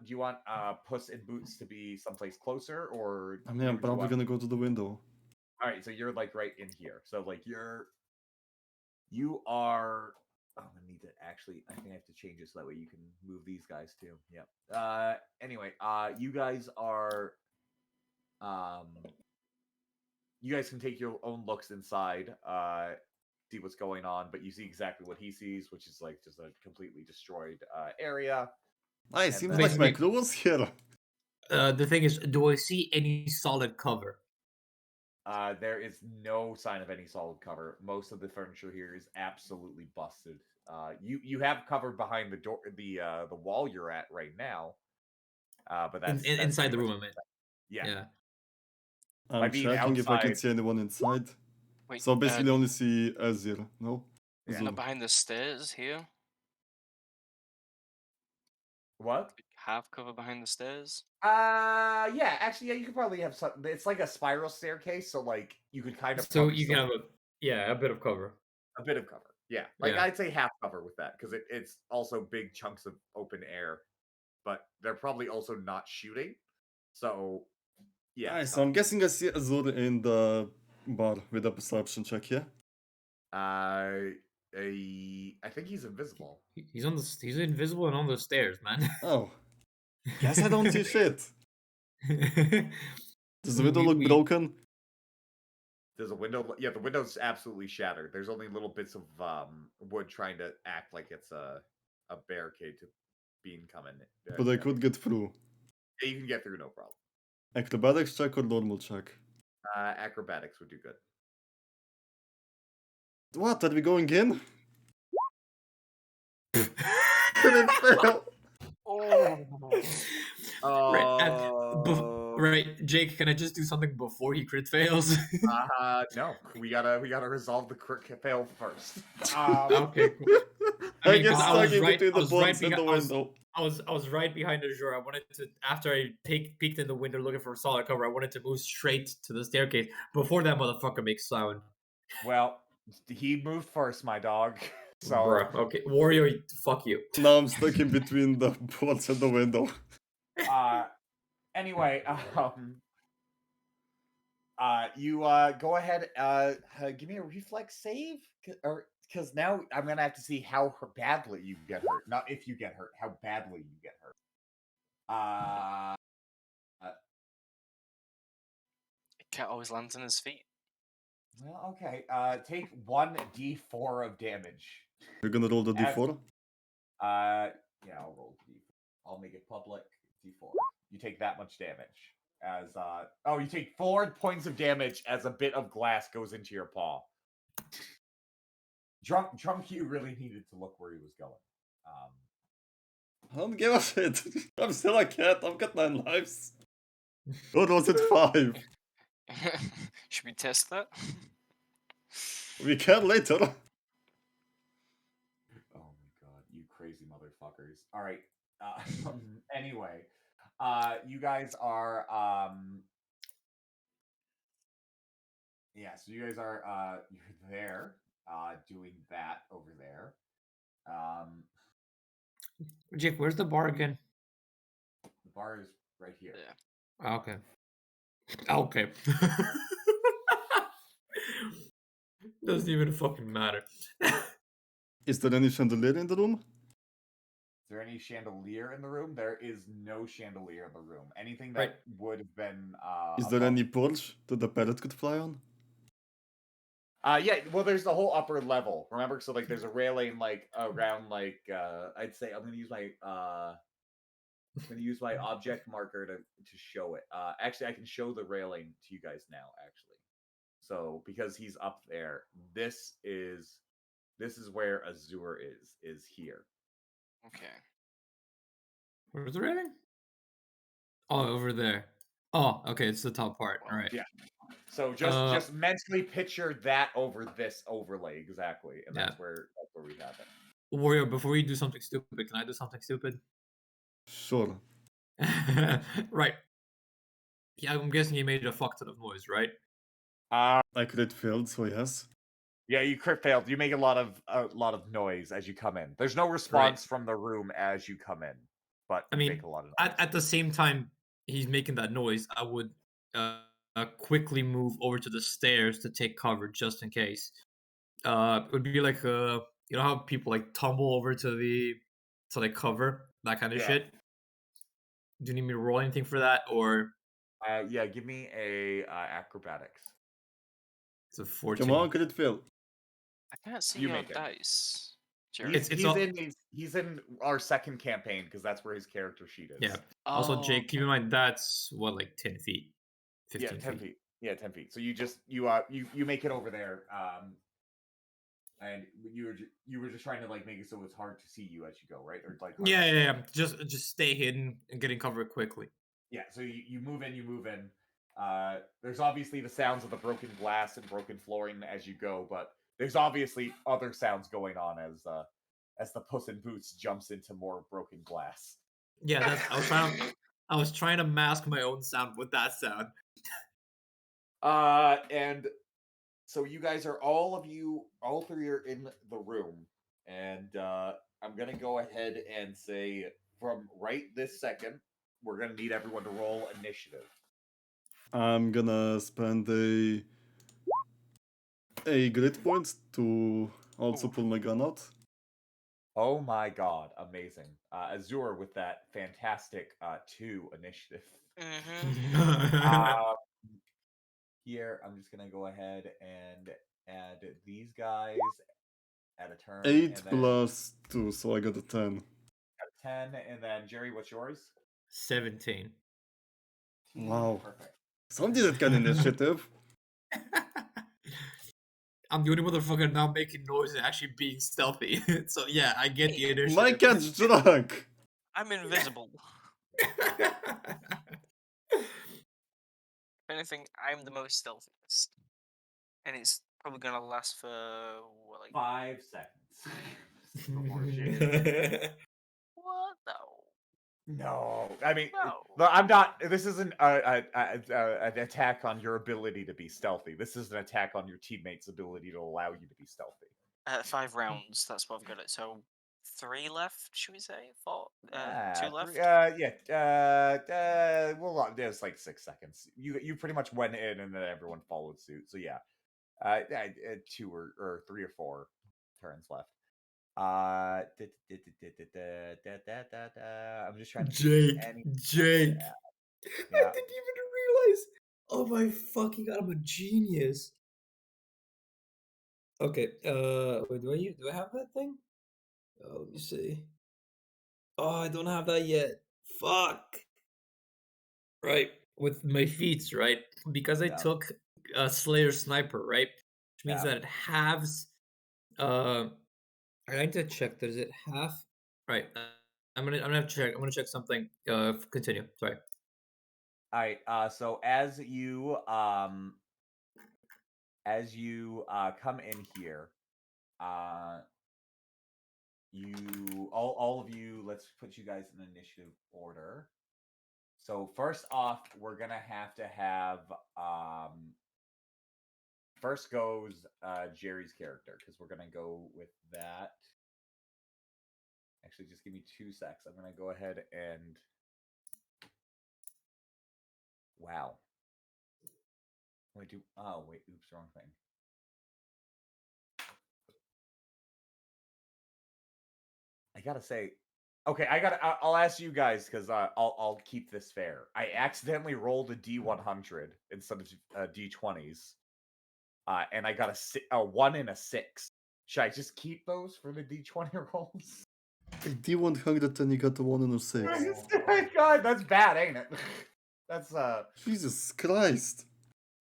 Puss in Boots to be someplace closer, or I mean, I'm do you probably want? gonna go to the window. All right, so you're like right in here. So like you are. Oh, I need to actually. I think I have to change it so that way you can move these guys too. Yep. Anyway, you guys are. Um, you guys can take your own looks inside. See what's going on, but you see exactly what he sees, which is like just a completely destroyed area. It And seems then- like my Basically- crew was here. The thing is, do I see any solid cover? There is no sign of any solid cover. Most of the furniture here is absolutely busted. You have cover behind the door, the wall you're at right now. But that's Inside pretty the much room, I mean. Yeah. Yeah. By I'm being checking if I can outside- see anyone inside. Wait, So basically only see Azure, no? Yeah. Azure. not behind the stairs here. What? Have cover behind the stairs. Yeah, actually, yeah, you could probably have some. It's like a spiral staircase, so like you could kind of. So probably you can still- have a bit of cover. a bit of cover. Yeah, like Yeah. I'd say half cover with that because it's also big chunks of open air, but they're probably also not shooting. So yeah, Nice, so I'm guessing I see Azure in the bar with a perception check, yeah? I think he's invisible. He's invisible and on the stairs, man. Oh. Guess I don't see shit. Does the window look broken? There's a window. Yeah, the window's absolutely shattered. There's only little bits of wood trying to act like it's a barricade to being coming. But I could get through. Yeah, you can get through, no problem. Acrobatics check or normal check? Acrobatics would do good. What? Are we going in? Didn't fail. Oh. Right, Jake, can I just do something before he crit fails? No. We gotta resolve the crit fail first. Okay, cool. I mean, get 'cause I stuck was in right- between I the was right box and the behind- I was- window. I was right behind Azure. I wanted to, after I peeked in the window looking for a solid cover, I wanted to move straight to the staircase before that motherfucker makes sound. Well, he moved first, my dog. So Bruh, okay, Wario, fuck you. Now I'm stuck in between the box and the window. anyway, you go ahead, give me a reflex save, or because now I'm gonna have to see how badly you get hurt, not if you get hurt, how badly you get hurt. Cat always lands on his feet. Well, okay. Take 1d4 of damage. You're gonna roll the d4? Yeah, I'll roll d4. I'll make it public. d4. You take that much damage. As you take 4 points of damage as a bit of glass goes into your paw. Drunk Hugh really needed to look where he was going. I don't give a shit. I'm still a cat. I've got 9 lives. Or was it 5? Should we test that? We can later. Oh my god, you crazy motherfuckers. Alright. Anyway. You guys are Yeah, so you guys are you're there, doing that over there. Jake, where's the bar again? The bar is right here. Yeah. Okay. Okay. Doesn't even fucking matter. Is there any chandelier in the room? Is there any chandelier in the room? There is no chandelier in the room. Anything that Right. would have been Is there above- any porch that the parrot could fly on? Yeah, well there's the whole upper level. Remember? So like there's a railing like around like I'd say I'm gonna use my object marker to show it. Actually I can show the railing to you guys now, actually. So because he's up there, this is where Azure is here. Okay. Where's the railing? Oh, over there. Oh, okay, it's the top part. All right. Yeah. So just mentally picture that over this overlay exactly, and Yeah. that's where we have it. Warrior, before you do something stupid, can I do something stupid? Sure. Right. Yeah, I'm guessing he made a fuck ton of noise, right? I crit failed, so yes. Yeah, you crit failed. You make a lot of noise as you come in. There's no response from the room as you come in, but I you mean, make a lot of noise. at the same time he's making that noise, I would quickly move over to the stairs to take cover just in case. It would be like you know how people like tumble over to like cover that kind of Yeah. shit. Do you need me to roll anything for that, or Yeah, give me a acrobatics. it's a 14? Come on, crit fail. I can't see You your make it. dice. Jerry. He's in our second campaign because that's where his character sheet is. Yeah. Also, Oh, Jake, keep in mind that's what, like 10 feet, Yeah, 15 10 feet. Yeah, 10 feet. So you just you make it over there, and you were just trying to like make it so it's hard to see you as you go, right? Or like hard to see. Yeah. Just stay hidden and getting cover quickly. Yeah, so you move in. There's obviously the sounds of the broken glass and broken flooring as you go, but there's obviously other sounds going on as the Puss in Boots jumps into more broken glass. Yeah, that's I was trying to mask my own sound with that sound. And so you guys are all three are in the room, and I'm gonna go ahead and say from right this second, we're gonna need everyone to roll initiative. I'm gonna spend a grit point to also pull my gun out. Oh my god, amazing. Azure with that fantastic 2 initiative. Mm-hmm. Here, I'm just gonna go ahead and add these guys at a turn. 8 and then plus 2, so I got a 10. at 10, and then Jerry, what's yours? 17. Wow. Perfect. Somebody that got initiative. I'm the only motherfucker now making noise and actually being stealthy. So yeah, I get the initiative. My cat's drunk! I'm invisible. If anything, I'm the most stealthiest. And it's probably gonna last for what, like 5 seconds. Before shit. what though? No, I mean, No. I'm not. This isn't an attack on your ability to be stealthy. This is an attack on your teammates' ability to allow you to be stealthy. 5 rounds. That's what I've got it. So 3 left, should we say? 4? 2 left. Well, there's like 6 seconds. You pretty much went in, and then everyone followed suit. So yeah, 2 or 3 or 4 turns left. I'm just trying to see if any. Jake. Yeah. I didn't even realize. Oh my fucking god, I'm a genius. Okay, wait, do I have that thing? Let me see. Oh, I don't have that yet. Fuck. Right, with my feats, right? Because I Yeah. took a Slayer Sniper, right? Which means Yeah. that it halves. I need to check. Does it half? Right. I'm gonna have to check. I'm gonna check something. Continue. Sorry. All right. So as you come in here, you all of you. Let's put you guys in initiative order. So first off, we're gonna have to have first goes Jerry's character, because we're gonna go with that. Actually, just give me 2 secs. I'm gonna go ahead and wow. Wait, oops, wrong thing. I gotta say, okay, I'll ask you guys because I'll keep this fair. I accidentally rolled a D100 instead of D20s, and I got a 1 and a 6. Should I just keep those for the D20 rolls? A D100 and you got the 1 and a 6. God, that's bad, ain't it? That's Jesus Christ.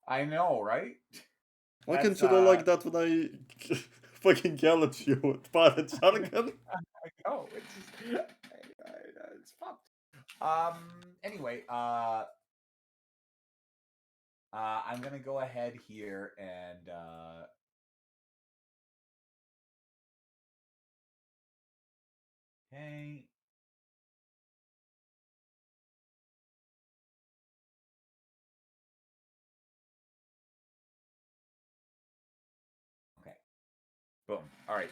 I know, right? Why can't That's, you roll like that when I fucking yell at you with pirate jargon? I know, it's just, it's fucked. Anyway, I'm gonna go ahead here and okay. Okay. Boom. All right.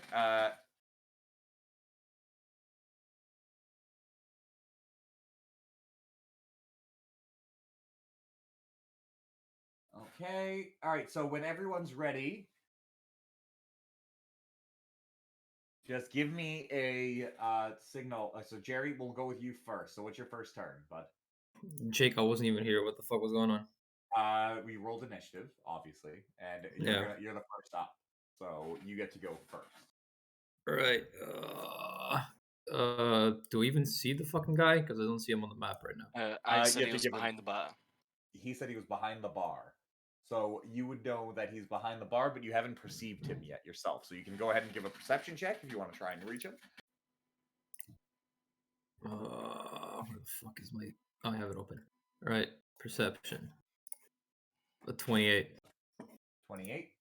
Okay. All right. So when everyone's ready, just give me a signal. So Jerry, we'll go with you first. So what's your first turn, bud? Jake, I wasn't even here. What the fuck was going on? We rolled initiative, obviously, and Yeah. you're the first up. So you get to go first. All right. Do we even see the fucking guy? Because I don't see him on the map right now. I you said have he to was give him- behind the bar. He said he was behind the bar. So you would know that he's behind the bar, but you haven't perceived him yet yourself. So you can go ahead and give a perception check if you want to try and reach him. Where the fuck is my? Oh, I have it open. All right. Perception. A 28. 28.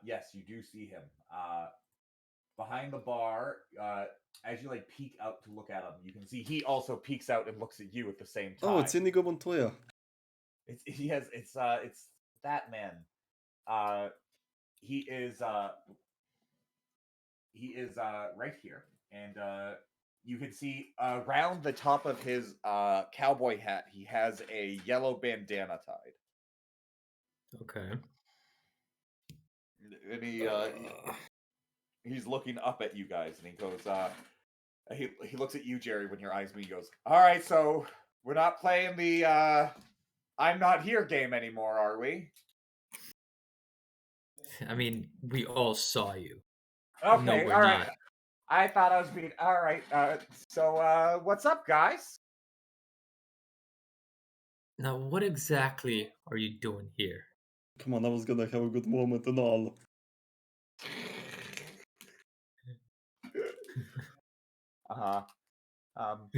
Yes, you do see him. Behind the bar, as you like peek out to look at him, you can see he also peeks out and looks at you at the same time. Oh, it's Inigo Montoya. It's that man. He is right here, and you can see around the top of his cowboy hat, he has a yellow bandana tied, Okay. and he's looking up at you guys, and he goes, he looks at you, Jerry, when your eyes meet. He goes, "All right, so we're not playing the I'm not here game anymore, are we?" I mean, we all saw you. Okay, No, we're all right. not. I thought I was being all right. So what's up, guys? Now, what exactly are you doing here? Come on, I was gonna have a good moment and all. Um,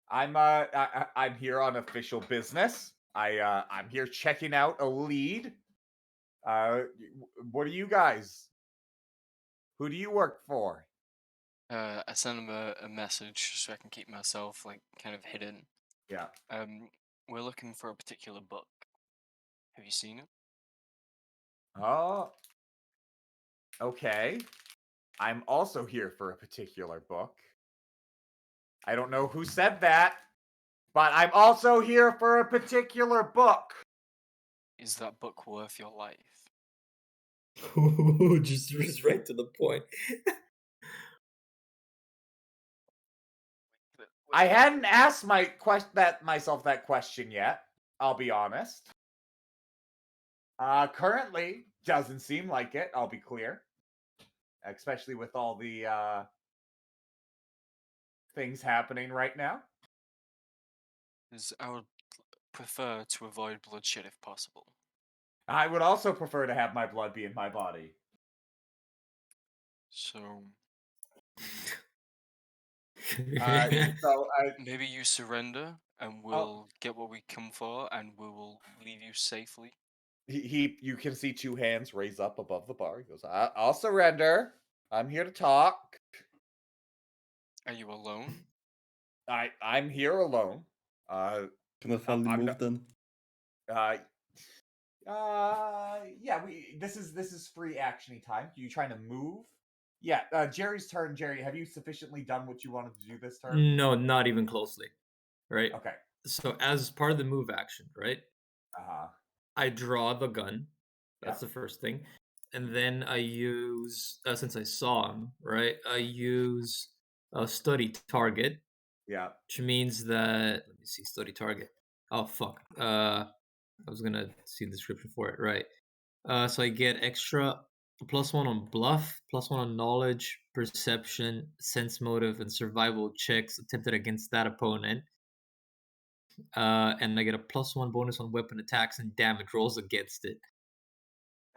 I'm here on official business. I'm here checking out a lead. What are you guys? Who do you work for? I sent him a message so I can keep myself like kind of hidden. Yeah. We're looking for a particular book. Have you seen it? Oh. Okay. I'm also here for a particular book. I don't know who said that, but I'm also here for a particular book. Is that book worth your life? just right to the point. I hadn't asked myself that question yet. I'll be honest. Currently, doesn't seem like it. I'll be clear, especially with all the things happening right now. Because I would prefer to avoid bloodshed if possible. I would also prefer to have my blood be in my body. So So maybe you surrender and we'll get what we come for and we will leave you safely. you can see 2 hands raise up above the bar. He goes, I'll surrender. I'm here to talk. Are you alone? I'm here alone. Can I finally I'm move not- then? Yeah, yeah, this is free actiony time. You trying to move? Yeah, Jerry's turn. Jerry, have you sufficiently done what you wanted to do this turn? No, not even closely. Right. Okay. So as part of the move action, right? Uh-huh. I draw the gun. That's Yeah. the first thing. And then I use, since I saw him, right? I use a study target, Yeah. which means that, let me see, study target. Oh, fuck. I was going to see the description for it, right? So I get extra +1 on bluff, +1 on knowledge, perception, sense motive, and survival checks attempted against that opponent. And I get a +1 bonus on weapon attacks and damage rolls against it.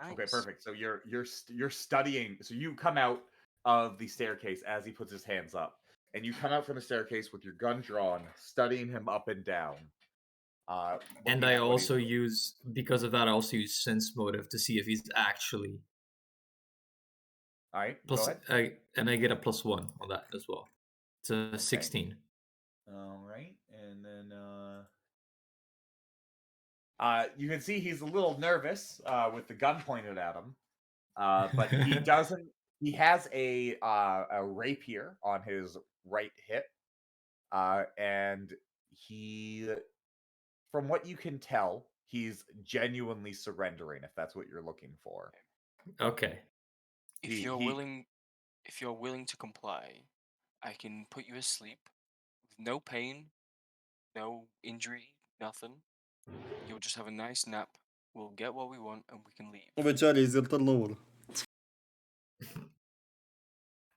Okay, Nice. perfect. So you're studying. So you come out of the staircase as he puts his hands up, and you come out from the staircase with your gun drawn, studying him up and down. And looking I at what he's also doing. use, because of that, I also use sense motive to see if he's actually All right, plus. go ahead. And I get a +1 on that as well. It's a 16. All right, and then you can see he's a little nervous with the gun pointed at him, but he doesn't. He has a rapier on his right hip, and he, from what you can tell, he's genuinely surrendering. If that's what you're looking for, Okay. If you're willing to comply, I can put you asleep with no pain, no injury, nothing. You'll just have a nice nap. We'll get what we want and we can leave. But Jerry, is it lower?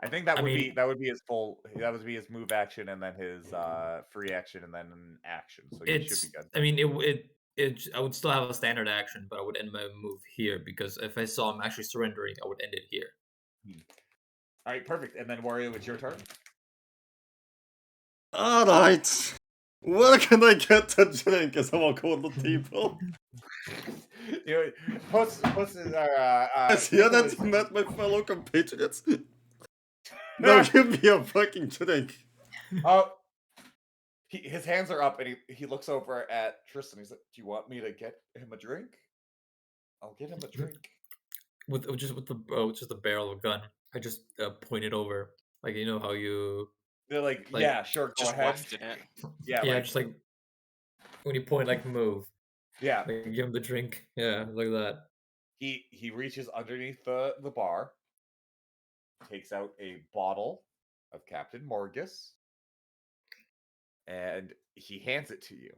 I think that I would mean- be his full. That would be his move action, and then his free action, and then an action. So you should be good. I mean, I would still have a standard action, but I would end my move here because if I saw him actually surrendering, I would end it here. All right, perfect. And then Wario, it's your turn. Alright. Where can I get a drink as I walk over the table? You know, Puss is Yes, yeah, Nicholas- that met my fellow compatriots. Now give me a fucking drink. Oh, his hands are up, and he looks over at Tristan. He's like, "Do you want me to get him a drink? I'll get him a drink." With the barrel of a gun, I just point it over, like you know how you They're like, Like, "Yeah, sure, go Just ahead." wafted it. Yeah, yeah, like, just like when you point, like move, yeah. like give him the drink, yeah, like that. He reaches underneath the bar, takes out a bottle of Captain Morgus, and he hands it to you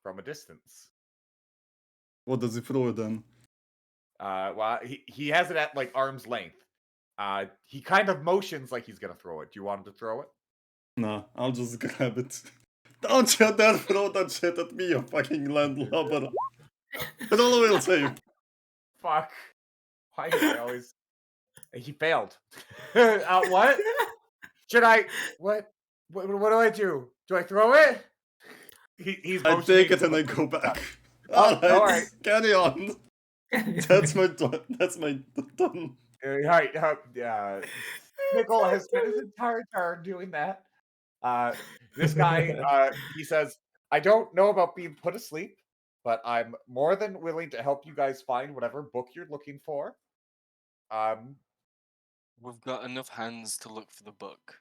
from a distance. What does he throw it then? Well, he has it at like arm's length. He kind of motions like he's gonna throw it. Do you want him to throw it? Nah, I'll just grab it. Don't you dare throw that shit at me, you fucking landlubber. Roll a will save. Fuck. Why do I always? He failed. What? Should I? What? What do I do? Do I throw it? He's. I motioning take it and I to- go back. Oh, Alright, alright. carry on. That's my done. Right. Nickel has spent his entire turn doing that. This guy, he says, "I don't know about being put asleep, but I'm more than willing to help you guys find whatever book you're looking for." We've got enough hands to look for the book.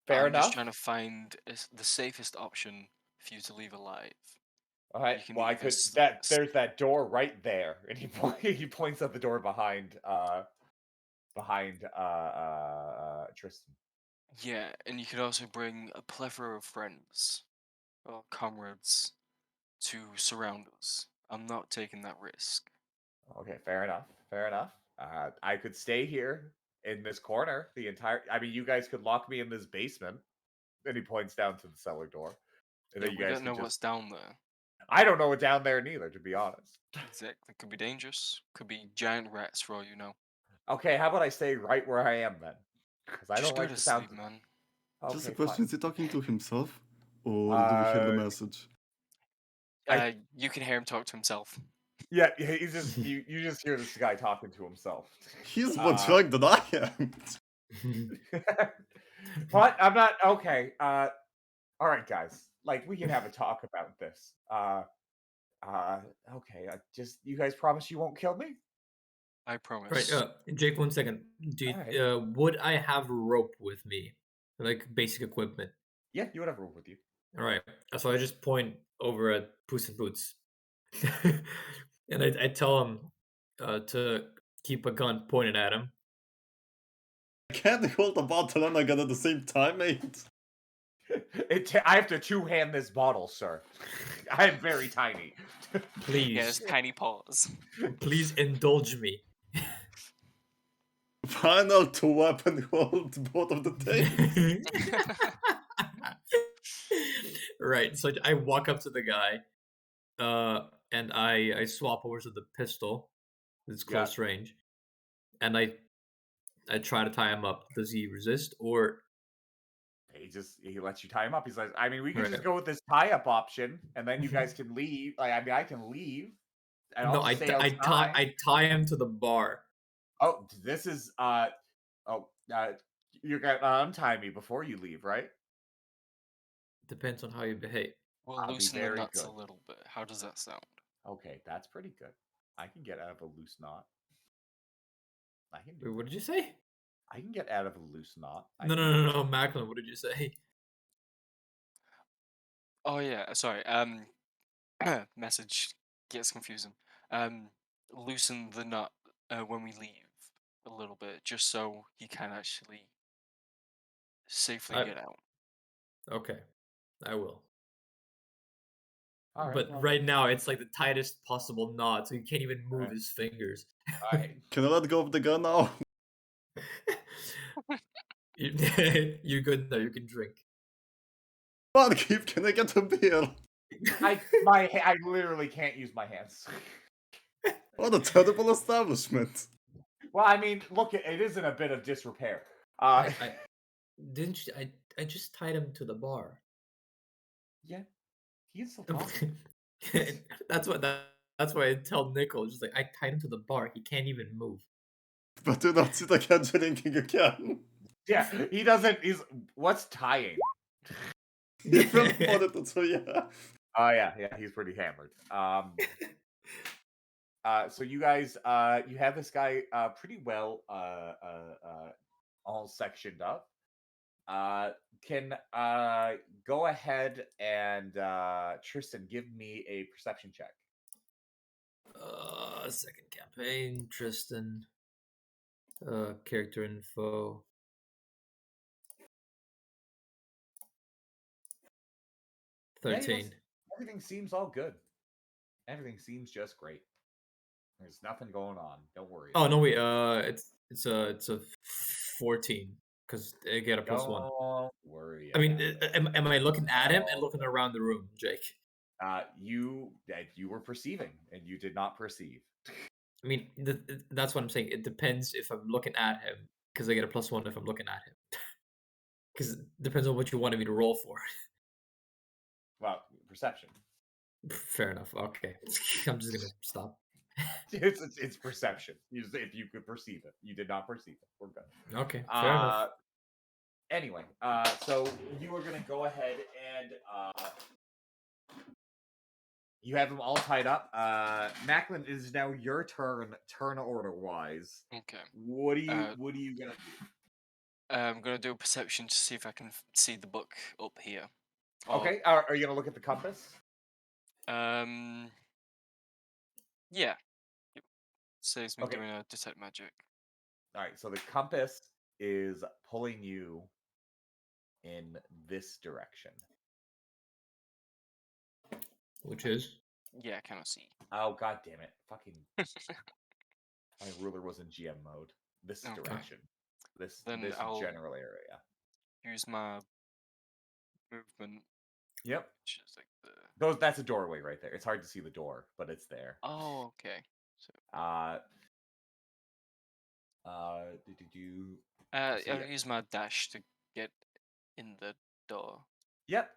Fair I'm enough. just trying to find the safest option for you to leave alive. All right. You can Well, I either could. s- There's that door right there, and he points at the door behind Tristan. Yeah, and you could also bring a plethora of friends or comrades to surround us. I'm not taking that risk. Okay, fair enough. Fair enough. I could stay here in this corner the entire. I mean, you guys could lock me in this basement. Then he points down to the cellar door. And Yeah, then you we guys don't know could what's just. down there. I don't know what's down there neither, to be honest. Exactly. Could be dangerous. Could be giant rats for all you know. Okay, how about I stay right where I am then? Because I Just don't go like to the sound. sleep, man. Okay, Just a question, fine. is he talking to himself? Or do we hear the message? You can hear him talk to himself. Yeah, he's just you just hear this guy talking to himself. He's more drunk than I am. But I'm not okay. All right, guys. Like we can have a talk about this. Okay. You guys promise you won't kill me? I Right, promise. Jake, 1 second. Alright. Would I have rope with me, like basic equipment? Yeah, you would have rope with you. All right. So I just point over at Puss in Boots, and I tell him to keep a gun pointed at him. I can't hold a bottle and a gun at the same time, mate. I have to two-hand this bottle, sir. I am very tiny. Please, Yeah, just tiny paws. please indulge me. Final to weapon hold both of the things. Right. So I walk up to the guy, and I swap over to the pistol. It's Yeah. close range, and I try to tie him up. Does he resist or? He lets you tie him up. He's like, I mean, we could just Right. go with this tie-up option, and then you guys can leave. Like, I mean, I can leave, and I'll No, just stay outside. I tie him to the bar. Oh, this is you're gonna untie me before you leave, right? Depends on how you behave. We'll I'll be loosen the very nuts good. a little bit. How does that sound? Okay, that's pretty good. I can get out of a loose knot. I can do Wait, what that. did you say? I can get out of a loose knot. I No, can no, do no, that. no, Macklin. What did you say? Oh yeah, sorry. Message gets confusing. Loosen the nut when we leave a little bit, just so he can actually safely I- get out. Okay, I will. All right. But Well, right now, it's like the tightest possible knot, so he can't even move Right. his fingers. all right. Can I let go of the gun now? You're good now. You can drink. Barkeep, can I get a beer? I literally can't use my hands. What a terrible establishment. Well, I mean, look, it is in a bit of disrepair. I didn't. I just tied him to the bar. Yeah, he's still talk. That's what. That's why I tell Nickel. Just like I tied him to the bar. He can't even move. But do not sit again drinking again. Yeah, he doesn't. What's tying? Different monitor, so yeah. Oh yeah, he's pretty hammered. So you guys, you have this guy, pretty well, all sectioned up. Can go ahead and Tristan, give me a perception check. Second campaign. Tristan. Character info. 13. Everything seems all good. Everything seems just great. There's nothing going on. Don't worry. Oh no, wait. It's a 14 because I get a +1. Don't worry. I mean, about it. am I looking at him and looking around the room, Jake? You were perceiving, and you did not perceive. I mean, that's what I'm saying. It depends if I'm looking at him because I get a +1 if I'm looking at him. Because it depends on what you wanted me to roll for. Well, perception. Fair enough. Okay, I'm just gonna stop. It's perception. If you could perceive it, you did not perceive it. We're good. Okay, fair enough. Anyway, so you are gonna go ahead and you have them all tied up. Macklin, it is now your turn. Turn order wise. Okay. What are you gonna do? I'm gonna do a perception to see if I can see the book up here. Okay. Are you gonna look at the compass? Yeah. It saves me Okay. doing a detect magic. All right. So the compass is pulling you in this direction. Which is Yeah, I cannot see. Oh god damn it! Fucking my ruler was in GM mode. This Okay. direction. This Then this I'll- general area. Use my movement, Yep. which is like the. That's a doorway right there. It's hard to see the door, but it's there. Oh, okay. So. So, I'll yeah. use my dash to get in the door. Yep.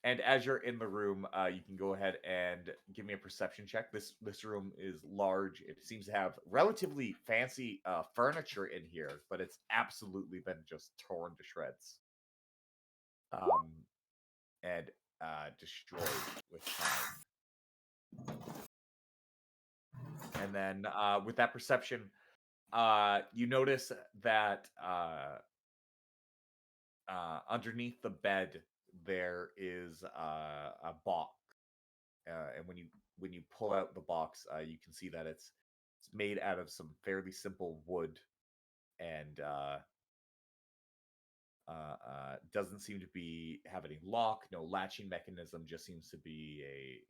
And as you're in the room, you can go ahead and give me a perception check. This room is large. It seems to have relatively fancy furniture in here, but it's absolutely been just torn to shreds. And destroyed with time. And then with that perception, you notice that underneath the bed there is a box, and when you pull out the box, you can see that it's made out of some fairly simple wood, and doesn't seem to have any lock, no latching mechanism. Just seems to be a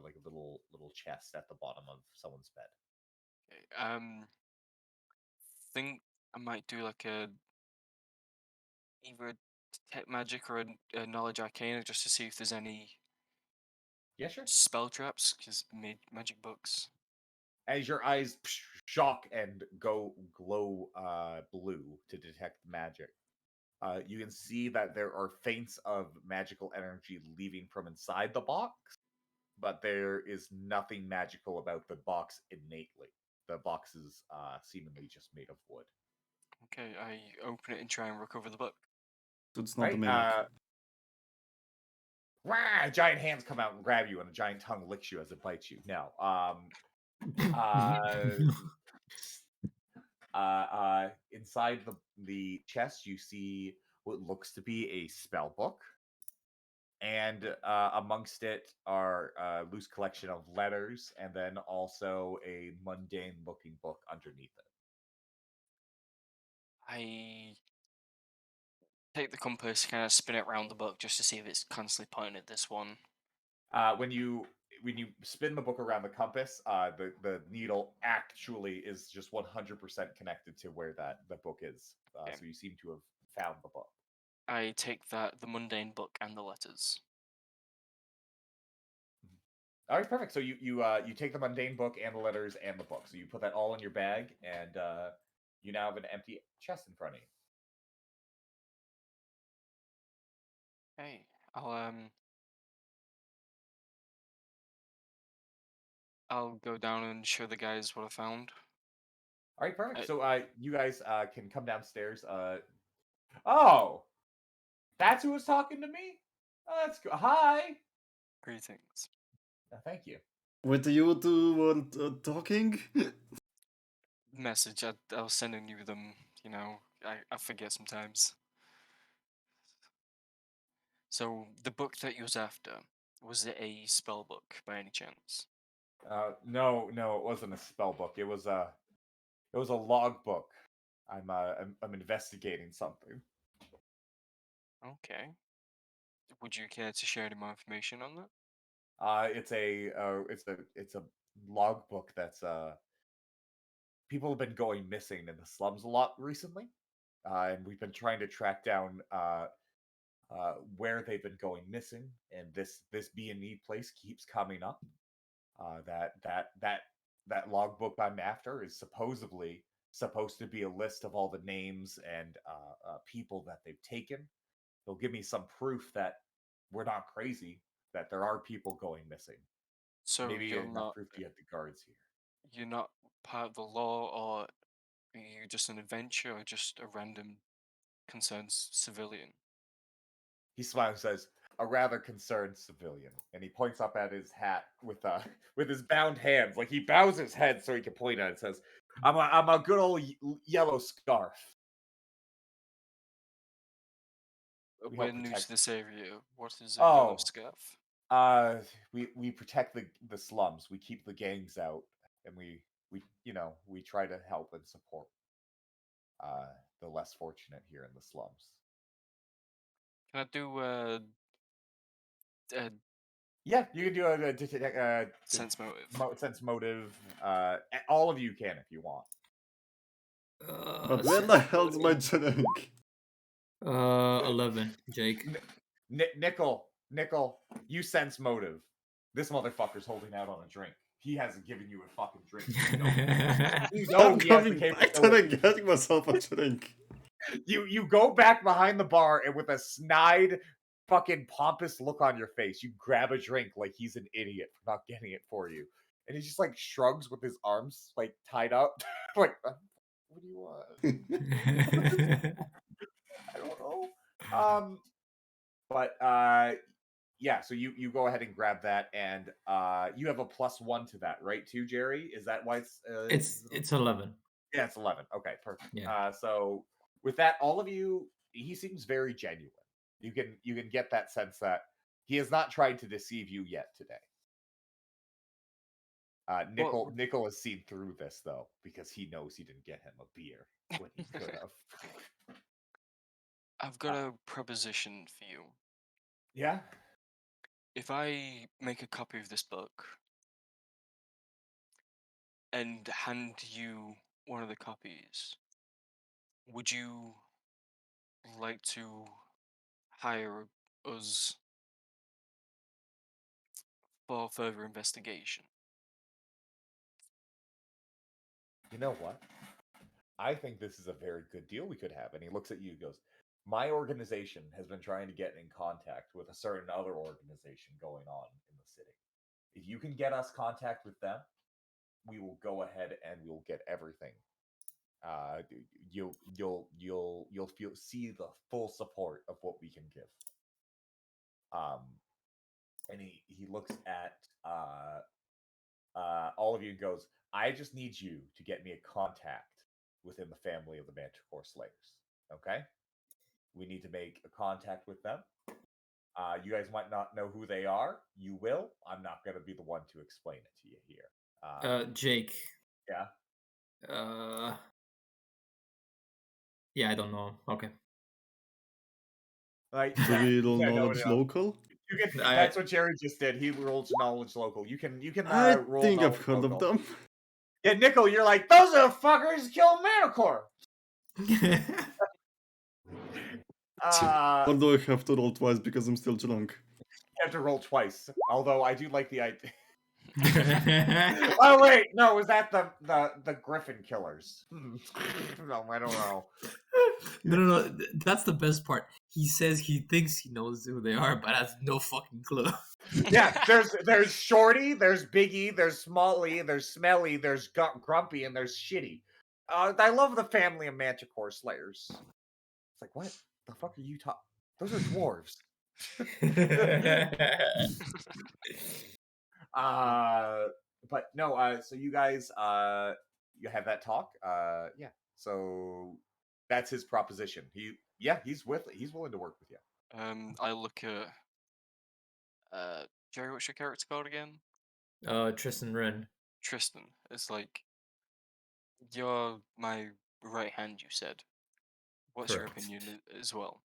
like a little chest at the bottom of someone's bed. Okay, think I might do like either a detect magic or a knowledge arcana just to see if there's any Yeah, sure. spell traps, because magic books. As your eyes shock and go glow blue to detect magic, you can see that there are feints of magical energy leaving from inside the box, but there is nothing magical about the box innately. The box is seemingly just made of wood. Okay, I open it and try and recover the book. So it's not a Right? mimic. Giant hands come out and grab you, and a giant tongue licks you as it bites you. No. Inside the chest, you see what looks to be a spell book, and amongst it are a loose collection of letters, and then also a mundane-looking book underneath it. I take the compass, kind of spin it around the book just to see if it's constantly pointing at this one. When you spin the book around the compass, the needle actually is just 100% connected to where the book is. Okay. So you seem to have found the book. I take the mundane book and the letters. All right, perfect. So you take the mundane book and the letters and the book. So you put that all in your bag, and you now have an empty chest in front of you. Hey, I'll go down and show the guys what I found. All right, perfect. Uh, So you guys can come downstairs. Oh, that's who was talking to me. Oh, that's good. Hi. Greetings. Thank you. Wait, you two were talking? Message. I was sending you them. You know, I forget sometimes. So the book that you was after, was it a spell book by any chance? No, it wasn't a spell book. It was a log book. I'm investigating something. Okay. Would you care to share any more information on that? It's a log book that's people have been going missing in the slums a lot recently, and we've been trying to track down where they've been going missing. And this B&E place keeps coming up. That logbook I'm after is supposedly supposed to be a list of all the names and people that they've taken. They'll give me some proof that we're not crazy, that there are people going missing. So Maybe enough proof to get the guards here. you're not part of the law, or are you just an adventure, or just a random concerned civilian? He smiles and says, "A rather concerned civilian," and he points up at his hat with with his bound hands, like he bows his head so he can point at it. And says, "I'm a good old yellow scarf. We We're help new protect." to this area. What is a yellow Oh, scarf? we protect the slums. We keep the gangs out, and we try to help and support the less fortunate here in the slums. Can I do a Yeah, you can do sense motive? sense motive. All of you can if you want. But where the hell's my drink? 11, Jake. Nickel, you sense motive. This motherfucker's holding out on a drink. He hasn't given you a fucking drink. You know I'm he has the coming back to capability. getting myself a drink. You go back behind the bar, and with a snide, fucking pompous look on your face, you grab a drink like he's an idiot for not getting it for you. And he just like shrugs with his arms like tied up. Like, what do you want? I don't know. But yeah, so you go ahead and grab that, and you have a +1 to that, right? Too, Jerry. Is that why It's 11. Yeah, it's 11. Okay, perfect. Yeah. So with that, all of you, he seems very genuine. You can get that sense that he has not tried to deceive you yet today. Nickel has seen through this though, because he knows he didn't get him a beer when he could have. I've got a proposition for you. Yeah. If I make a copy of this book and hand you one of the copies, would you like to hire us for further investigation? You know what? I think this is a very good deal we could have. And he looks at you and goes, my organization has been trying to get in contact with a certain other organization going on in the city. If you can get us contact with them, we will go ahead and we'll get everything. You'll see the full support of what we can give. And he looks at all of you and goes, I just need you to get me a contact within the family of the Manticore Slayers. Okay? We need to make a contact with them. You guys might not know who they are. You will. I'm not going to be the one to explain it to you here. Jake. Yeah. Yeah, I don't know. Okay. Like, Do we roll yeah, knowledge local? You can. That's what Jerry just did. He rolls knowledge local. You can. I roll think I've knowledge heard local. of them. Yeah, Nickel, you're like, those are the fuckers kill Manicore. Or do I have to roll twice because I'm still drunk? You have to roll twice. Although I do like the idea. Oh wait, no, was that the Griffin killers? No, I don't know. No. That's the best part. He says he thinks he knows who they are, but has no fucking clue. Yeah, there's Shorty, there's Biggie, there's Smalley, there's Smelly, there's Grumpy, and there's Shitty. I love the family of Manticore Slayers. It's like, what the fuck are you talking? Those are dwarves. But no, so you guys you have that talk. Yeah. So that's his proposition. He's willing to work with you. I look at Jerry, what's your character called again? Tristan Wren. Tristan. It's like you're my right hand, you said. What's your Correct. opinion as well?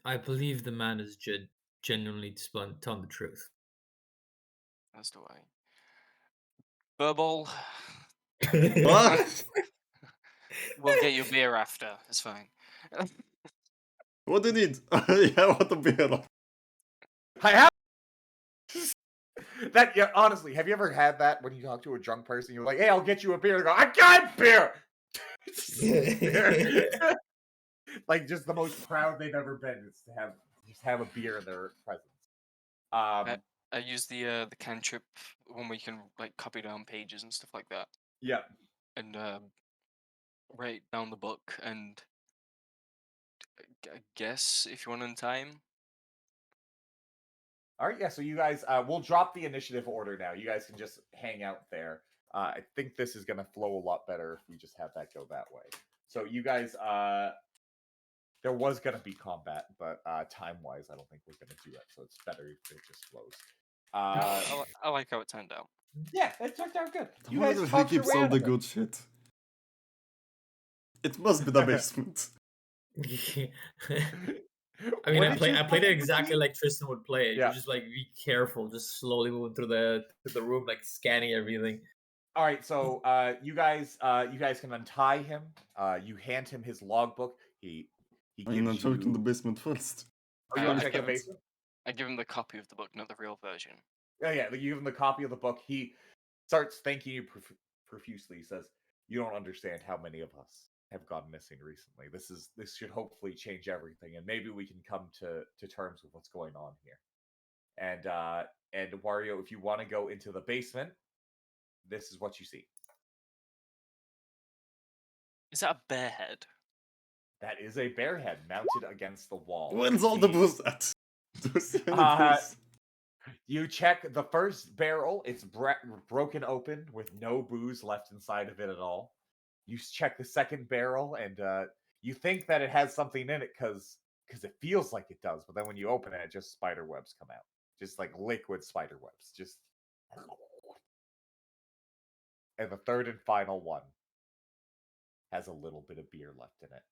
I believe the man is genuinely telling the truth. As do I. Furball, What? we'll get you beer after. It's fine. What do you need? I want a beer. I have that. Yeah, honestly, have you ever had that when you talk to a drunk person? You're like, "Hey, I'll get you a beer." They go, "I got beer." Like just the most proud they've ever been is to have a beer in their presence. I use the cantrip when we can like copy down pages and stuff like that, Yeah. and write down the book and I guess if you want in time. All right, yeah. So you guys, we'll drop the initiative order now. You guys can just hang out there. I think this is going to flow a lot better if we just have that go that way. So you guys, there was going to be combat, but time-wise, I don't think we're going to do it. So it's better if it just flows. I like how it turned out. Yeah, it turned out good. You Where guys the hell talked your keeps way all out the of it. good shit? It must be the basement. I mean, What I did you played it fucking exactly do? like Tristan would play it. Yeah. You just like be careful, just slowly moving through the room, like scanning everything. All right, so you guys can untie him. You hand him his logbook. He I mean, I'm gives checking the you. basement first. Oh, you want to I check the give- basement? I give him the copy of the book, not the real version. Oh yeah, you give him the copy of the book. He starts thanking you profusely. He says, "You don't understand how many of us have gone missing recently. This should hopefully change everything, and maybe we can come to terms with what's going on here." And Wario, if you want to go into the basement, this is what you see. Is that a bear head? That is a bear head mounted against the wall. Where's all the booze at? Those Uh, senators. You check the first barrel; it's broken open with no booze left inside of it at all. You check the second barrel, and you think that it has something in it because it feels like it does, but then when you open it, just spider webs come out, just like liquid spider webs, just. And the third and final one has a little bit of beer left in it.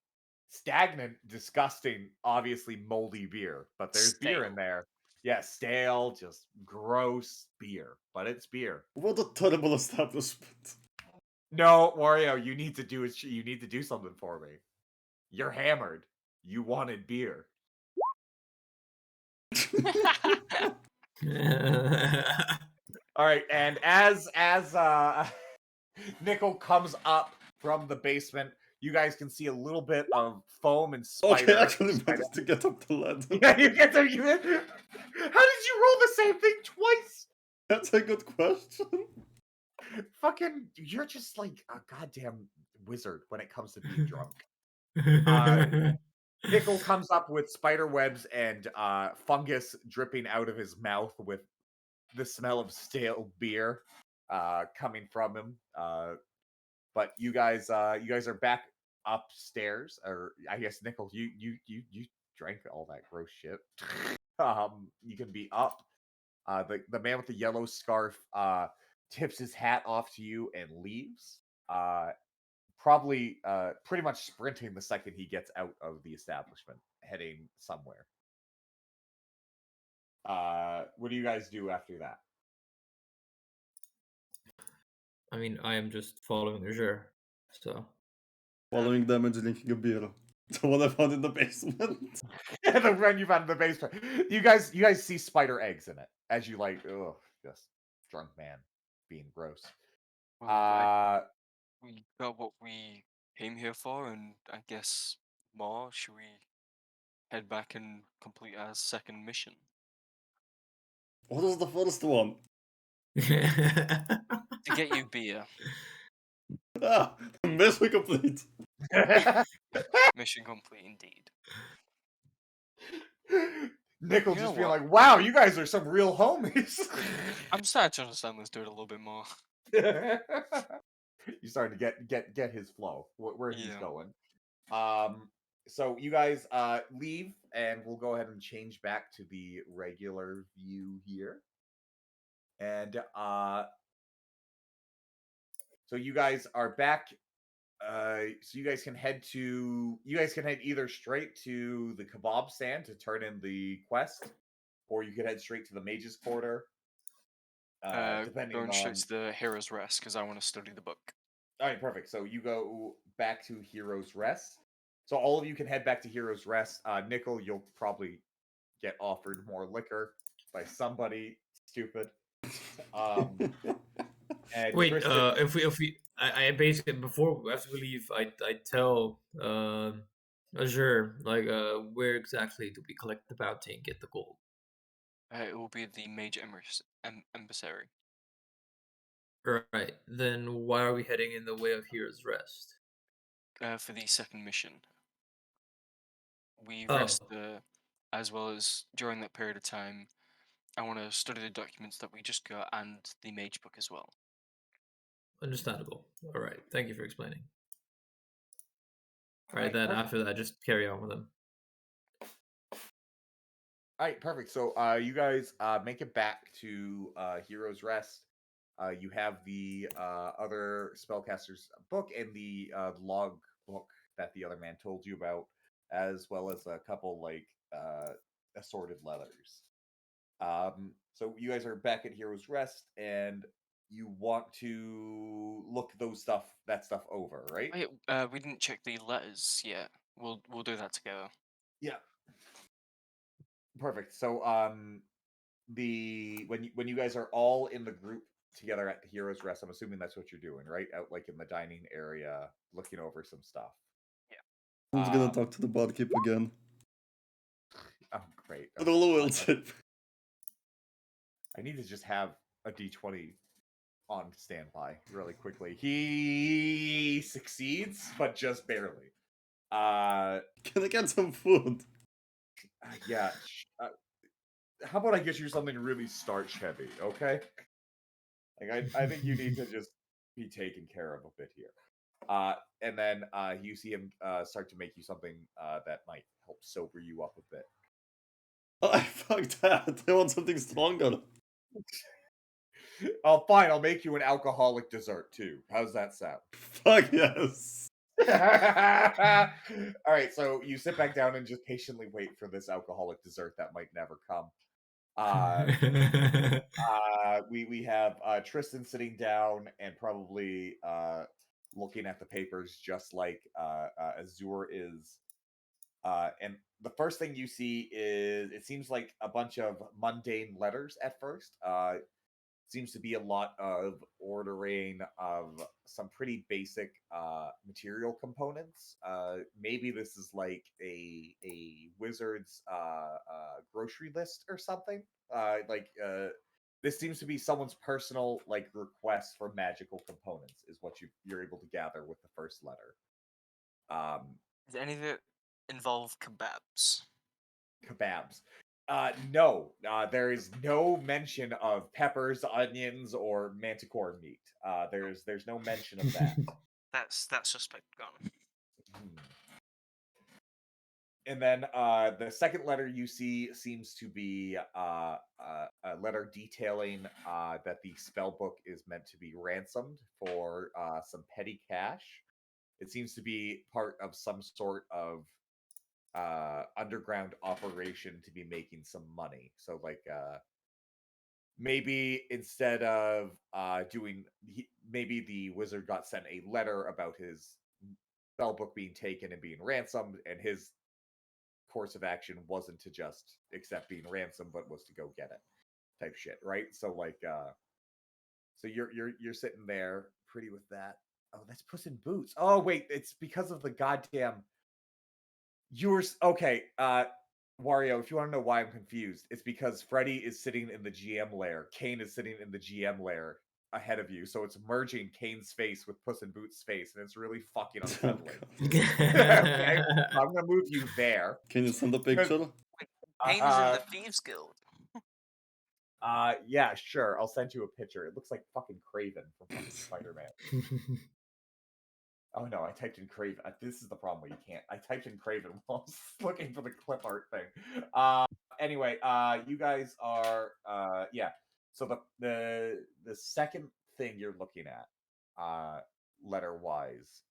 Stagnant, disgusting, obviously moldy beer, but there's beer in Stale. there. Yeah, stale, just gross beer, but it's beer. What a terrible establishment. No, Wario, you need to do something for me. You're hammered. You wanted beer. All right, and as Nickel comes up from the basement, you guys can see a little bit of foam and spider. Okay, actually managed to get up the ladder. Yeah, you get there. How did you roll the same thing twice? That's a good question. Fucking, you're just like a goddamn wizard when it comes to being drunk. Nickel comes up with spider webs and fungus dripping out of his mouth with the smell of stale beer coming from him. But you guys are back upstairs, or I guess Nickel, you drank all that gross shit. You can be up. The man with the yellow scarf tips his hat off to you and leaves. Probably pretty much sprinting the second he gets out of the establishment, heading somewhere. What do you guys do after that? I mean, I am just following Azure, so. Following them and drinking a beer. The one I found in the basement. The one you found in the basement. You guys see spider eggs in it as you just drunk man being gross. Well, we got what we came here for, and I guess more. Should we head back and complete our second mission? What was the first one? To get you beer. Ah, mission complete. Mission complete indeed. Nickel You just know being what? like, "Wow, you guys are some real homies." I'm starting to understand this dude a little bit more. You starting to get his flow, where he's Yeah. going. So you guys leave, and we'll go ahead and change back to the regular view here. And so you guys are back. So you guys can head either straight to the kebab stand to turn in the quest, or you could head straight to the mage's quarter. Depending Going straight on. to the Hero's Rest because I want to study the book. All right, perfect. So you go back to Hero's Rest. So all of you can head back to Hero's Rest. Nickel, you'll probably get offered more liquor by somebody stupid. And Wait, Tristan, if we, I basically before after we leave, I tell Azure like where exactly do we collect the bounty and get the gold? It will be the Mage Emissary. Right. Then why are we heading in the way of Hero's Rest? For the second mission. We Oh. rest as well as during that period of time, I want to study the documents that we just got and the mage book as well. Understandable. All right. Thank you for explaining. All right, Right, then perfect. after that, just carry on with them. all right, perfect. So you guys make it back to Hero's Rest. You have the other spellcaster's book and the log book that the other man told you about, as well as a couple assorted letters. So you guys are back at Hero's Rest, and you want to look that stuff over, right? Wait, we didn't check the letters yet. We'll do that together. Yeah. Perfect. So when you guys are all in the group together at the Hero's Rest, I'm assuming that's what you're doing, right? Out like in the dining area, looking over some stuff. Who's gonna talk to the barkeep again? Oh, great. The oil tip. I need to just have a D20 on standby really quickly. He succeeds, but just barely. Can I get some food? Yeah. how about I get you something really starch heavy, okay? Like I think you need to just be taken care of a bit here. And then you see him start to make you something that might help sober you up a bit. Oh, fuck that. I want something stronger. Oh, fine. I'll make you an alcoholic dessert too. How's that sound? Fuck yes. All right. So you sit back down and just patiently wait for this alcoholic dessert that might never come. We have Tristan sitting down and probably looking at the papers just like Azure is. And the first thing you see is it seems like a bunch of mundane letters at first. Seems to be a lot of ordering of some pretty basic material components. Maybe this is like a wizard's grocery list or something. This seems to be someone's personal like request for magical components is what you're able to gather with the first letter. Does any of it involve kebabs? Kebabs. No, there is no mention of peppers, onions, or manticore meat. There's no mention of that. That's suspect gone. Hmm. And then the second letter you see seems to be a letter detailing that the spell book is meant to be ransomed for some petty cash. It seems to be part of some sort of underground operation to be making some money. So like maybe instead of maybe the wizard got sent a letter about his spellbook being taken and being ransomed, and his course of action wasn't to just accept being ransomed, but was to go get it, type shit, right? So like, so you're sitting there pretty with that. Oh, that's Puss in Boots. Oh wait, it's because of the goddamn. Okay. Wario, if you want to know why I'm confused, it's because Freddy is sitting in the GM layer. Kane is sitting in the GM layer ahead of you, so it's merging Kane's face with Puss in Boots' face, and it's really fucking unsettling. Okay, so I'm gonna move you there. Can you send a picture? Kane is in the Thieves Guild. Yeah, sure. I'll send you a picture. It looks like fucking Craven from fucking Spider-Man. Oh no, I typed in Craven. This is the problem where you can't. I typed in Craven while I was looking for the clip art thing. Anyway, you guys are yeah. So the second thing you're looking at, letter wise,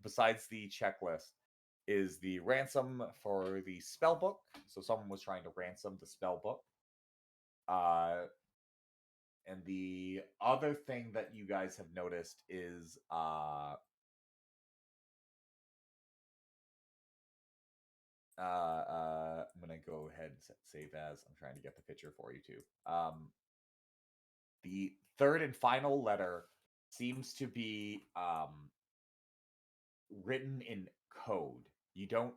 besides the checklist, is the ransom for the spell book. So someone was trying to ransom the spell book. And the other thing that you guys have noticed is I'm gonna go ahead and save as. I'm trying to get the picture for you too. The third and final letter seems to be written in code. You don't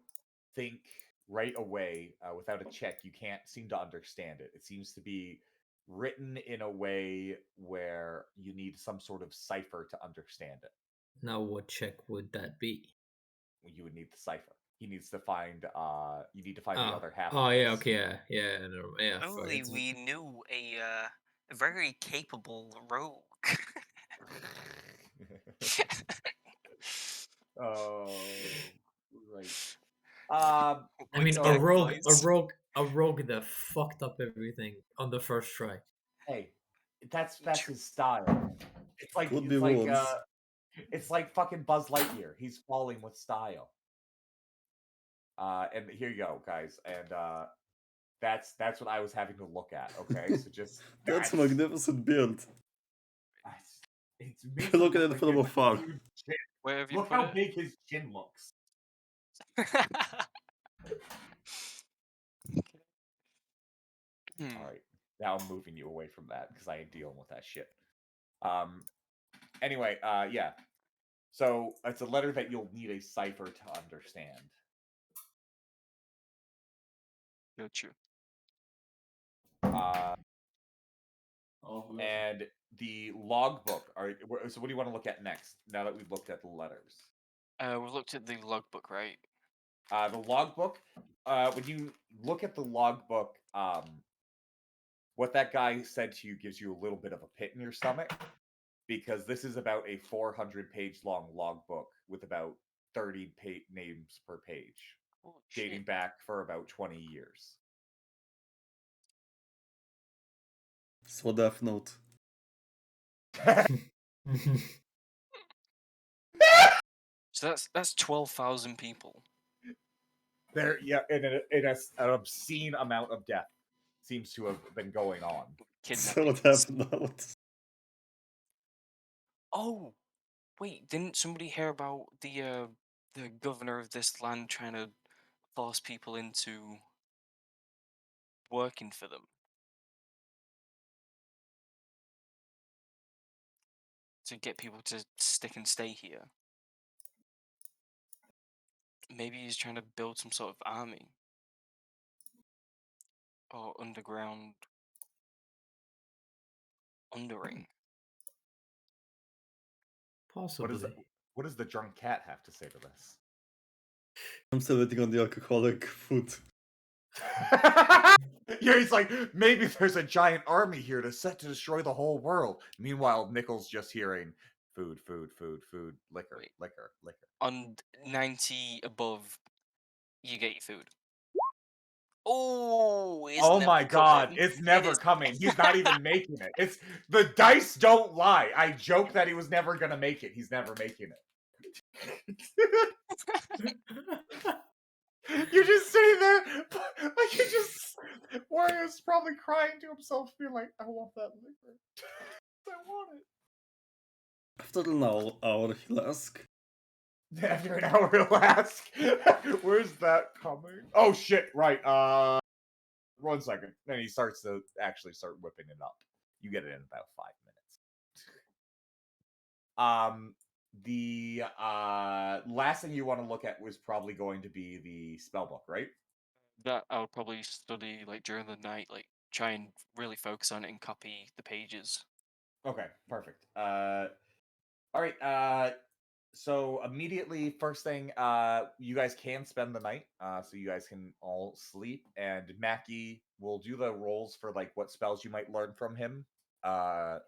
think right away without a check. You can't seem to understand it. It seems to be written in a way where you need some sort of cipher to understand it. Now, what check would that be? You would need the cipher. He needs to find. You need to find the other half. Oh yeah, okay, yeah, yeah. Only we knew a very capable rogue. Oh, right. I mean, What's a that, rogue, guys? a rogue that fucked up everything on the first try. Hey, that's his style. It's like Could be it's like fucking Buzz Lightyear. He's falling with style. And here you go, guys. And that's what I was having to look at. Okay, so just That's a magnificent build. It's Look at it from afar. Where have you Look put how it? big his chin looks. Hmm. All right, now I'm moving you away from that because I ain't dealing with that shit. Anyway, yeah. So it's a letter that you'll need a cipher to understand. Got you. And the logbook. So what do you want to look at next? Now that we've looked at the letters, We've looked at the logbook, right? the logbook. when you look at the logbook, what that guy said to you gives you a little bit of a pit in your stomach, because this is about a 400-page long logbook with about 30 names per page, Oh, dating shit. back for about 20 years. So Death Note. So that's 12,000 people. There, yeah, an obscene amount of death seems to have been going on. So Kidnappings. Death Note. Oh, wait! Didn't somebody hear about the governor of this land trying to force people into working for them? To get people to stick and stay here. Maybe he's trying to build some sort of army or underground undering. Possibly. What does the drunk cat have to say to this? I'm still waiting on the alcoholic food. Yeah, he's like, maybe there's a giant army here set to destroy the whole world. Meanwhile, Nickel's just hearing food, food, food, food, liquor, Wait. liquor, liquor. On 90 above, you get your food. Oh, it's Oh never my god, coming. it's It never is- coming. He's not even making it. It's the dice don't lie. I joked that he was never gonna make it. He's never making it. You're just sitting there, like you just. Wario's probably crying to himself, being like, "I want that liquor. I want it." After an hour, he'll ask. After an hour, he'll ask, "Where's that coming?" Oh shit! Right. 1 second. Then he starts to actually start whipping it up. You get it in about 5 minutes. The last thing you want to look at was probably going to be the spell book, right? That I would probably study like during the night, like try and really focus on it and copy the pages. Okay, perfect. All right. So immediately, first thing, you guys can spend the night. So you guys can all sleep, and Mackie will do the rolls for like what spells you might learn from him. We'll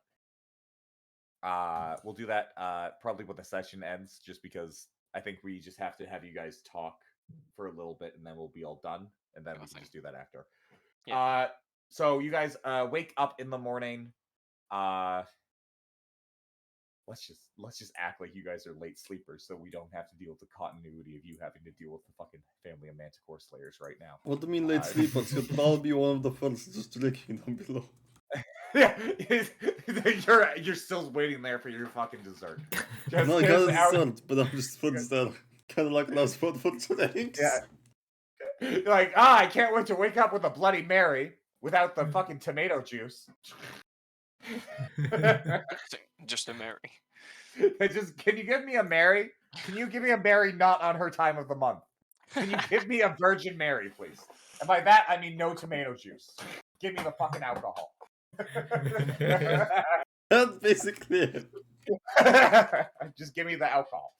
do that probably when the session ends, just because I think we just have to have you guys talk for a little bit, and then we'll be all done, and then we can Nothing. just do that after. Yeah. So you guys wake up in the morning. Let's just act like you guys are late sleepers, so we don't have to deal with the continuity of you having to deal with the fucking family of Manticore Slayers right now. What do you mean late sleepers? You'll probably be one of the first just drinking down below. Yeah, you're still waiting there for your fucking dessert. Just No, I get us got a out- dessert, but I'm just put there. Kind of like last spot for drinks. Yeah. You're like, I can't wait to wake up with a Bloody Mary without the fucking tomato juice. Just a Mary. Can you give me a Mary? Can you give me a Mary not on her time of the month? Can you give me a Virgin Mary, please? And by that, I mean no tomato juice. Give me the fucking alcohol. That's basically it. Just give me the alcohol.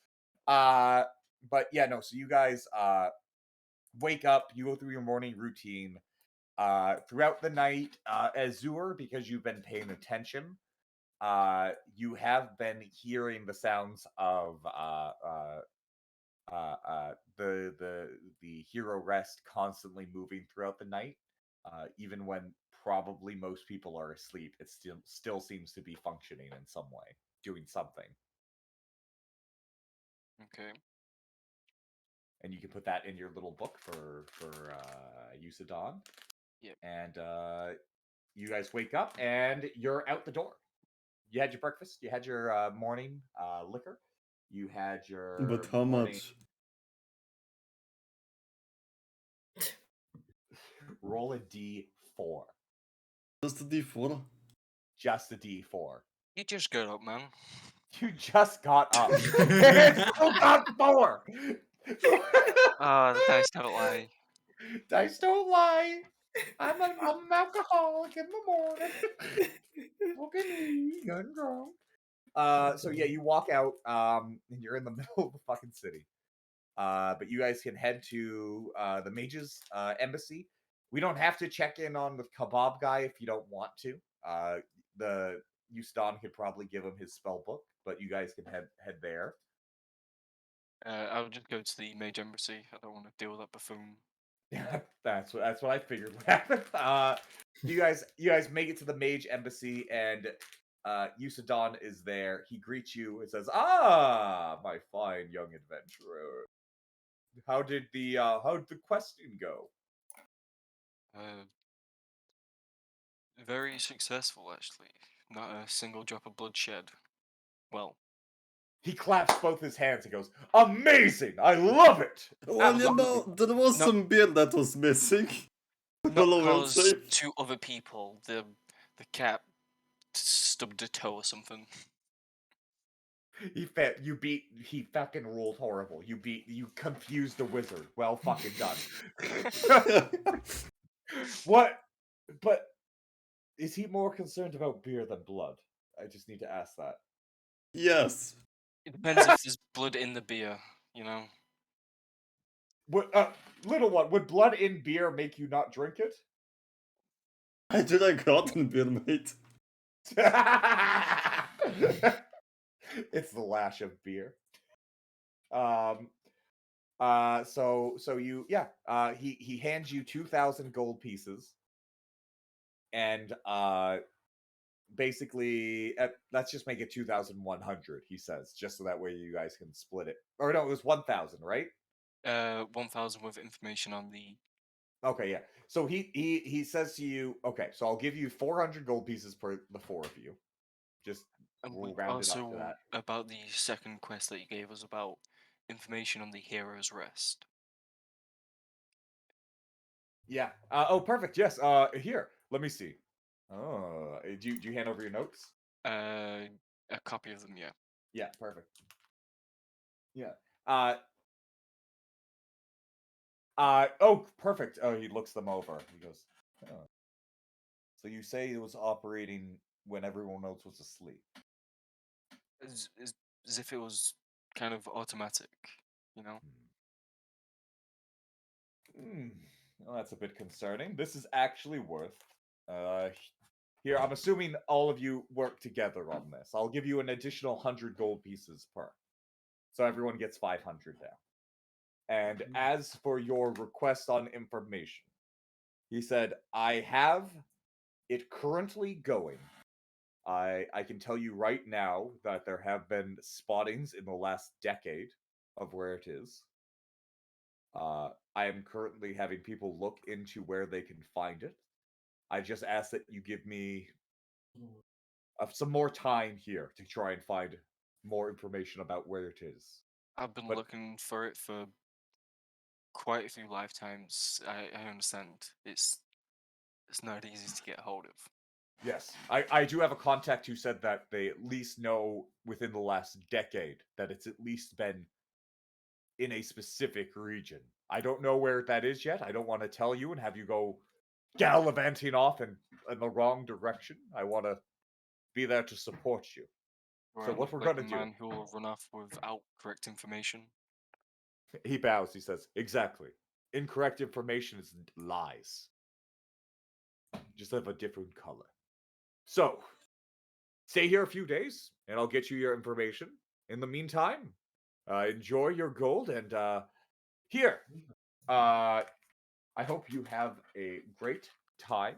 But yeah, no. So you guys wake up. You go through your morning routine. Throughout the night, Azure, because you've been paying attention, you have been hearing the sounds of the hero rest constantly moving throughout the night. Even when probably most people are asleep, it still seems to be functioning in some way, doing something. Okay. And you can put that in your little book for use of dawn. Yep. And you guys wake up and you're out the door. You had your breakfast. You had your morning liquor. You had your But how morning... much? Roll a d4. Just a D4? Just a d4. You just got up, man. You just got up. It's still got 4. Ah, the dice don't lie. Dice don't lie. I'm an alcoholic in the morning. Look at me, getting drunk. So yeah, you walk out, and you're in the middle of the fucking city. but you guys can head to the mage's embassy. We don't have to check in on the kebab guy if you don't want to. The Euston could probably give him his spell book, but you guys can head there. I'll just go to the mage embassy. I don't want to deal with that buffoon. Yeah, that's what I figured would happen. You guys make it to the mage embassy, and Usadon is there. He greets you and says, "Ah, my fine young adventurer. How did the questing go?" Very successful, actually. Not a single drop of bloodshed. Well, He claps both his hands and goes, "Amazing! I love it." Well, you know, there was No. some beer that was missing. not Hello, because safe. two other people, the cat stubbed a toe or something. He fucking ruled horrible. You confused the wizard. Well fucking done. What? But is he more concerned about beer than blood? I just need to ask that. Yes. It depends if there's blood in the beer, you know? Would, little one, would blood in beer make you not drink it? I drank rotten beer, mate. It's the lash of beer. So you, yeah, he hands you 2,000 gold pieces, and basically, let's just make it 2,100. He says, just so that way you guys can split it. Or no, it was 1,000, right? 1,000 with information on the. Okay, yeah. So he says to you, okay, so I'll give you 400 gold pieces per the four of you. Just And we'll round it up to also that. about the second quest that you gave us about information on the hero's rest. Yeah. Oh, perfect. Yes. Here. Let me see. Oh, do you hand over your notes? A copy of them, yeah. Yeah. Perfect. Yeah. Oh, perfect. Oh, he looks them over. He goes, oh. So you say it was operating when everyone else was asleep. As if it was kind of automatic, you know? Well, that's a bit concerning. This is actually worth. Here, I'm assuming all of you work together on this. I'll give you an additional 100 gold pieces per. So everyone gets 500 now. And as for your request on information, he said, I have it currently going. I can tell you right now that there have been spottings in the last decade of where it is. I am currently having people look into where they can find it. I just ask that you give me some more time here to try and find more information about where it is. I've been But looking for it for quite a few lifetimes. I understand it's not easy to get a hold of. yes, I do have a contact who said that they at least know within the last decade that it's at least been in a specific region. I don't know where that is yet. I don't want to tell you and have you go gallivanting off in the wrong direction. I want to be there to support you. So what we're like gonna a do? man who will run off without correct information. He bows. He says, "Exactly. Incorrect information is lies. Just of a different color. So stay here a few days, and I'll get you your information. In the meantime, enjoy your gold, and here. I hope you have a great time.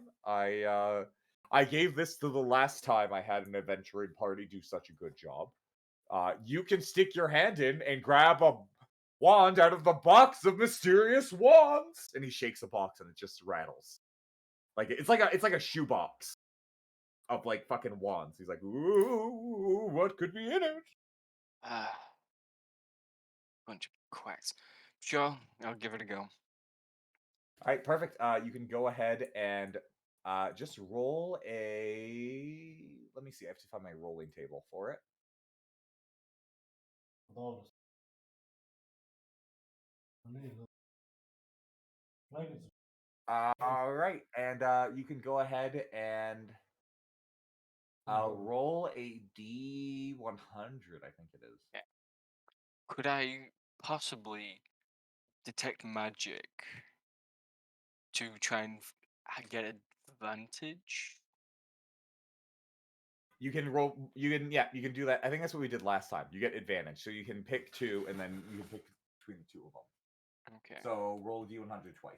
I gave this to the last time I had an adventuring party do such a good job. You can stick your hand in and grab a wand out of the box of mysterious wands, and he shakes a box and it just rattles. Like it's like a shoebox of like fucking wands. He's like, ooh, what could be in it? Ah, bunch of quacks. Sure, I'll give it a go. All right, perfect. You can go ahead and just roll a. Let me see. I have to find my rolling table for it. All right, and you can go ahead and roll a D100. I think it is. Could I possibly detect magic to try and get advantage. You can roll. You can do that. I think that's what we did last time. You get advantage, so you can pick two, and then you can pick between the two of them. Okay. So roll d100 twice.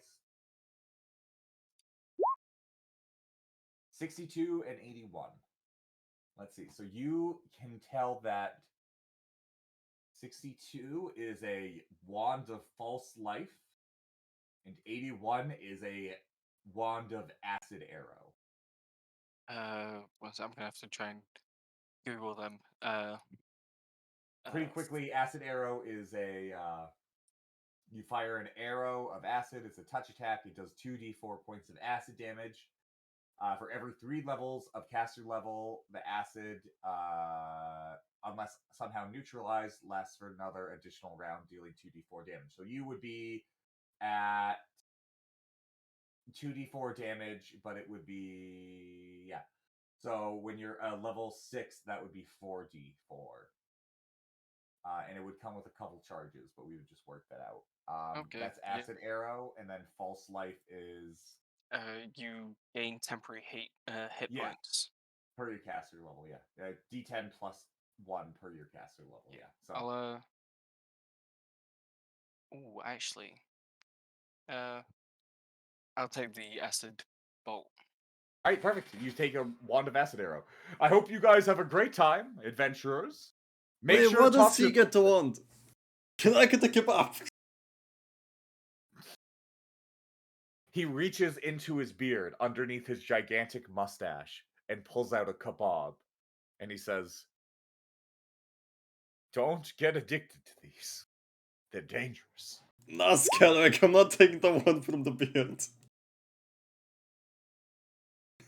62 and 81. Let's see. So you can tell that 62 is a wand of false life, and 81 is a wand of acid arrow. I'm gonna have to try and Google them. Pretty quickly, acid arrow is a you fire an arrow of acid. It's a touch attack. It does 2d4 points of acid damage. For every 3 levels of caster level, the acid, unless somehow neutralized, lasts for another additional round, dealing 2d4 damage. So you would be at 2d4 damage, but it would be So when you're level 6, that would be 4d4. And it would come with a couple charges, but we would just work that out. Okay, That's yeah. acid arrow, and then false life is You gain temporary hit Yeah. points. per your caster level. D10 plus 1 per your caster level. So Actually, I'll take the acid bolt. all right, perfect. You take a wand of acid arrow. I hope you guys have a great time, adventurers. Make Wait, sure what to talk does he to get to want? Can I get the kebab? He reaches into his beard underneath his gigantic mustache and pulls out a kebab, and he says, "Don't get addicted to these. They're dangerous." Nah, Skellerick, I'm not taking the one from the beard.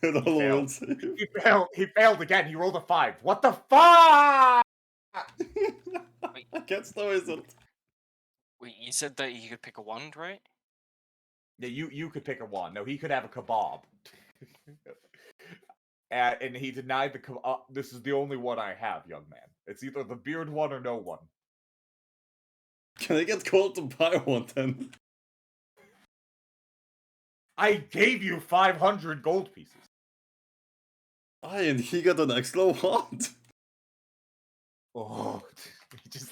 Roll a will failed. save. He failed again. He rolled a 5. What the fuck? Against the wizard. Wait, you said that you could pick a wand, right? Yeah, you could pick a wand. No, he could have a kebab. And he denied the kebab. This is the only one I have, young man. It's either the beard one or no one. Can I get called to buy one then? I gave you 500 gold pieces. Aye, and he got an extra wand. Oh,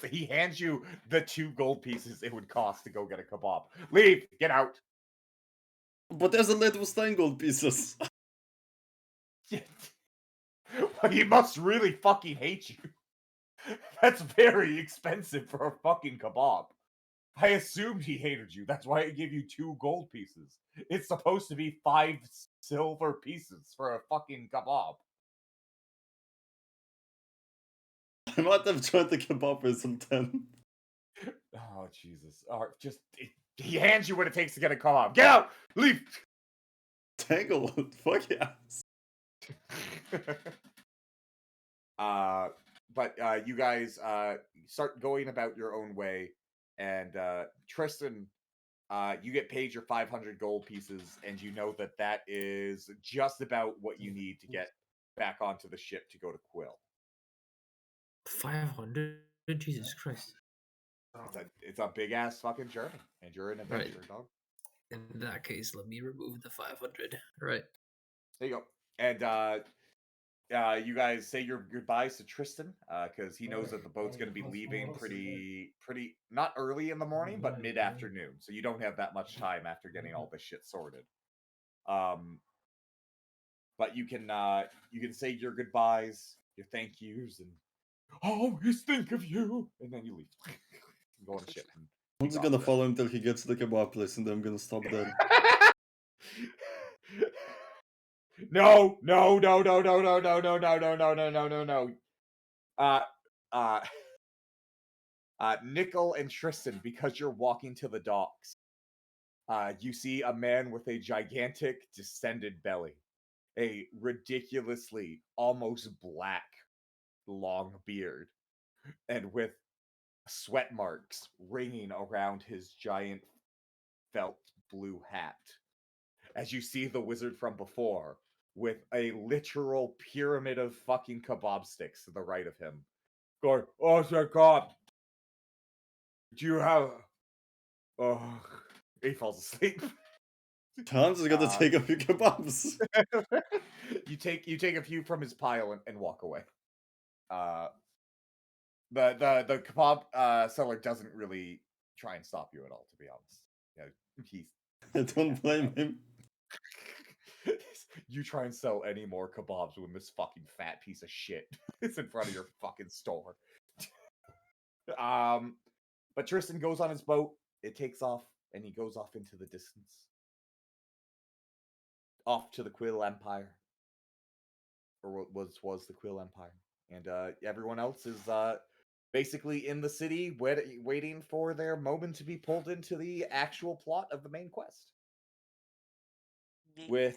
he hands you the 2 gold pieces it would cost to go get a kebab. Leave! Get out! But there's a little Stein gold pieces. He must really fucking hate you. That's very expensive for a fucking kebab. I assumed he hated you. That's why I gave you 2 gold pieces. It's supposed to be 5 silver pieces for a fucking kebab. I might have joined the kebab wizard then. Oh, Jesus. He hands you what it takes to get a kebab. Get out! Leave! Tanglewood, fuck yes. But you guys start going about your own way, and Tristan, you get paid your 500 gold pieces, and you know that is just about what you need to get back onto the ship to go to Quill. 500? Jesus Christ. It's a big ass fucking journey, and you're an adventurer, dog. In that case, let me remove the 500. Right. There you go. And you guys say your goodbyes to Tristan, because he knows that the boat's going to be leaving pretty not early in the morning, but mid-afternoon. So you don't have that much time after getting all this shit sorted. But you can say your goodbyes, your thank yous, and always think of you, and then you leave. Go on the ship. I'm just gonna follow him till he gets to the kebab place, and then I'm gonna stop there. No. Nickel and Tristan, because you're walking to the docks, you see a man with a gigantic distended belly, a ridiculously almost black long beard, and with sweat marks ringing around his giant felt blue hat. As you see the wizard from before, with a literal pyramid of fucking kebab sticks to the right of him, going, "Oh, Sir God, do you have Oh, he falls asleep. Hans is gonna Uh, take a few kebabs. you take a few from his pile and walk away. The kebab seller doesn't really try and stop you at all, to be honest. Yeah, he's I don't blame him. you try and sell any more kebabs when this fucking fat piece of shit is in front of your fucking store. But Tristan goes on his boat, it takes off, and he goes off into the distance. Off to the Quill Empire. Or what was the Quill Empire. And everyone else is basically in the city waiting for their moment to be pulled into the actual plot of the main quest. Yeah.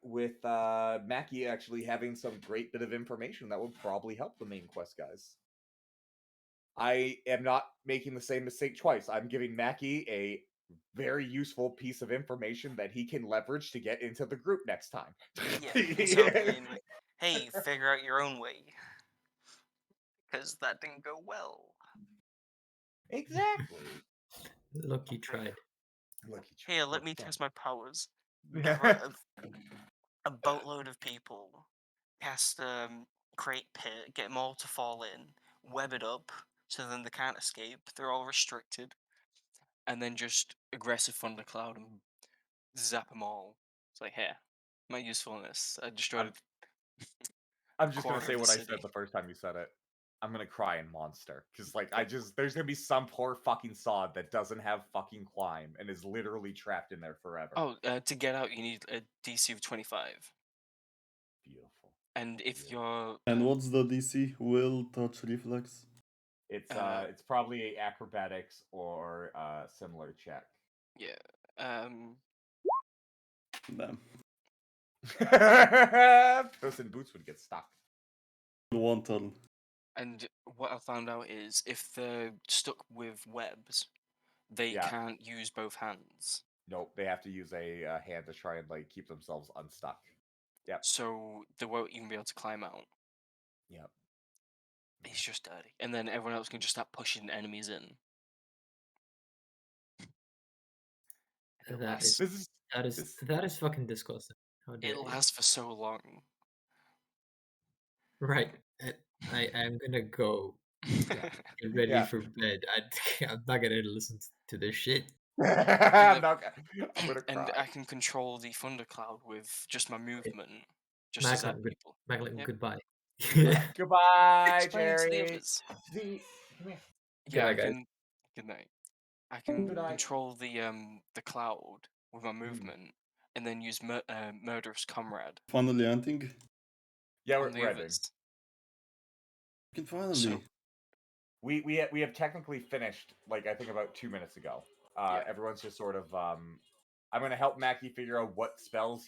With Mackie actually having some great bit of information that would probably help the main quest guys. I am not making the same mistake twice. I'm giving Mackie a very useful piece of information that he can leverage to get into the group next time. Yeah. Instead of being, hey, figure out your own way. Because that didn't go well. Exactly. Look, you tried. Look, Here, let me test my powers. Gather a boatload of people, cast create pit, get them all to fall in, web it up, so then they can't escape. They're all restricted, and then just aggressive thundercloud and zap them all. It's like, here, my usefulness. I destroyed I'm just gonna quarter say of the what I city. said the first time you said it. I'm gonna cry in Monster because, like, there's gonna be some poor fucking sod that doesn't have fucking climb and is literally trapped in there forever. Oh, to get out, you need a DC of 25. Beautiful. And if Beautiful. you're And what's the DC? Will, touch, reflex? It's probably a acrobatics or similar check. yeah, Damn. Puss in Boots would get stuck. One turn. and what I found out is if they're stuck with webs, they Yeah. can't use both hands. Nope, they have to use a hand to try and like keep themselves unstuck. Yep. So they won't even be able to climb out. Yep. It's just dirty. And then everyone else can just start pushing enemies in. And That is that is fucking disgusting. How dare it you? lasts for so long. Right. I am gonna go get ready Yeah. for bed. I'm not gonna listen to this shit. I'm gonna And cry. I can control the thundercloud with just my movement. Just to zap Macklin, people. Macklin, Yep. goodbye. Goodbye, Explain it to the Jerry. others. See, come here. Good Yeah, night, I guys. can. Good night. I can Good night. control the cloud with my movement, and then use murderous comrade Finally ending. Yeah, on the we're ending. others. You can finally. So We have technically finished like I think about 2 minutes ago. Yeah. Everyone's just sort of I'm gonna help Mackie figure out what spells he